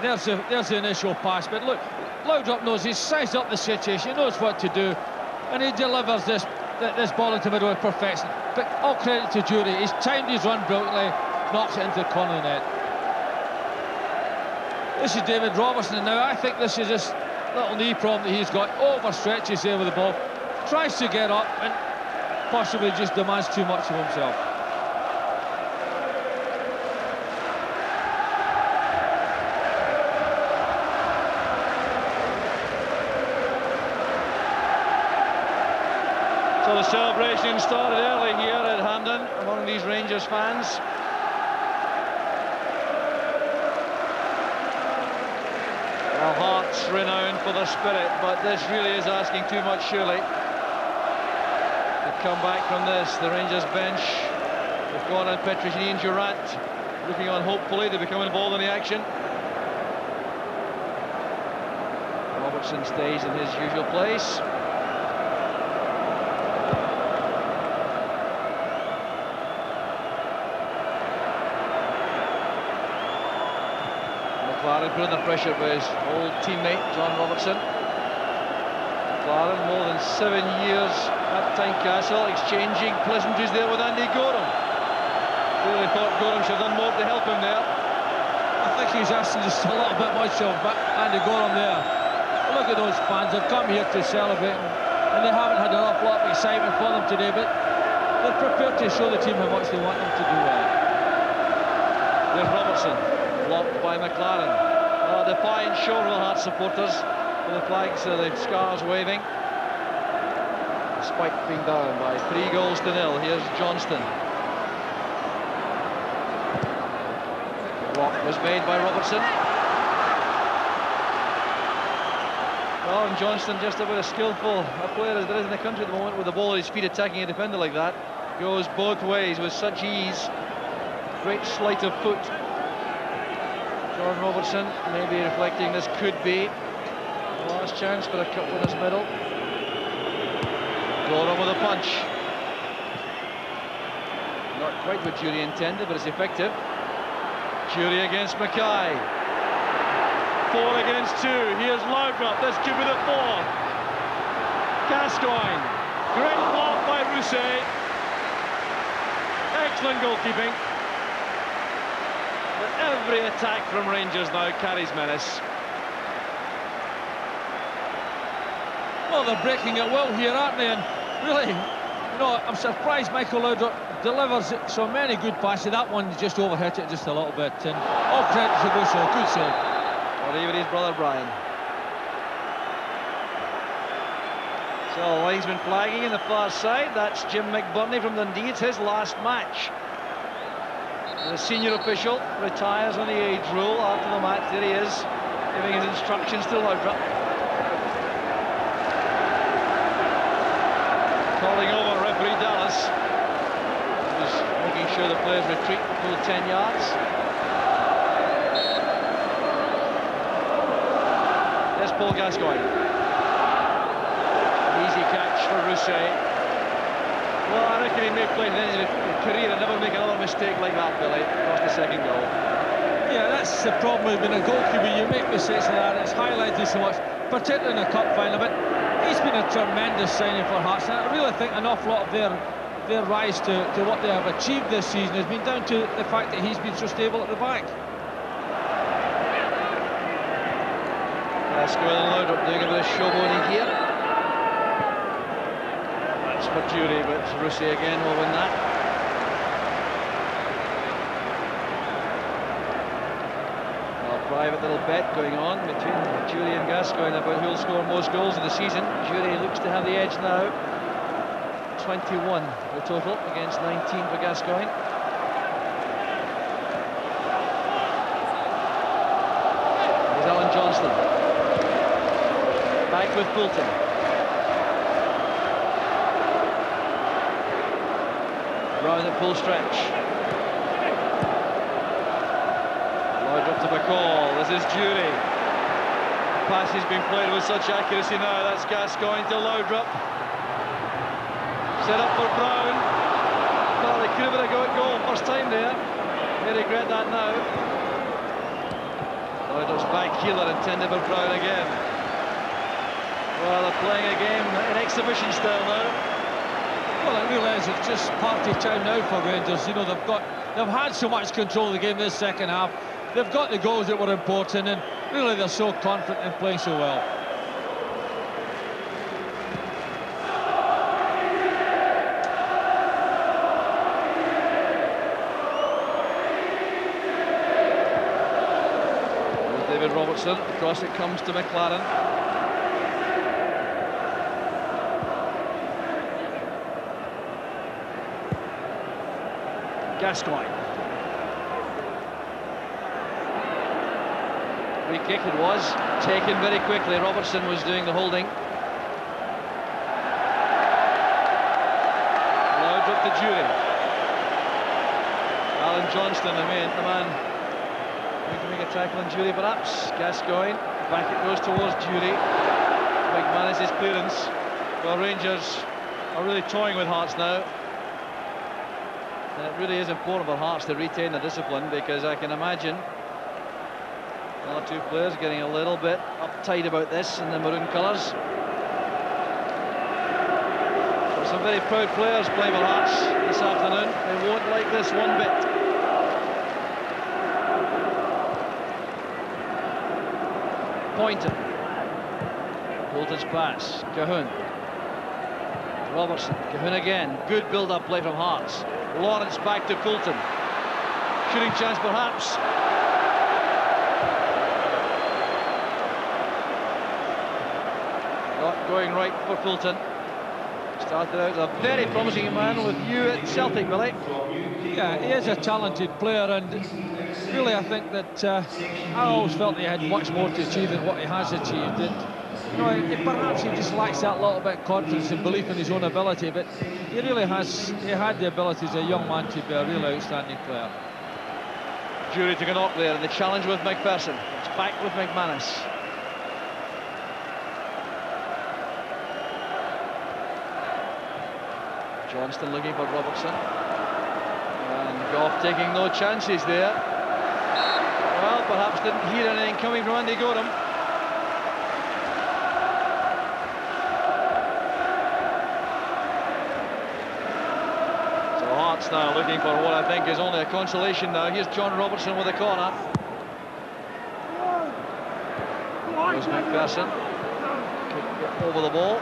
There's the initial pass, but look, Laudrup knows he's sized up the situation, he knows what to do, and he delivers this ball into the middle with perfection. But all credit to Jury, he's timed his run brilliantly, knocks it into the corner of the net. This is David Robertson, and now I think this is this little knee problem that he's got. Overstretches there with the ball, tries to get up and possibly just demands too much of himself. So the celebration started early here at Hampden among these Rangers fans. Well, Hearts renowned for their spirit, but this really is asking too much, surely. To come back from this, the Rangers bench, they've gone on Petricini and Durant, looking on hopefully to become involved in the action. Robertson stays in his usual place. McLaren put under pressure by his old teammate John Robertson. McLaren, more than 7 years at Tynecastle, exchanging pleasantries there with Andy Gorham. Really thought Gorham should have done more to help him there. I think he's asking just a little bit much of Andy Gorham there. Look at those fans, they've come here to celebrate, and they haven't had an awful lot of excitement for them today, but they're prepared to show the team how much they want them to do well. There's Robertson, blocked by McLaren. Oh, a defiant show from the Hearts supporters, with the flags, the scars waving. Despite being down by 3 goals to 0, here's Johnston. The block was made by Robertson. Oh, and Johnston, just about as skillful a player as there is in the country at the moment, with the ball at his feet attacking a defender like that. Goes both ways with such ease. Great sleight of foot. John Robertson maybe reflecting this could be the last chance for a cup winners' medal. Gorham with a punch. Not quite what Jury intended, but it's effective. Jury against Mackay. 4 against 2. Here's Laudrup. This could be the 4th. Gascoigne. Great block by Rousset. Excellent goalkeeping. But every attack from Rangers now carries menace. Well, they're breaking it well here, aren't they? And really, you know, I'm surprised Michael Laudrup delivers so many good passes. That one just overhit it just a little bit. And all credit to Rousset. Good save. Or even his brother Brian. So the linesman flagging in the far side. That's Jim McBurney from Dundee. It's his last match. The senior official retires on the age rule after the match. There he is, giving his instructions to Laudrup. Calling over referee Dallas, who's making sure the players retreat the full 10 yards. There's Paul Gascoigne. Easy catch for Rousset. Well, I reckon he may play the end of his career and never make another mistake like that, Billy. Cost the second goal. Yeah, that's the problem with being a goalkeeper. You make mistakes like that, it's highlighted so much, particularly in the cup final. But he's been a tremendous signing for Hearts, and I really think an awful lot of their rise to what they have achieved this season has been down to the fact that he's been so stable at the back. Gascoigne and Laudrup doing a bit of showboating here. That's for Jury, but Rousset again will win that. Well, a private little bet going on between Jury and Gascoigne about who'll score most goals in the season. Jury looks to have the edge now. 21 the total against 19 for Gascoigne. There's Alan Johnston. Back with Fulton. Brown at full stretch. Laudrup to McCall. This is Jury. Pass has been played with such accuracy now. That's Gascoigne to Laudrup. Set up for Brown. Well, they could have had a goal first time there. They regret that now. Laudrup's back healer intended for Brown again. Well, they're playing a game in exhibition style now. Well, it really is. It's just party time now for Rangers. You know, they've had so much control of the game this second half. They've got the goals that were important, and really they're so confident and playing so well. There's David Robertson. Across it comes to McLaren. Gascoigne. Free kick it was, taken very quickly. Robertson was doing the holding. Laudrup to Jury. Alan Johnston, the man going to make a tackle on Jury perhaps. Gascoigne, back it goes towards Jury. McManus's clearance. Well, Rangers are really toying with Hearts now. And it really is important for Hearts to retain the discipline, because I can imagine one or two players getting a little bit uptight about this in the maroon colours. But some very proud players playing for Hearts this afternoon. They won't like this one bit. Poynton. Coulton's pass. Cahoon. Robertson. Cahoon again. Good build-up play from Hearts. Lawrence back to Coulton. Shooting chance perhaps. Not going right for Coulton. Started out as a very promising man with you at Celtic, Billy. Yeah, he is a talented player, and really I think that I always felt that he had much more to achieve than what he has achieved. You know, perhaps he just lacks that little bit of confidence and belief in his own ability, but he really has. He had the ability as a young man to be a really outstanding player. Jury took a knock there, and the challenge with McPherson. It's back with McManus. Johnston looking for Robertson. And Goff taking no chances there. Well, perhaps didn't hear anything coming from Andy Gorham. Hearts now looking for what I think is only a consolation now. Here's John Robertson with a corner. Goes McPherson. Kick over the ball.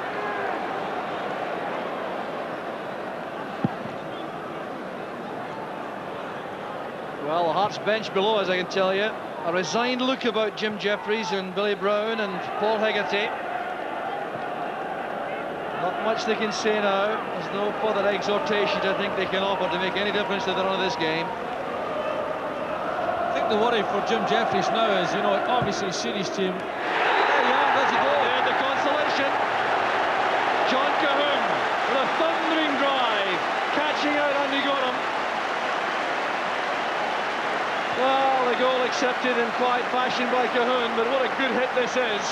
Well, the Hearts bench below, as I can tell you, a resigned look about Jim Jeffries and Billy Brown and Paul Hegarty. Not much they can say now. There's no further exhortation I think they can offer to make any difference to the run of this game. I think the worry for Jim Jeffries now is, you know, obviously series team. There you are, there's a goal. There's the consolation. John Cahoon with a thundering drive, catching out Andy Gorham. Well, the goal accepted in quiet fashion by Cahoon, but what a good hit this is.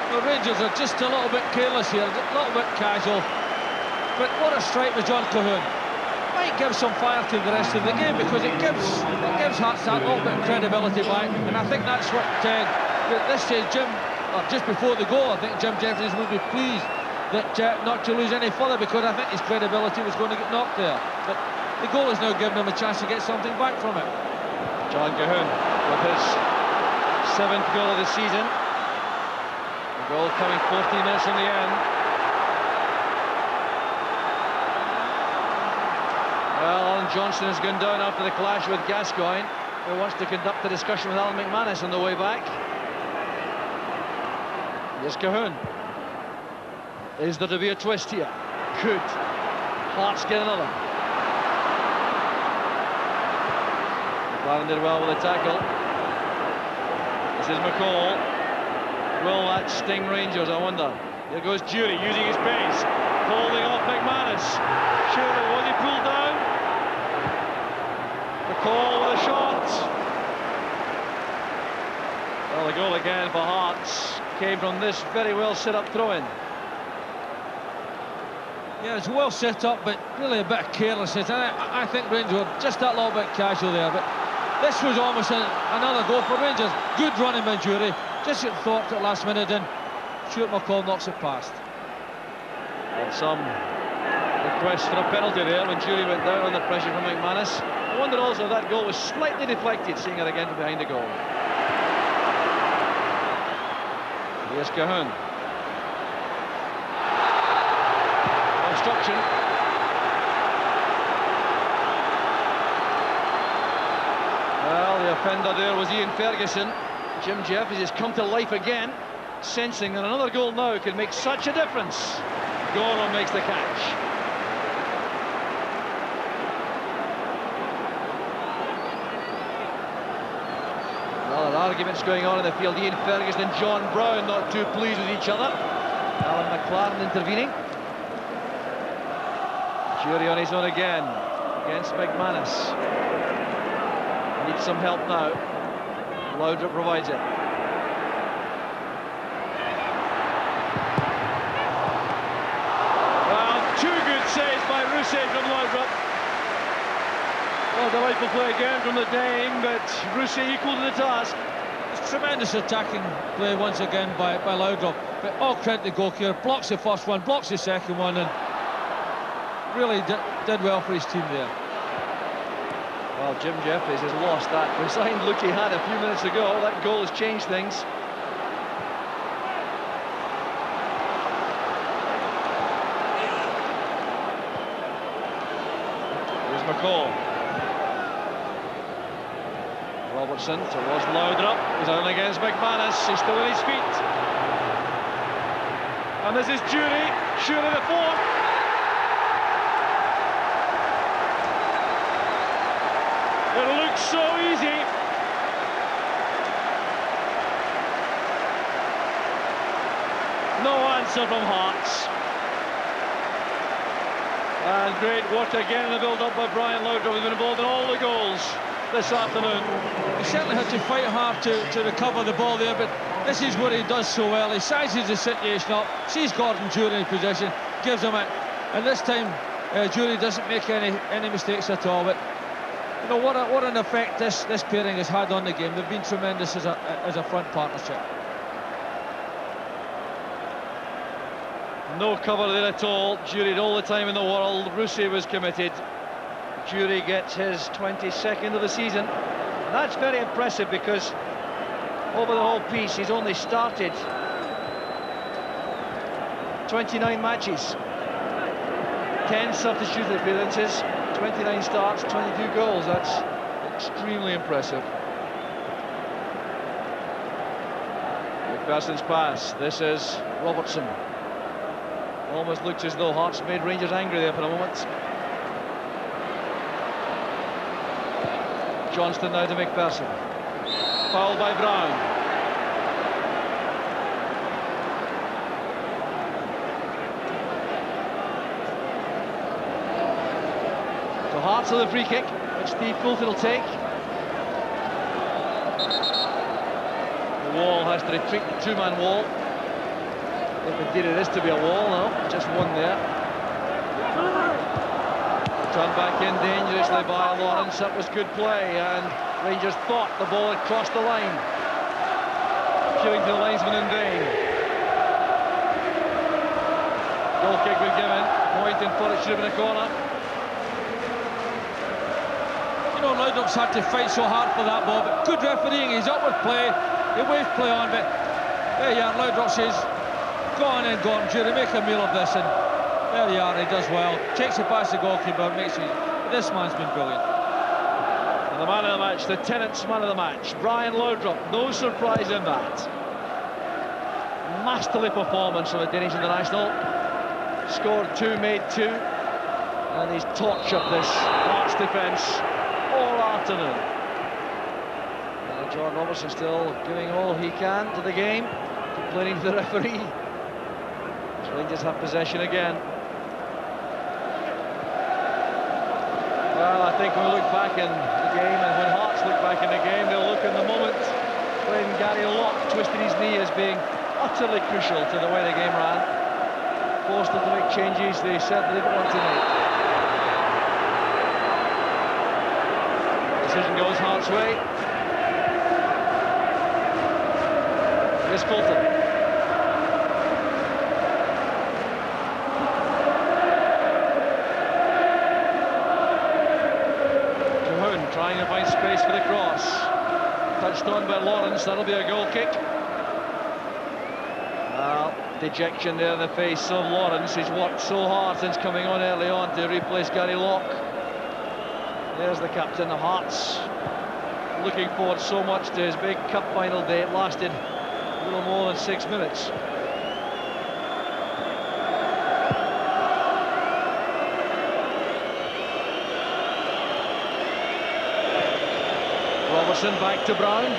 The Rangers are just a little bit careless here, a little bit casual. But what a strike with John Cahoon. Might give some fire to the rest of the game, because it gives Hearts that little bit of credibility back. And I think that's what at this stage, just before the goal, I think Jim Jeffries will be pleased that not to lose any further, because I think his credibility was going to get knocked there. But the goal has now given him a chance to get something back from it. John Cahoon with his 7th goal of the season. Goal coming 14 minutes from the end. Well, Alan Johnston has gone down after the clash with Gascoigne, who wants to conduct a discussion with Alan McManus on the way back. Here's Cahoon. Is there to be a twist here? Could Hearts get another? McLaren did well with the tackle. This is McCall. Will that sting Rangers, I wonder? Here goes Jury using his pace, holding off McManus. Surely, was he pulled down? The call with a shot. Well, the goal again for Hearts came from this very well set up throw-in. Yeah, it's well set up, but really a bit of carelessness. And I think Rangers were just that little bit casual there. But this was almost another goal for Rangers. Good running by Jury. Just thought at last minute, and Stuart McCall knocks it past. And some request for a penalty there when Jury went down under pressure from McManus. I wonder also if that goal was slightly deflected, seeing it again from behind the goal. Here's Cahoon. Obstruction. Well, the offender there was Ian Ferguson. Jim Jeffries has come to life again, sensing that another goal now could make such a difference. Gorham makes the catch. arguments going on in the field. Ian Ferguson and John Brown not too pleased with each other. Alan McLaren intervening. Jury on his own again against McManus. Needs some help now. Laudrup provides it. Well, two good saves by Rousset from Laudrup. Well, delightful play again from the Dane, but Rousset equal to the task. It's tremendous attacking play once again by Laudrup. But all credit to the goalkeeper. Blocks the first one, blocks the second one, and really did well for his team there. Well, Jim Jeffries has lost that resigned look he had a few minutes ago. That goal has changed things. Here's McCall. Robertson towards Laudrup. He's on against McManus. He's still on his feet. And this is Jury. Surely the fourth. It looks so easy. No answer from Hearts. And great work again in the build-up by Brian Laudrup. He's been involved in all the goals this afternoon. He certainly had to fight hard to recover the ball there, but this is what he does so well. He sizes the situation up, sees Gordon Jury in position, gives him it, and this time Jury doesn't make any mistakes at all. But you know what an effect this pairing has had on the game. They've been tremendous as a front partnership. No cover there at all. Jury had all the time in the world. Rousset was committed. Jury gets his 22nd of the season. And that's very impressive because over the whole piece he's only started 29 matches, 10 substitute appearances, 29 starts, 22 goals. That's extremely impressive. McPherson's pass. This is Robertson. Almost looks as though Hearts made Rangers angry there for a moment. Johnston now to McPherson. Fouled by Brown. So Hearts with a free kick, which Steve Coulter will take. The wall has to retreat, the two-man wall. If indeed it is to be a wall, no, just one there. Turned back in dangerously by Lawrence. That was good play, and Rangers thought the ball had crossed the line. Shooting to the linesman in vain. Goal kick was given. Moyton thought it should have been a corner. You know, Laudrup's had to fight so hard for that ball, but good refereeing. He's up with play. He waves play on, but there you are. Laudrup says, go on in, Gordon Jury, make a meal of this, and there you are, he does well. Takes it past the goalkeeper, makes it. This man's been brilliant. And the man of the match, the Tennent's man of the match, Brian Laudrup, no surprise in that. Masterly performance from the Danish international. Scored 2, made 2, and he's tortured this Hearts defence all afternoon. John Robertson still giving all he can to the game, complaining to the referee. Rangers have possession again. Well, I think when we look back in the game, and when Hearts look back in the game, they'll look in the moment when Gary Locke twisted his knee as being utterly crucial to the way the game ran. Forced them to make changes they said they didn't want to make. Decision goes Hearts' way. Here's Fulton. Trying to find space for the cross. Touched on by Lawrence, that'll be a goal kick. Well, dejection there in the face of Lawrence. He's worked so hard since coming on early on to replace Gary Locke. There's the captain of Hearts, looking forward so much to his big cup final day. It lasted a little more than 6 minutes. Robertson back to Brown.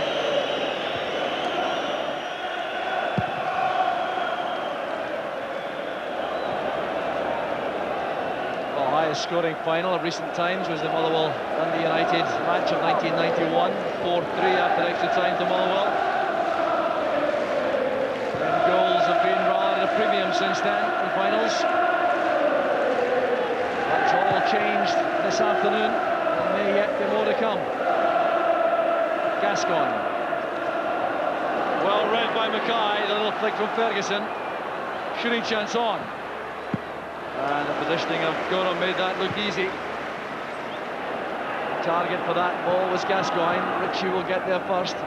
highest scoring final of recent times was the Motherwell Dundee United match of 1991, 4-3 after extra time to Motherwell. And goals have been rather at a premium since then in finals. That's all changed this afternoon. There may yet be more to come. Gascoigne. Well read by Mackay, the little flick from Ferguson. Shooting chance on. And the positioning of Goro made that look easy. The target for that ball was Gascoigne. Ritchie will get there first.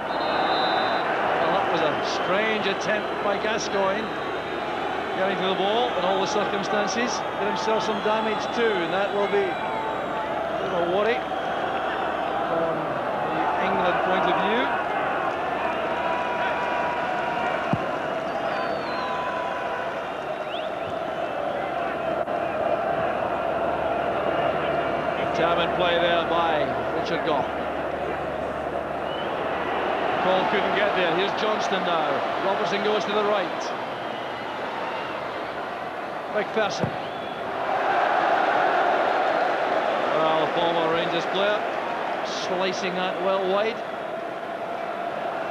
Well, that was a strange attempt by Gascoigne. Getting to the ball in all the circumstances. Did himself some damage too, and that will be a bit of a worry from the England point of view. Determined play there by Richard Gough. Cole couldn't get there. Here's Johnston now. Robertson goes to the right. McPherson. Well, the former Rangers player slicing that well wide.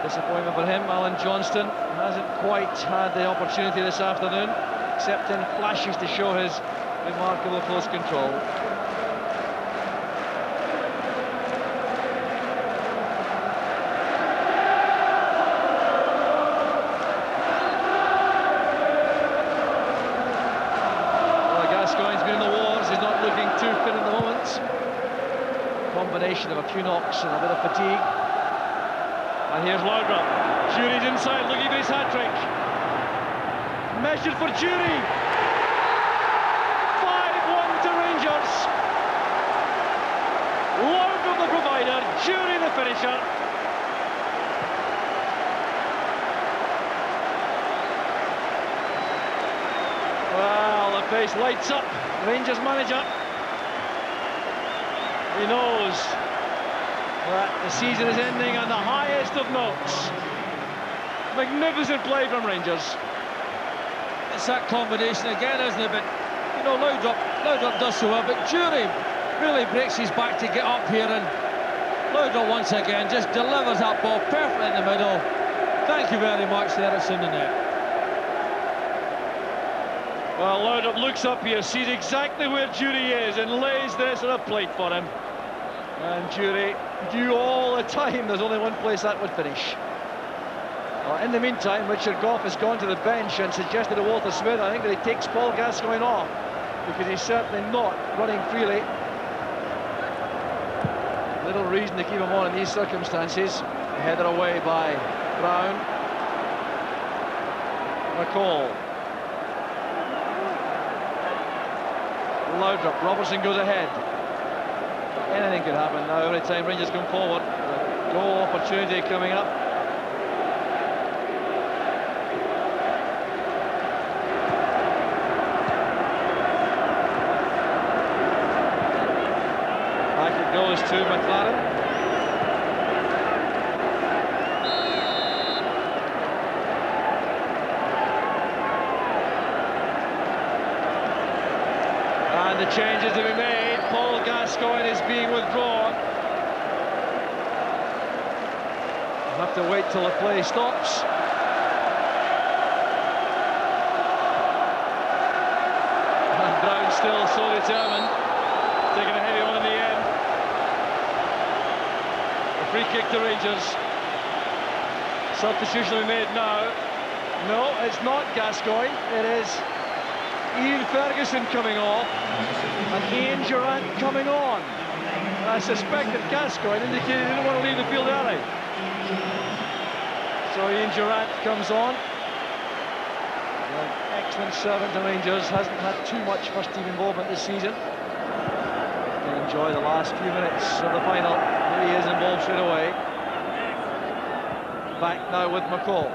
Disappointment for him. Alan Johnston hasn't quite had the opportunity this afternoon, except in flashes to show his remarkable close control. Combination of a few knocks and a bit of fatigue. And here's Laudrup. Jury's inside, looking for his hat-trick. Measured for Jury. 5-1 to Rangers. Laudrup the provider, Jury the finisher. Well, the face lights up. Rangers manager. He knows that the season is ending on the highest of notes. Magnificent play from Rangers. It's that combination again, isn't it? But, you know, Laudrup does so well, but Jury really breaks his back to get up here, and Laudrup once again just delivers that ball perfectly in the middle. Thank you very much there, it's in the net. Well, Laudrup looks up here, sees exactly where Jury is, and lays this on a plate for him. And Jury knew all the time there's only one place that would finish. Well, in the meantime, Richard Gough has gone to the bench and suggested to Walter Smith, I think, that he takes Paul Gascoigne off, because he's certainly not running freely. Little reason to keep him on in these circumstances. Headed away by Brown. McCall. Laudrup. Robertson goes ahead. Anything could happen now every time Rangers come forward. A goal opportunity coming up. Back it goes to McLaren. And the changes to be made. Paul Gascoigne is being withdrawn. We'll have to wait till the play stops. And Brown still so determined, taking a heavy one in the end. A free kick to Rangers. Substitution will be made now. No, it's not Gascoigne. It is Ian Ferguson coming off and Ian Durrant coming on. And I suspect that Gascoigne indicated he didn't want to leave the field early. So Ian Durrant comes on. An excellent servant to Rangers, hasn't had too much first team involvement this season. They enjoy the last few minutes of the final. Here he is involved straight away. Back now with McCall.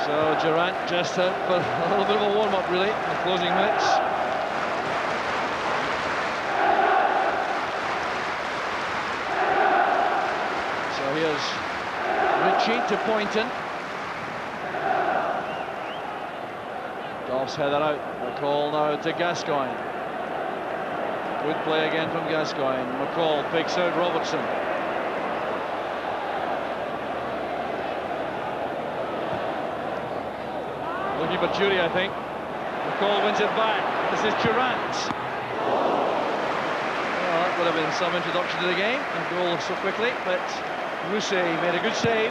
So Durrant just out for a little bit of a warm-up, really, in the closing minutes. Ritchie to Poynton. Goff's header out. McCall now to Gascoigne. Good play again from Gascoigne. McCall picks out Robertson. Looking for Jury, I think. McCall wins it back. This is Durant. Well, that would have been some introduction to the game. A goal so quickly, but Rousset made a good save.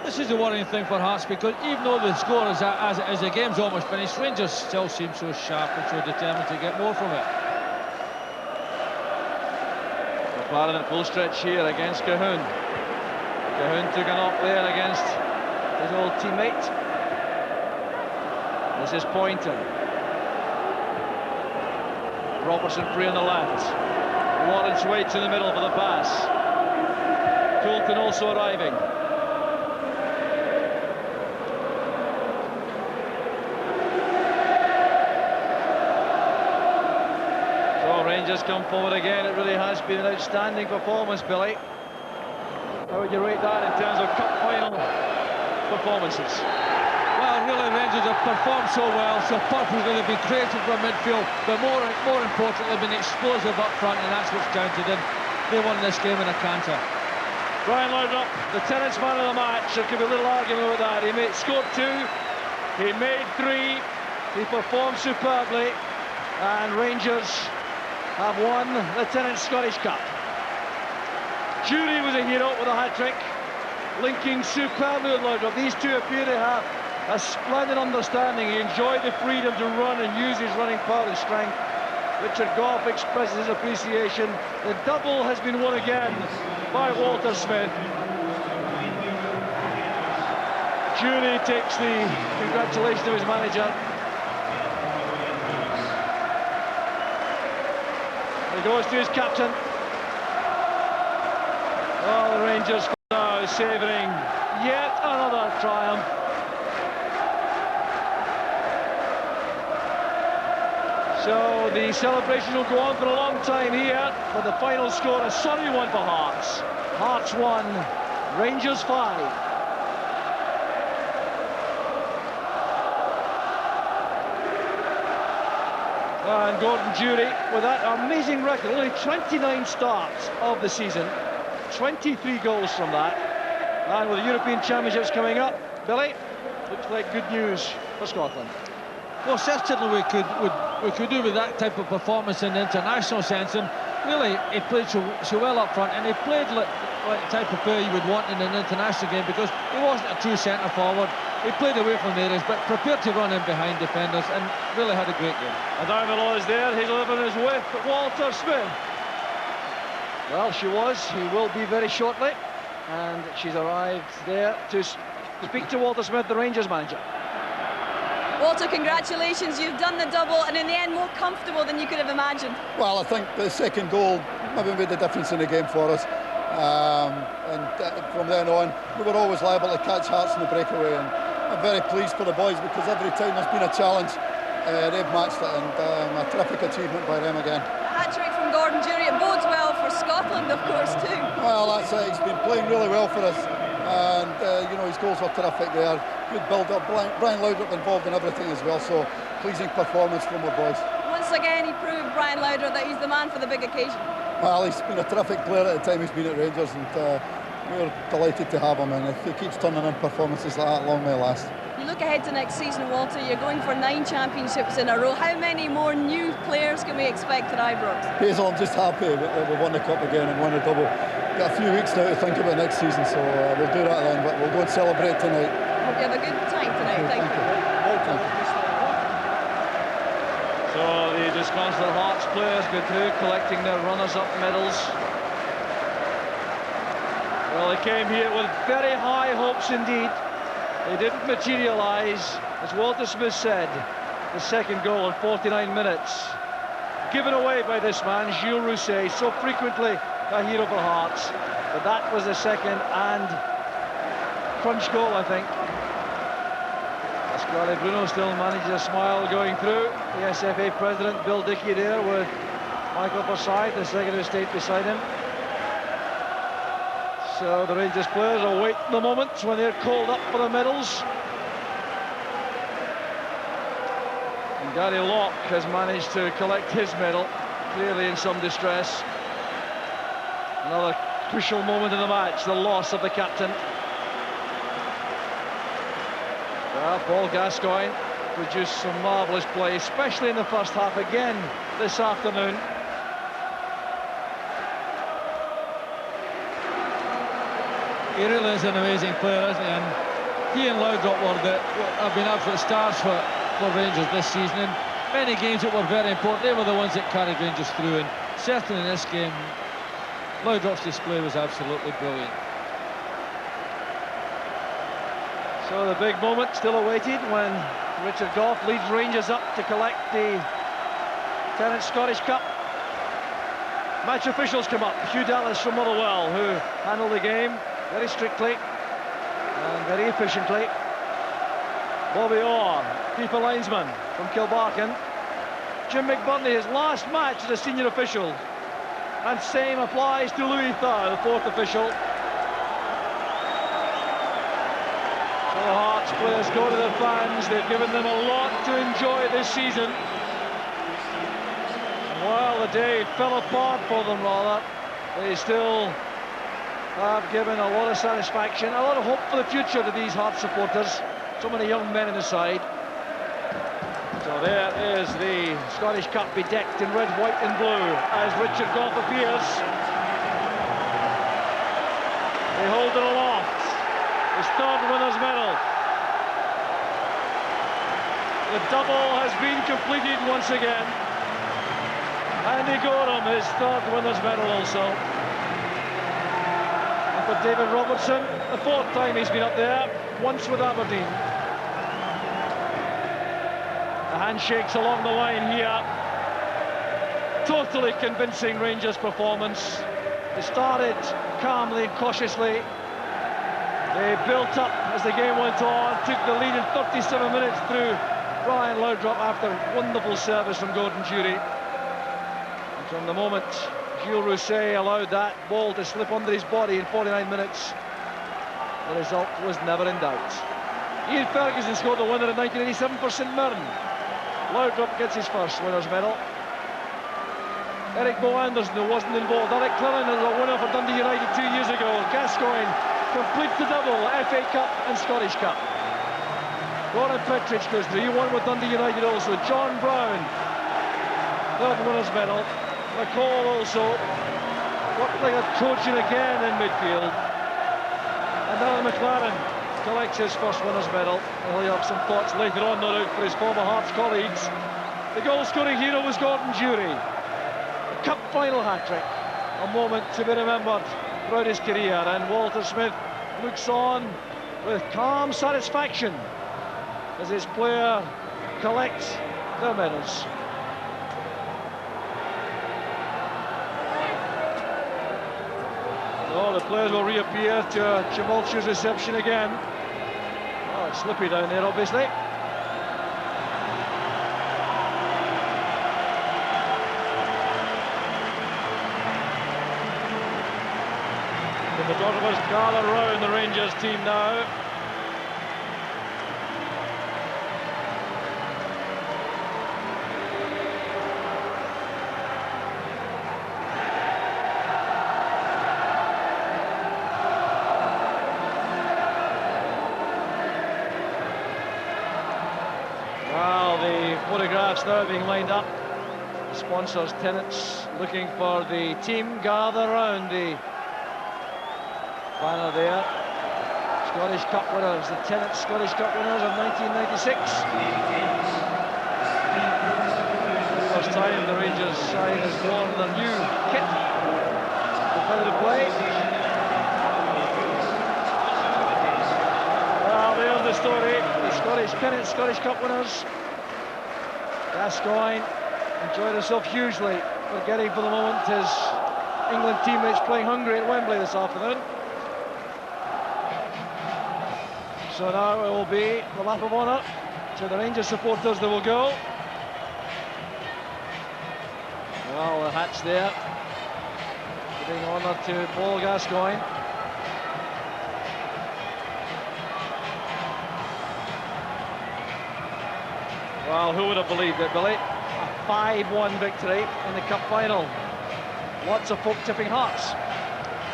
This is the worrying thing for Hearts, because even though the score is as the game's almost finished, Rangers still seem so sharp and so determined to get more from it. McLaren at full stretch here against Cahoon. Cahoon took a knock there against his old teammate. This is Poynton. Robertson free on the left. Lawrence waits in the middle for the pass. Coulton also arriving. So Rangers come forward again. It really has been an outstanding performance, Billy. How would you rate that in terms of cup final performances? Well, really, Rangers have performed so well, so perfectly. They've been creative from midfield, but more importantly, they've been explosive up front, and that's what's counted. And they won this game in a canter. Brian Laudrup, the tenants man of the match. There could be a little argument about that. He scored 2, he made 3, he performed superbly, and Rangers have won the Tennent's Scottish Cup. Jury was a hero with a hat-trick, linking superbly with Laudrup. These two appear to have a splendid understanding. He enjoyed the freedom to run and use his running power and strength. Richard Goff expresses his appreciation. The double has been won again by Walter Smith. Jury takes the congratulations of his manager. He goes to his captain. Oh, the Rangers now savouring yet another triumph. So the celebration will go on for a long time here, but the final score, a sorry one for Hearts. Hearts 1, Rangers 5. And Gordon Jury, with that amazing record, only 29 starts of the season, 23 goals from that. And with the European Championships coming up, Billy, looks like good news for Scotland. Well, certainly we could do with that type of performance in the international sense, and really he played so well up front, and he played like the type of player you would want in an international game, because he wasn't a true centre forward. He played away from the areas, but prepared to run in behind defenders, and really had a great game. And down below is there, his 11 is with Walter Smith. Well, she was, he will be very shortly, and she's arrived there to speak to Walter Smith, the Rangers manager. Walter, congratulations, you've done the double, and in the end more comfortable than you could have imagined. Well, I think the second goal maybe made the difference in the game for us, and from then on we were always liable to catch Hearts in the breakaway, and I'm very pleased for the boys, because every time there's been a challenge they've matched it, and a terrific achievement by them again. A hat-trick from Gordon Jury, it bodes well for Scotland of course too. Well, that's it, he's been playing really well for us, and you know, his goals were terrific there. Good build-up. Brian Laudrup involved in everything as well, so pleasing performance from our boys. Once again he proved, Brian Laudrup, that he's the man for the big occasion. Well, he's been a terrific player at the time he's been at Rangers, and we're delighted to have him, and if he keeps turning in performances like that, long may last. You look ahead to next season, Walter, you're going for 9 championships in a row. How many more new players can we expect at Ibrox? Hazel, I'm just happy that we won the cup again and won a double. Got a few weeks now to think about next season, so we'll do that then, but we'll go and celebrate tonight. Hope you have a good time tonight. Thank you. So the disconsolate Hearts players go through, collecting their runners-up medals. Well, they came here with very high hopes indeed. They didn't materialise, as Walter Smith said. The second goal in 49 minutes, given away by this man, Gilles Rousset, so frequently a hero for Hearts. But that was the second and crunch goal, I think. Pasquale Bruno still manages a smile going through. The SFA president, Bill Dickey, there with Michael Forsyth, the Secretary of State, beside him. So the Rangers players await the moment when they're called up for the medals. And Gary Locke has managed to collect his medal, clearly in some distress. Another crucial moment in the match, the loss of the captain. Paul Gascoigne produced some marvellous play, especially in the first half again this afternoon. He really is an amazing player, isn't he? And he and Laudrup have been absolute stars for Rangers this season. In many games that were very important, they were the ones that carried Rangers through, and certainly in this game, Laudrup's display was absolutely brilliant. So the big moment still awaited when Richard Gough leads Rangers up to collect the Tennent's Scottish Cup. Match officials come up. Hugh Dallas from Motherwell, who handled the game very strictly and very efficiently. Bobby Orr, FIFA linesman from Kilbarchan. Jim McBurney, his last match as a senior official. And same applies to Louis Thur, the fourth official. So the Hearts players go to their fans. They've given them a lot to enjoy this season. And while the day fell apart for them, rather, they still have given a lot of satisfaction, a lot of hope for the future to these Hearts supporters. So many young men in the side. So there is the Scottish Cup bedecked in red, white and blue as Richard Gough appears. They hold it aloft. His third winner's medal. The double has been completed once again. Andy Gorham, his third winner's medal also. And for David Robertson, the fourth time he's been up there, once with Aberdeen. The handshakes along the line here. Totally convincing Rangers performance. They started calmly and cautiously. They built up as the game went on, took the lead in 37 minutes through Brian Laudrup after wonderful service from Gordon Durie. And from the moment Gilles Rousset allowed that ball to slip under his body in 49 minutes, the result was never in doubt. Ian Ferguson scored the winner in 1987 for St Mirren. Laudrup gets his first winner's medal. Eric Bo Anderson, who wasn't involved. Alec Clellan is a winner for Dundee United 2 years ago. Gascoigne completes the double, FA Cup and Scottish Cup. Goran Petric goes through. He won with Dundee United also. John Brown, third winner's medal. McCall also worked like a Trojan again in midfield. And Alan McLaren collects his first winner's medal. He'll have some thoughts later on, no doubt, for his former Hearts colleagues. The goal-scoring hero was Gordon Durie. The cup final hat-trick, a moment to be remembered throughout his career, and Walter Smith looks on with calm satisfaction as his player collects their medals. So the players will reappear to a tumultuous reception again. Oh, it's slippy down there, obviously. The photographers gather round the Rangers team now. Photographs now being lined up. The sponsors, Tennent's, looking for the team. Gather round the banner there. Scottish Cup winners, the Tennent's Scottish Cup winners of 1996. First time the Rangers side has worn their new kit. Competitive play. Well, there's the story. The Tennent's Scottish Cup winners. Gascoigne enjoyed himself hugely, forgetting for the moment his England teammates playing Hungary at Wembley this afternoon. So now it will be the lap of honour to the Rangers supporters. They will go. Well, the hats there, giving honour to Paul Gascoigne. Well, who would have believed it, Billy? A 5-1 victory in the cup final. Lots of folk tipping Hearts.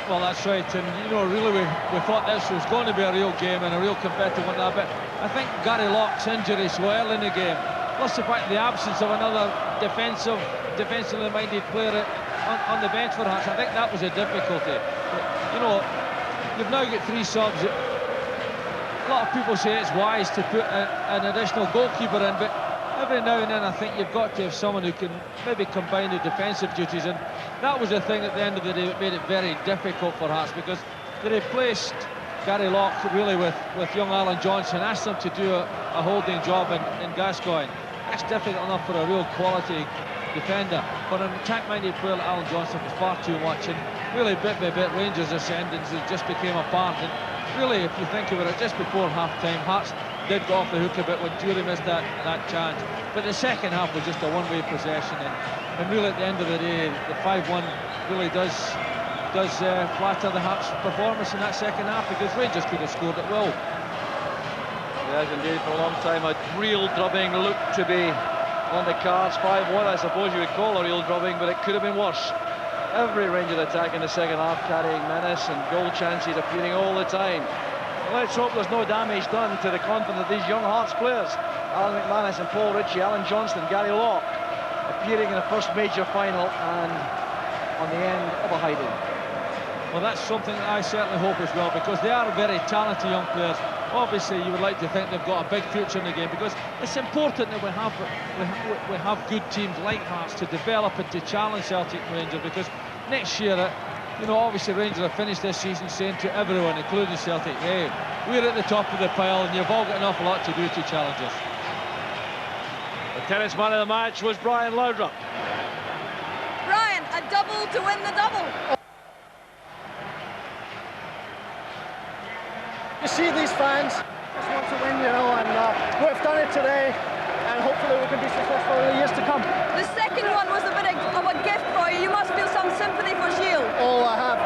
Well, that's right, and you know, really we thought this was going to be a real game and a real competitive one. But I think Gary Locke's injury so early in the game, plus the fact the absence of another defensively minded player on the bench for Hearts, I think that was a difficulty. But, you know, you've now got 3 subs. A lot of people say it's wise to put an additional goalkeeper in, but every now and then I think you've got to have someone who can maybe combine the defensive duties, and that was the thing at the end of the day that made it very difficult for Hearts, because they replaced Gary Locke really with young Alan Johnson, asked them to do a holding job in Gascoigne. That's difficult enough for a real quality defender, but an attack-minded player like Alan Johnson was far too much, and really bit by bit Rangers' ascendance just became apparent. And really, if you think about it, just before half-time, Hearts did go off the hook a bit when Jury missed that chance. But the second half was just a one-way possession, and really at the end of the day, the 5-1 really does flatter the Hearts' performance in that second half, because Rangers could have scored at will. Yes, indeed, for a long time a real drubbing looked to be on the cards. 5-1, I suppose you would call a real drubbing, but it could have been worse. Every Ranger attack in the second half carrying menace and goal chances appearing all the time. Well, let's hope there's no damage done to the confidence of these young Hearts players. Alan McManus and Paul Ritchie, Alan Johnston, Gary Locke appearing in the first major final and on the end of a hiding. Well, that's something that I certainly hope as well, because they are very talented young players. Obviously, you would like to think they've got a big future in the game, because it's important that we have good teams like Hearts to develop and to challenge Celtic and Rangers, because next year, you know, obviously Rangers have finished this season saying to everyone, including Celtic, hey, we're at the top of the pile and you've all got an awful lot to do to challenge us. The tennis man of the match was Brian Laudrup. Brian, a double to win the double. You see these fans just want to win, you know, and we've done it today, and hopefully we can be successful in the years to come. The second one was a bit of a gift for you. You must feel some sympathy for Gilles. Oh, I have.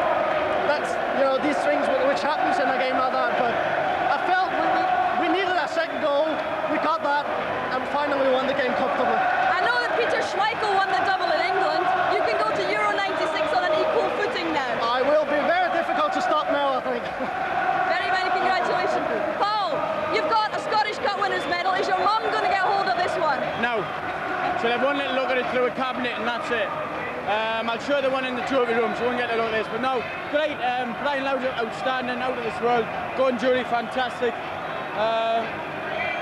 That's, you know, these things which happens in a game like that, but I felt we needed a second goal. We got that, and finally won the game comfortably. I know that Peter Schmeichel won the double in England. You can go to Euro 96 on an equal footing now. I will be very difficult to stop now, I think. Congratulations. Paul, you've got a Scottish Cup winners medal. Is your mum going to get hold of this one? No. So they've one little look at it through a cabinet and that's it. I'll show the one in the trophy room, so we won't get a look at this. But no, great. Brian Laudrup, outstanding, out of this world. Gordon Jury, fantastic.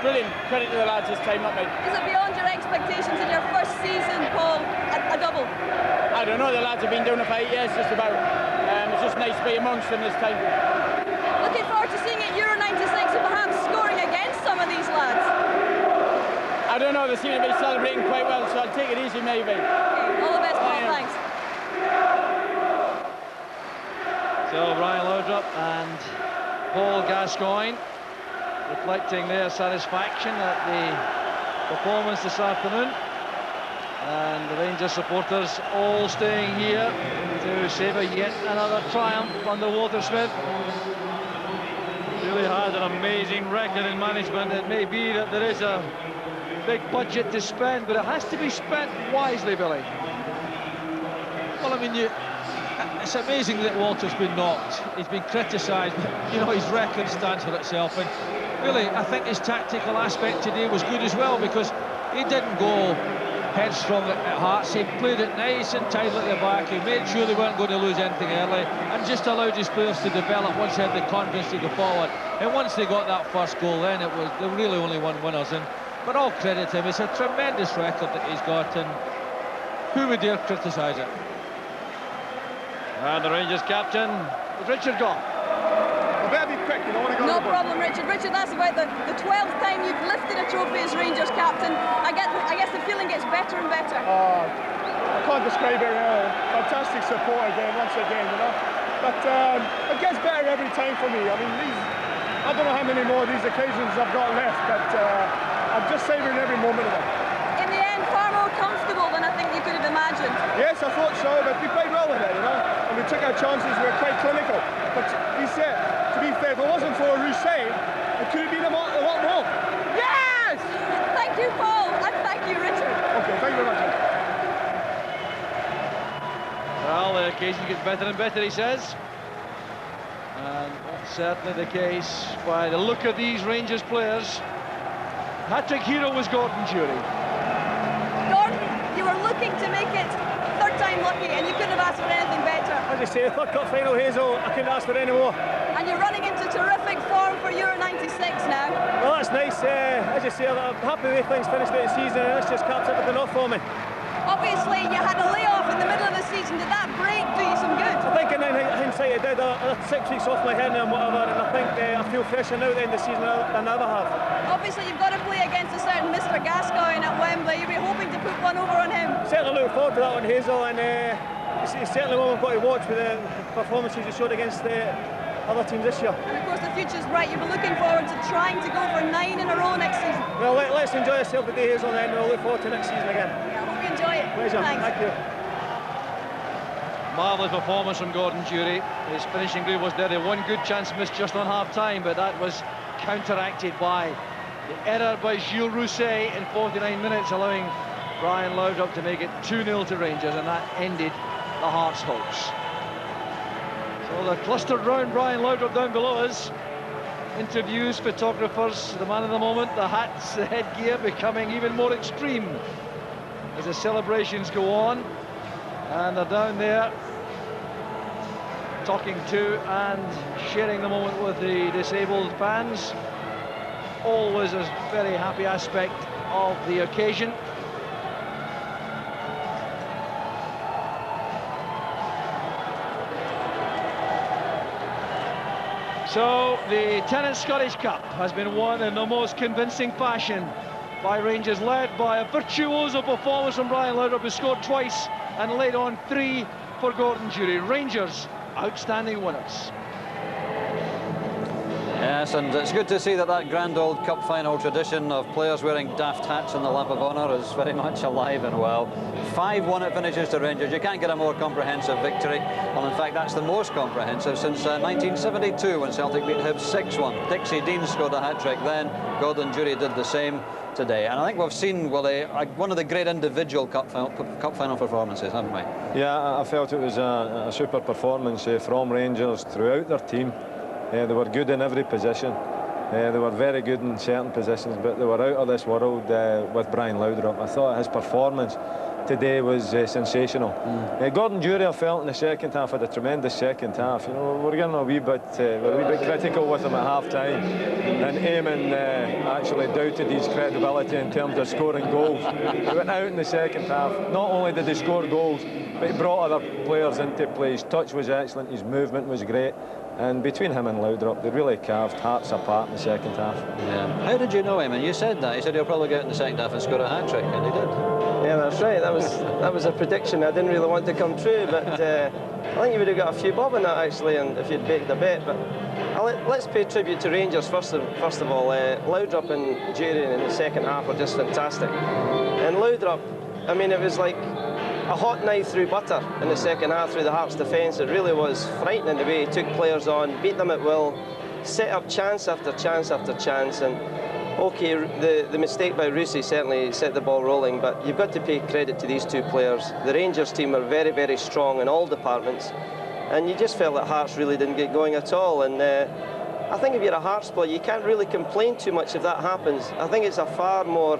Brilliant. Credit to the lads this time, not me. Is it beyond your expectations in your first season, Paul, a double? I don't know. The lads have been doing it for 8 years, just about. It's just nice to be amongst them this time. Looking forward to seeing it Euro 96 and perhaps scoring against some of these lads. I don't know, they seem to be celebrating quite well, so I'll take it easy maybe. Okay. All the best, Paul, thanks. So Brian Laudrup and Paul Gascoigne reflecting their satisfaction at the performance this afternoon. And the Rangers supporters all staying here to savour yet another triumph under Walter Smith. Really had an amazing record in management. It may be that there is a big budget to spend, but it has to be spent wisely, Billy. Well, I mean, it's amazing that Walter's been knocked. He's been criticised, but, you know, his record stands for itself. And really, I think his tactical aspect today was good as well, because he didn't go headstrong at Hearts. He played it nice and tight at the back. He made sure they weren't going to lose anything early and just allowed his players to develop once they had the confidence to go forward. And once they got that first goal, then they really only won winners. But all credit to him. It's a tremendous record that he's got, and who would dare criticise it? And the Rangers captain, Richard Gough. Better be quick, you don't want to go. No problem, Richard. Richard, that's about the 12th time you've lifted a trophy as Rangers captain. I guess the feeling gets better and better. I can't describe it. Fantastic support again, once again, you know. But it gets better every time for me. I mean, I don't know how many more of these occasions I've got left, but I'm just savouring every moment of it. In the end, far more comfortable than I think you could have imagined. Yes, I thought so, but we played well with it, you know. And we took our chances. We were quite clinical. But he said, to be fair, if it wasn't for a Rousset, it could have been a lot more. Yes! Thank you, Paul. occasion gets better and better, he says. And that's certainly the case by the look of these Rangers players. Hat-trick hero was Gordon Durie. Gordon, you were looking to make it third time lucky, and you couldn't have asked for anything better. As you say, third cup final, Hazel, I couldn't ask for any more. And you're running into terrific form for Euro 96 now. Well, that's nice. As you say, I'm happy the way things finished out the season, and this just caps everything off for me. Obviously, you had a layoff in the middle of the season. Did that break do you some good? I think in hindsight it did. I had 6 weeks off my head and whatever, and I think I feel fresher now at the end of the season than I ever have. Obviously, you've got to play against a certain Mr. Gascoigne at Wembley. You'll be hoping to put one over on him. Certainly looking forward to that one, Hazel, and it's certainly one we've got to watch with the performances he showed against the other teams this year. And of course, the future's bright. You'll be looking forward to trying to go for 9 in a row next season. Well, let's enjoy ourselves today, Hazel, and we'll look forward to next season again. Yeah, I hope you enjoy it. Pleasure. Thanks. Thank you. Marvellous performance from Gordon Durie. His finishing groove was there. The one good chance missed just on half-time, but that was counteracted by the error by Gilles Rousset in 49 minutes, allowing Brian Laudrup to make it 2-0 to Rangers, and that ended the Hearts' hopes. So they're clustered round Brian Laudrup down below us. Interviews, photographers, the man of the moment, the hats, the headgear becoming even more extreme as the celebrations go on. And they're down there talking to and sharing the moment with the disabled fans. Always a very happy aspect of the occasion. So the Tennant Scottish Cup has been won in the most convincing fashion by Rangers, led by a virtuoso performance from Brian Laudrup, who scored twice and laid on 3 for Gordon Durie. Rangers, outstanding winners. Yes, and it's good to see that grand old cup final tradition of players wearing daft hats in the lap of honour is very much alive and well. 5-1 it finishes to Rangers. You can't get a more comprehensive victory. Well, in fact, that's the most comprehensive since 1972 when Celtic beat Hibs 6-1. Dixie Dean scored a hat-trick then. Gordon Durie did the same today. And I think we've seen, well, one of the great individual cup final performances, haven't we? Yeah, I felt it was a super performance from Rangers throughout their team. They were good in every position. They were very good in certain positions, but they were out of this world with Brian Laudrup. I thought his performance today was sensational. Gordon Durie, I felt in the second half, had a tremendous second half. You know, we're getting a wee bit critical with him at half-time, and Eamon actually doubted his credibility in terms of scoring goals. He went out in the second half. Not only did he score goals, but he brought other players into play. His touch was excellent, his movement was great. And between him and Laudrup, they really carved Hearts apart in the second half. Yeah. How did you know him? And you said that. He said he'll probably go out in the second half and score a hat-trick, and he did. Yeah, that's right. That was a prediction I didn't really want to come true, but I think you would have got a few bob in that, actually, and if you'd baked a bet. But let's pay tribute to Rangers first of all. Laudrup and Durie in the second half were just fantastic. And Laudrup, I mean, it was like a hot knife through butter in the second half through the Hearts defence. It really was frightening the way he took players on, beat them at will, set up chance after chance after chance. And okay, the mistake by Rousset certainly set the ball rolling, but you've got to pay credit to these two players. The Rangers team are very, very strong in all departments, and you just felt that Hearts really didn't get going at all. And I think if you're a Hearts player, you can't really complain too much if that happens. I think it's a far more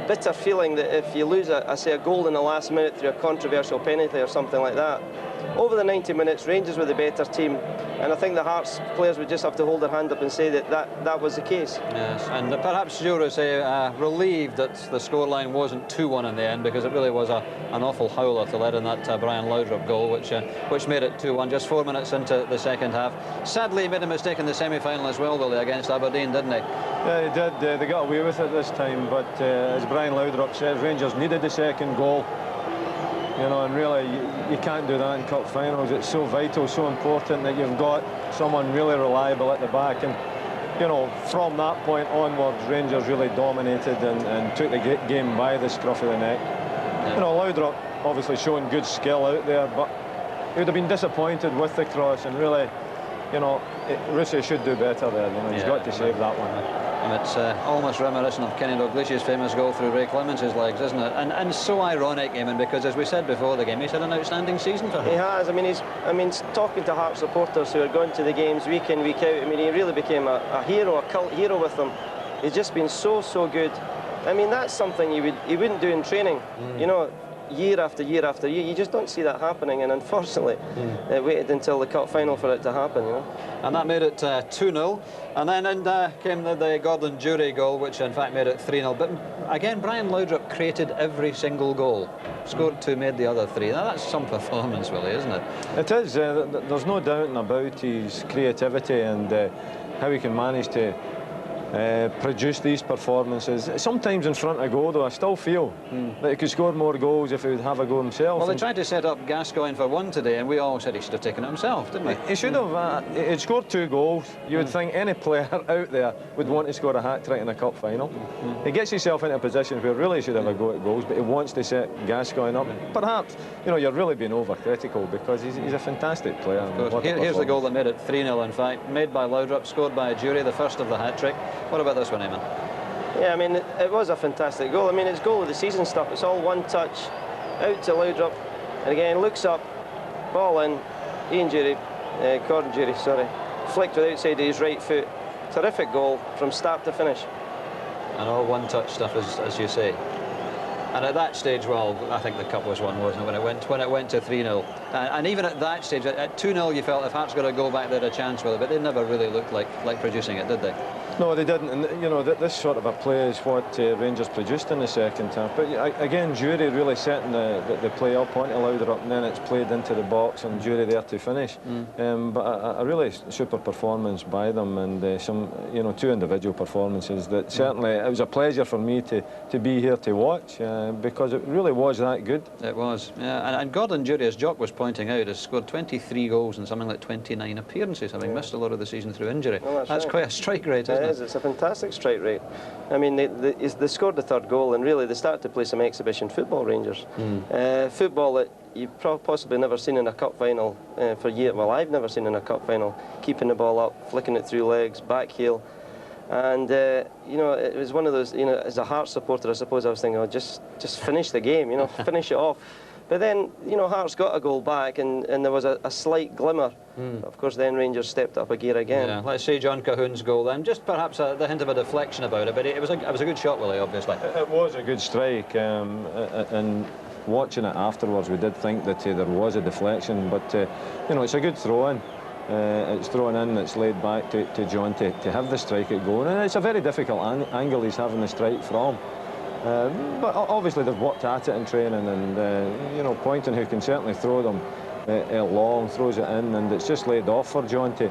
bitter feeling that if you lose, say, a goal in the last minute through a controversial penalty or something like that. Over the 90 minutes, Rangers were the better team, and I think the Hearts players would just have to hold their hand up and say that was the case. Yes, and perhaps Gilles Rousset relieved that the scoreline wasn't 2-1 in the end, because it really was an awful howler to let in that Brian Laudrup goal, which made it 2-1 just 4 minutes into the second half. Sadly, he made a mistake in the semi-final as well, Willie, against Aberdeen, didn't he? Yeah, he did. They got away with it this time, but as Brian Laudrup says, Rangers needed the second goal. You know, and really, you can't do that in cup finals. It's so vital, so important that you've got someone really reliable at the back. And, you know, from that point onwards, Rangers really dominated and took the game by the scruff of the neck. Yeah. You know, Laudrup obviously showing good skill out there, but he would have been disappointed with the cross, and really, you know, Russia should do better there. You know, he's got to save that one. And it's almost reminiscent of Kenny Dalglish's famous goal through Ray Clemens' legs, isn't it? And so ironic, Eamon, because as we said before the game, he's had an outstanding season for him. He has. I mean, talking to Hearts supporters who are going to the games week in, week out, I mean, he really became a hero, a cult hero with them. He's just been so good. I mean, that's something he wouldn't do in training. You know, year after year after year, you just don't see that happening, and unfortunately it waited until the cup final for it to happen, you know. And that made it 2-0, and then came the Gordon Jury goal, which in fact made it 3-0. But again, Brian Laudrup created every single goal, scored 2, made the other 3. Now that's some performance, Willie, isn't it? It is. There's no doubting about his creativity and how he can manage to produce these performances. Sometimes in front of goal, though, I still feel that he could score more goals if he would have a go himself. Well, they tried to set up Gascoigne for one today, and we all said he should have taken it himself, didn't we? He should have. He'd scored 2 goals. You would think any player out there would want to score a hat-trick in a cup final. He gets himself into a position where really he should have a go at goals, but he wants to set Gascoigne up. Perhaps, you know, you're really being overcritical because he's a fantastic player. Here's the goal that made it 3-0, in fact, made by Laudrup, scored by Jury, the first of the hat-trick. What about this one, Eamon? Yeah, I mean, it was a fantastic goal. I mean, it's goal of the season stuff. It's all one touch, out to Laudrup, and again, looks up, ball in, Gordon Jury, sorry, flicked with outside of his right foot. Terrific goal from start to finish. And all one-touch stuff, as you say. And at that stage, well, I think the cup was won, wasn't it, when it went to 3-0. And even at that stage, at 2-0, you felt if Hearts got a goal back, they had a chance with it, but they never really looked like producing it, did they? No, they didn't, and you know, this sort of a play is what Rangers produced in the second half. But again, Jury really setting the play up onto Laudrup, and then it's played into the box, and Jury there to finish. But a really super performance by them, and some, you know, 2 individual performances that certainly it was a pleasure for me to be here to watch because it really was that good. It was, yeah. And Gordon Jury, as Jock was pointing out, has scored 23 goals in something like 29 appearances, having missed a lot of the season through injury. Well, that's right. Quite a strike rate, isn't it? It's a fantastic strike rate. I mean, they scored the 3rd goal, and really they started to play some exhibition football, Rangers. Football that you've possibly never seen in a cup final for years. Well, I've never seen in a cup final. Keeping the ball up, flicking it through legs, back heel. And, you know, it was one of those, you know, as a Hearts supporter, I suppose I was thinking, oh, just finish the game, you know, finish it off. But then, you know, Hearts got a goal back, and there was a slight glimmer. Of course, then Rangers stepped up a gear again. Yeah, let's see John Cahoon's goal then. Just perhaps the hint of a deflection about it, but it was a good shot, Willie, obviously. It was a good strike, and watching it afterwards, we did think that there was a deflection, but, you know, it's a good throw-in. It's thrown in, it's laid back to John to have the strike at goal, and it's a very difficult angle he's having the strike from. But obviously they've worked at it in training, and you know, Poynton, who can certainly throw them long, throws it in, and it's just laid off for John to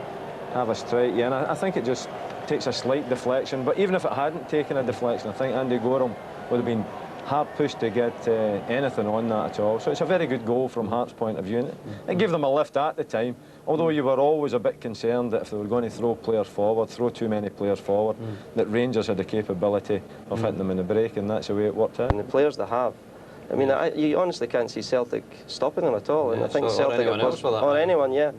have a strike. Yeah, and I think it just takes a slight deflection, but even if it hadn't taken a deflection, I think Andy Gorham would have been hard pushed to get anything on that at all. So it's a very good goal from Hearts' point of view. And it gave them a lift at the time, although you were always a bit concerned that if they were going to throw players forward, throw too many players forward, that Rangers had the capability of hitting them in the break, and that's the way it worked out. And the players they have, I mean, you honestly can't see Celtic stopping them at all, and I think Celtic or anyone, yeah.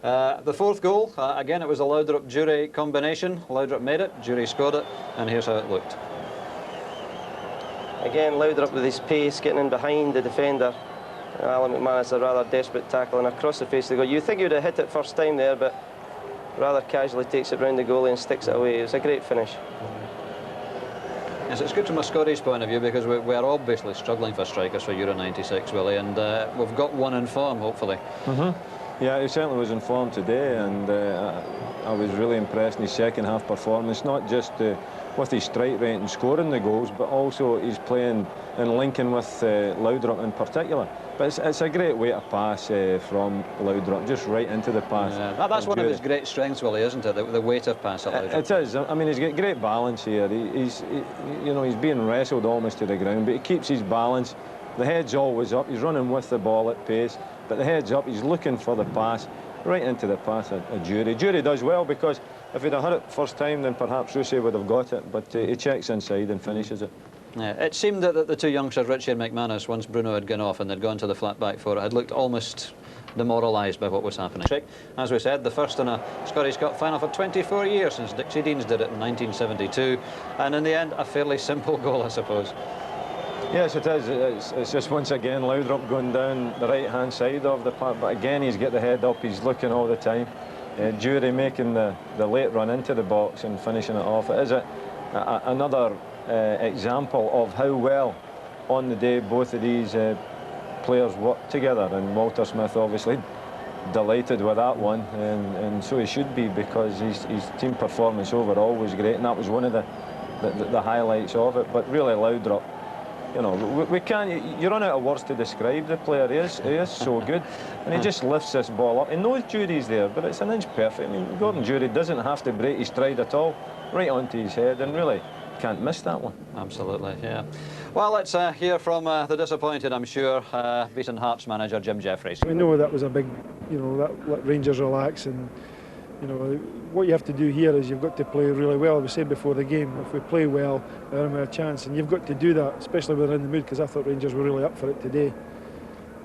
The 4th goal, again, it was a Laudrup-Jury combination. Laudrup made it, Jury scored it, and here's how it looked. Again, Laudrup with his pace, getting in behind the defender. Alan McManus, a rather desperate tackle, and across the face they go. You think he would have hit it first time there, but rather casually takes it round the goalie and sticks it away. It was a great finish. Yes, it's good from a Scottish point of view, because we're obviously struggling for strikers for Euro 96, Willie, and we've got one in form, hopefully. Yeah, he certainly was in form today, and I was really impressed in his second half performance, not just with his strike rate and scoring the goals, but also he's playing and linking with Laudrup in particular. But it's a great way to pass from Laudrup, just right into the pass. Yeah, that's one of his great strengths, Willie, isn't it? The weight of pass at Laudrup. It is. I mean, he's got great balance here. He's being wrestled almost to the ground, but he keeps his balance. The head's always up. He's running with the ball at pace, but the head's up. He's looking for the pass, right into the pass at Jury. Jury does well, because if he'd have had it first time, then perhaps Rusey would have got it, but he checks inside and finishes it. Yeah, it seemed that the 2 youngsters, Richie and McManus, once Bruno had gone off and they'd gone to the flat back four, had looked almost demoralised by what was happening. As we said, the first in a Scottish Cup final for 24 years since Dixie Deans did it in 1972, and in the end a fairly simple goal, I suppose. Yes, it is. It's just once again Laudrup going down the right hand side of the park, but again he's got the head up, he's looking all the time. Jury making the late run into the box and finishing it off. It is another example of how well on the day both of these players worked together, and Walter Smith obviously delighted with that one, and so he should be, because his team performance overall was great, and that was one of the highlights of it. But really Laudrup, you know, we can't, you run out of words to describe the player. He is so good, and he just lifts this ball up. He knows Jury's there, but it's an inch perfect. I mean, Gordon Jury doesn't have to break his stride at all, right onto his head, and really can't miss that one. Absolutely, yeah. Well, let's hear from the disappointed, I'm sure, beaten Hearts manager Jim Jeffries. We know that was a big, you know, that let Rangers relax, and you know what you have to do here is you've got to play really well. We said before the game, if we play well, then we have a chance, and you've got to do that, especially when they're in the mood, because I thought Rangers were really up for it today.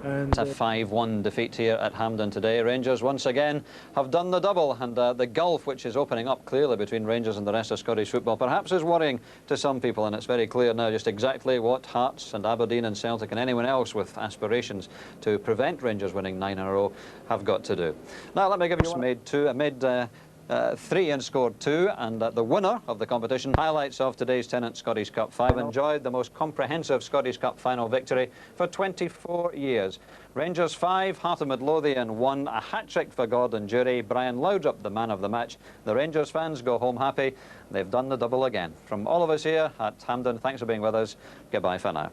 And it's a 5-1 defeat here at Hampden today. Rangers once again have done the double, and the gulf which is opening up clearly between Rangers and the rest of Scottish football perhaps is worrying to some people, and it's very clear now just exactly what Hearts and Aberdeen and Celtic and anyone else with aspirations to prevent Rangers winning 9 in a row have got to do. Now let me give you made 3 and scored 2, and the winner of the competition. Highlights of today's Tennant Scottish Cup final. Enjoyed the most comprehensive Scottish Cup final victory for 24 years. Rangers 5, Heart of Midlothian 1, a hat-trick for Gordon Jury, Brian Laudrup the man of the match. The Rangers fans go home happy. They've done the double again. From all of us here at Hampden, thanks for being with us. Goodbye for now.